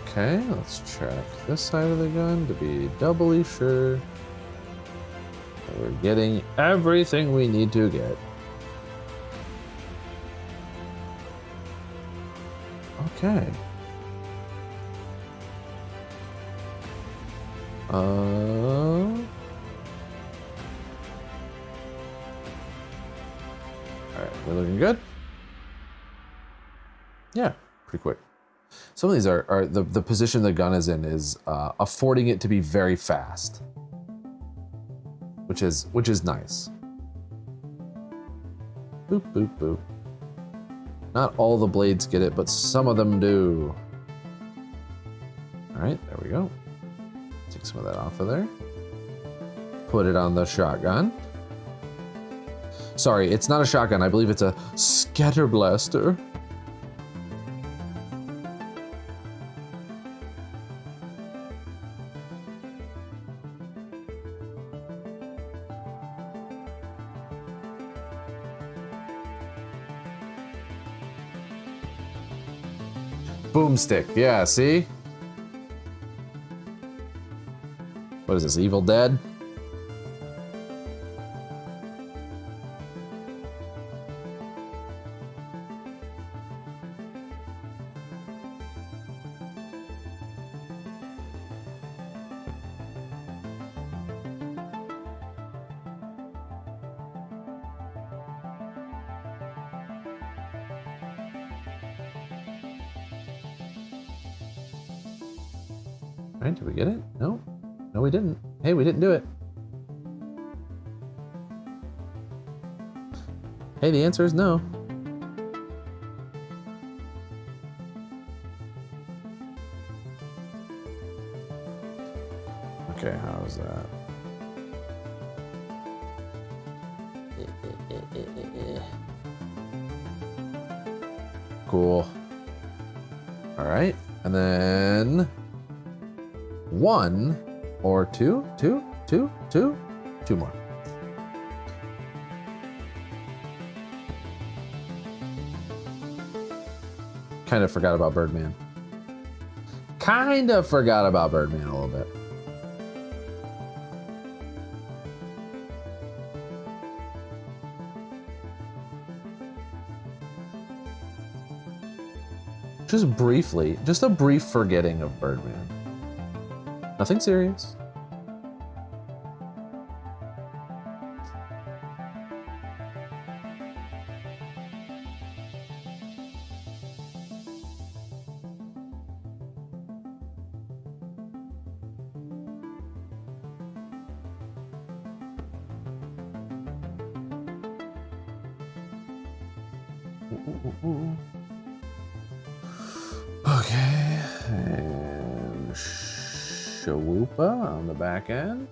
[SPEAKER 1] Okay, let's check this side of the gun to be doubly sure that we're getting everything we need to get. Okay. Alright, we're looking good. Yeah, pretty quick. Some of these are the position the gun is in is affording it to be very fast, which is nice. Boop, boop, boop. Not all the blades get it, but some of them do. All right, there we go. Take some of that off of there. Put it on the shotgun. Sorry, it's not a shotgun. I believe it's a scatter blaster. Boomstick, yeah, see? What is this, Evil Dead? Right, did we get it? No. No, we didn't. Hey, we didn't do it. Hey, the answer is no. Okay, how's that? Cool. All right, and then 1 or 2 more. Kind of forgot about Birdman. Kind of forgot about Birdman a little bit. Just briefly, just a brief forgetting of Birdman. Nothing serious. Okay, and Shawoopa on the back end.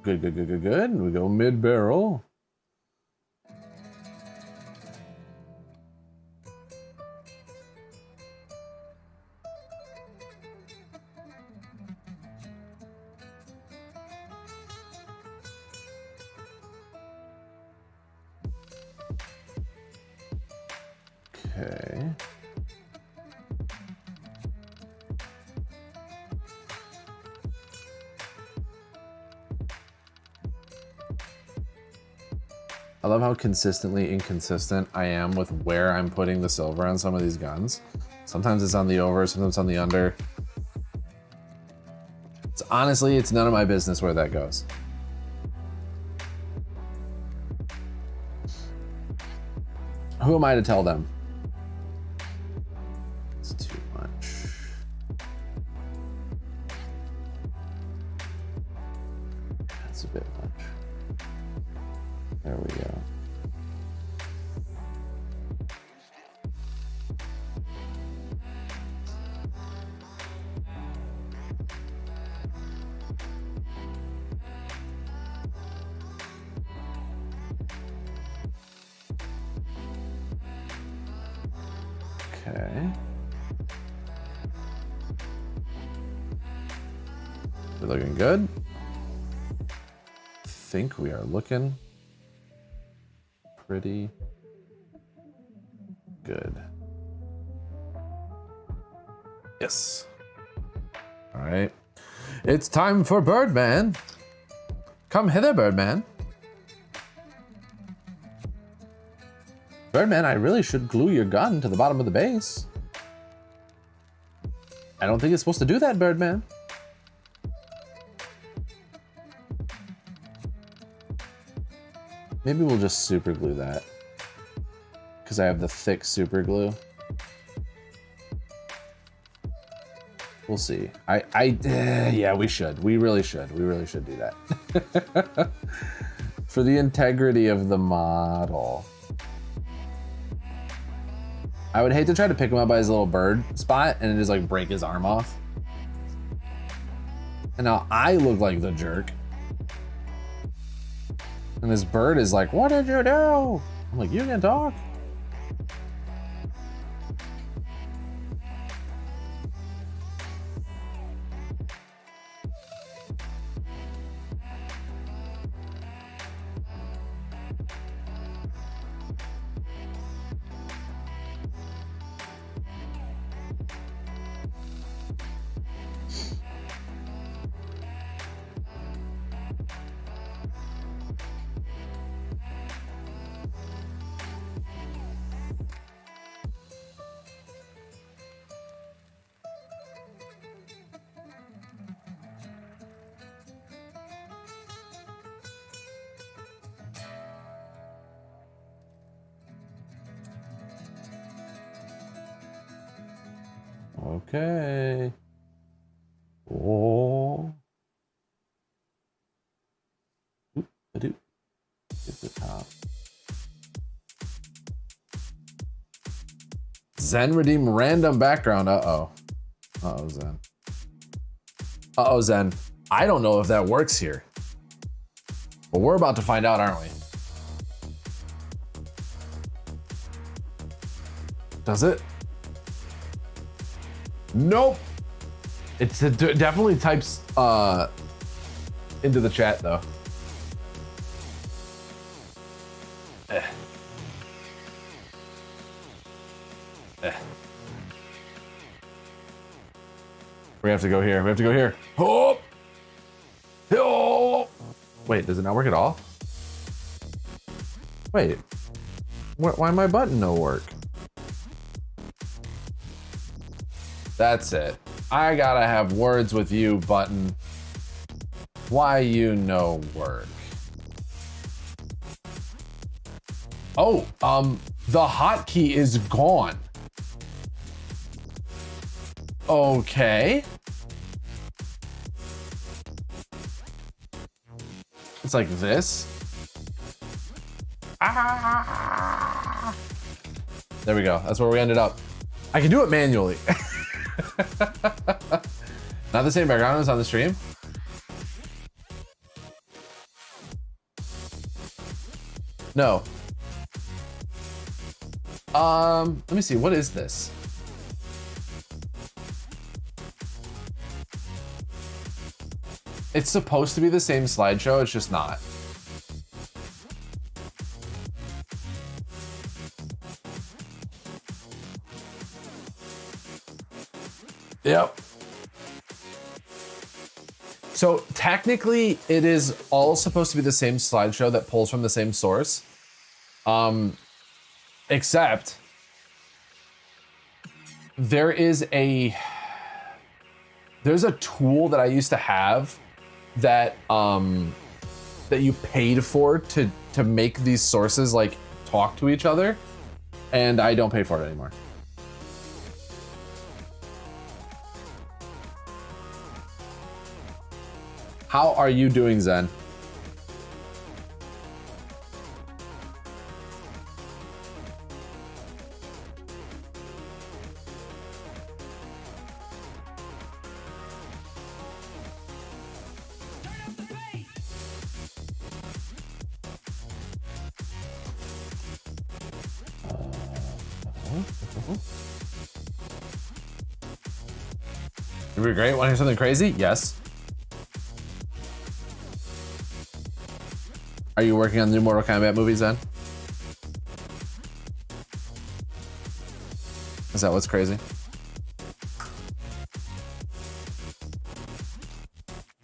[SPEAKER 1] Good, good, good, good, good. We go mid-barrel. Okay. I love how consistently inconsistent I am with where I'm putting the silver on some of these guns. Sometimes it's on the over, sometimes it's on the under. Honestly, it's none of my business where that goes. Who am I to tell them? It's too much. That's a bit much. There we go. Okay. We're looking good. I think we are looking pretty good. Yes. All right. It's time for Birdman. Come hither, Birdman. Birdman, I really should glue your gun to the bottom of the base. I don't think it's supposed to do that, Birdman. Maybe we'll just super glue that, because I have the thick super glue. We'll see. Yeah, we should. We really should. We really should do that. For the integrity of the model. I would hate to try to pick him up by his little bird spot and just like break his arm off. And now I look like the jerk. And this bird is like, what did you do? I'm like, you can talk. Okay. Oh. Oop, a-doop. Get the top. Zen redeem random background. Uh-oh. Uh-oh, Zen. Uh-oh, Zen. I don't know if that works here. But we're about to find out, aren't we? Does it? Nope. It definitely types into the chat though. We're gonna have to go here. We have to go here. Oh! Oh! Wait, does it not work at all? Wait. Why my button no work? That's it. I gotta have words with you, button. Why you no work? Oh, the hotkey is gone. Okay. It's like this. Ah. There we go. That's where we ended up. I can do it manually. Not the same background as on the stream. No. Let me see. What is this? It's supposed to be the same slideshow. It's just not. Yep. So technically it is all supposed to be the same slideshow that pulls from the same source. Except there's a tool that I used to have that that you paid for to make these sources like talk to each other, and I don't pay for it anymore. How are you doing, Zen? It'd be great. Want to hear something crazy? Yes. Are you working on the new Mortal Kombat movies then? Is that what's crazy?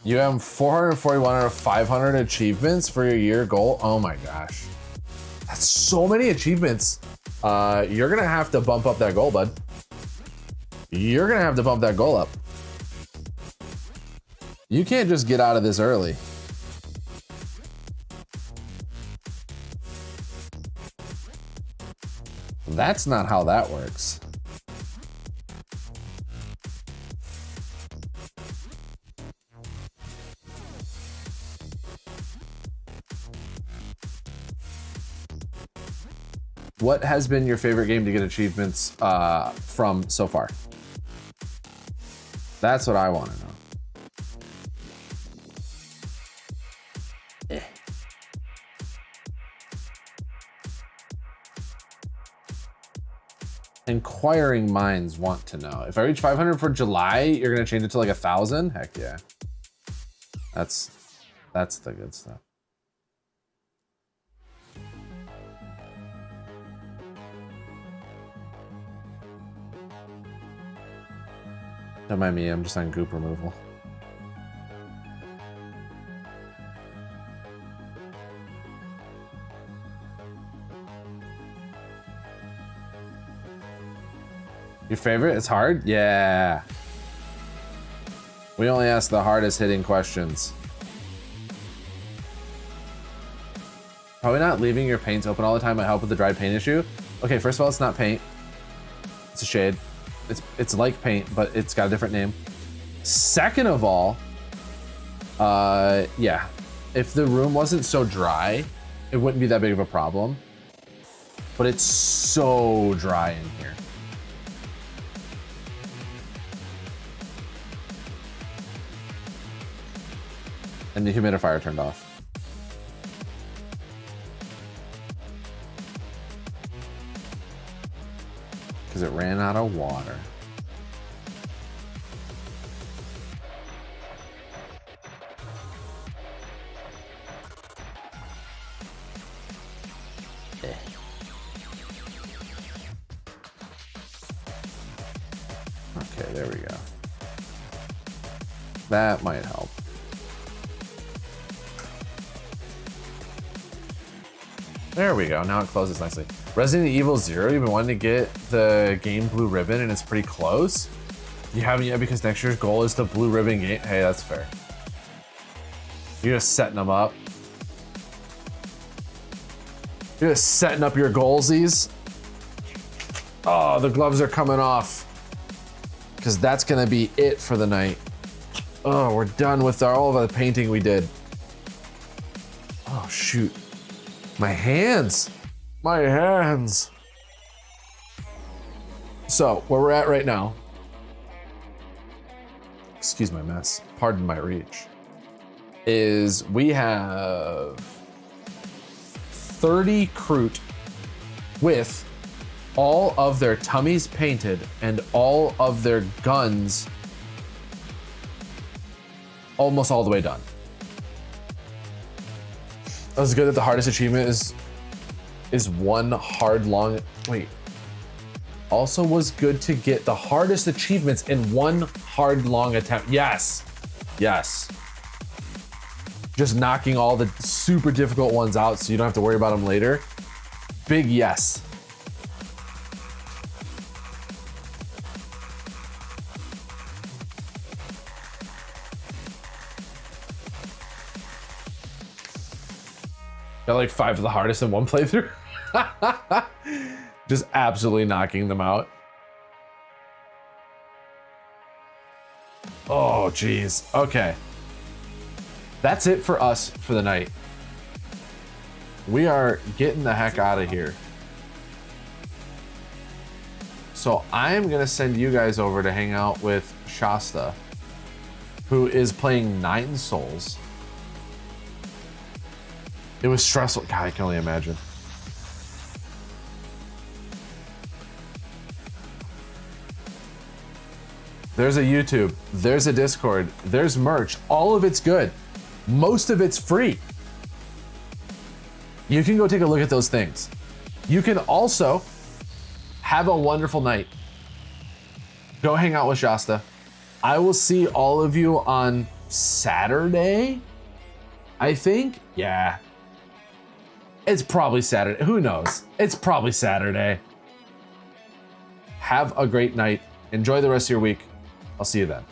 [SPEAKER 1] You have 441 out of 500 achievements for your year goal. Oh my gosh. That's so many achievements. You're gonna have to bump up that goal, bud. You're gonna have to bump that goal up. You can't just get out of this early. That's not how that works. What has been your favorite game to get achievements from so far? That's what I want to know. Inquiring minds want to know. If I reach 500 for July, you're gonna change it to like 1,000? Heck yeah. That's the good stuff. Don't mind me, I'm just on goop removal. Your favorite? It's hard? Yeah. We only ask the hardest hitting questions. Probably not leaving your paints open all the time might help with the dry paint issue. Okay, first of all, it's not paint. It's a shade. It's like paint, but it's got a different name. Second of all, yeah. If the room wasn't so dry, it wouldn't be that big of a problem. But it's so dry in here. And the humidifier turned off. Because it ran out of water. Okay, there we go. That might help. There we go, now it closes nicely. Resident Evil 0, you've been wanting to get the game blue ribbon and it's pretty close. You haven't yet because next year's goal is the blue ribbon game. Hey, that's fair. You're just setting them up. You're just setting up your goalsies. Oh, the gloves are coming off. Because that's going to be it for the night. Oh, we're done with all of the painting we did. Oh, shoot. My hands. My hands. So, where we're at right now. Excuse my mess. Pardon my reach. Is we have 30 Kroot with all of their tummies painted and all of their guns almost all the way done. That was good that the hardest achievement is one hard long, wait. Also was good to get the hardest achievements in one hard long attempt. Yes, yes. Just knocking all the super difficult ones out so you don't have to worry about them later. Big yes. Got like 5 of the hardest in one playthrough. Just absolutely knocking them out. Oh, geez. Okay. That's it for us for the night. We are getting the heck out of here. So I am going to send you guys over to hang out with Shasta, who is playing 9 Souls. It was stressful. God, I can only imagine. There's a YouTube, there's a Discord, there's merch. All of it's good. Most of it's free. You can go take a look at those things. You can also have a wonderful night. Go hang out with Shasta. I will see all of you on Saturday, I think. Yeah. It's probably Saturday. Who knows? It's probably Saturday. Have a great night. Enjoy the rest of your week. I'll see you then.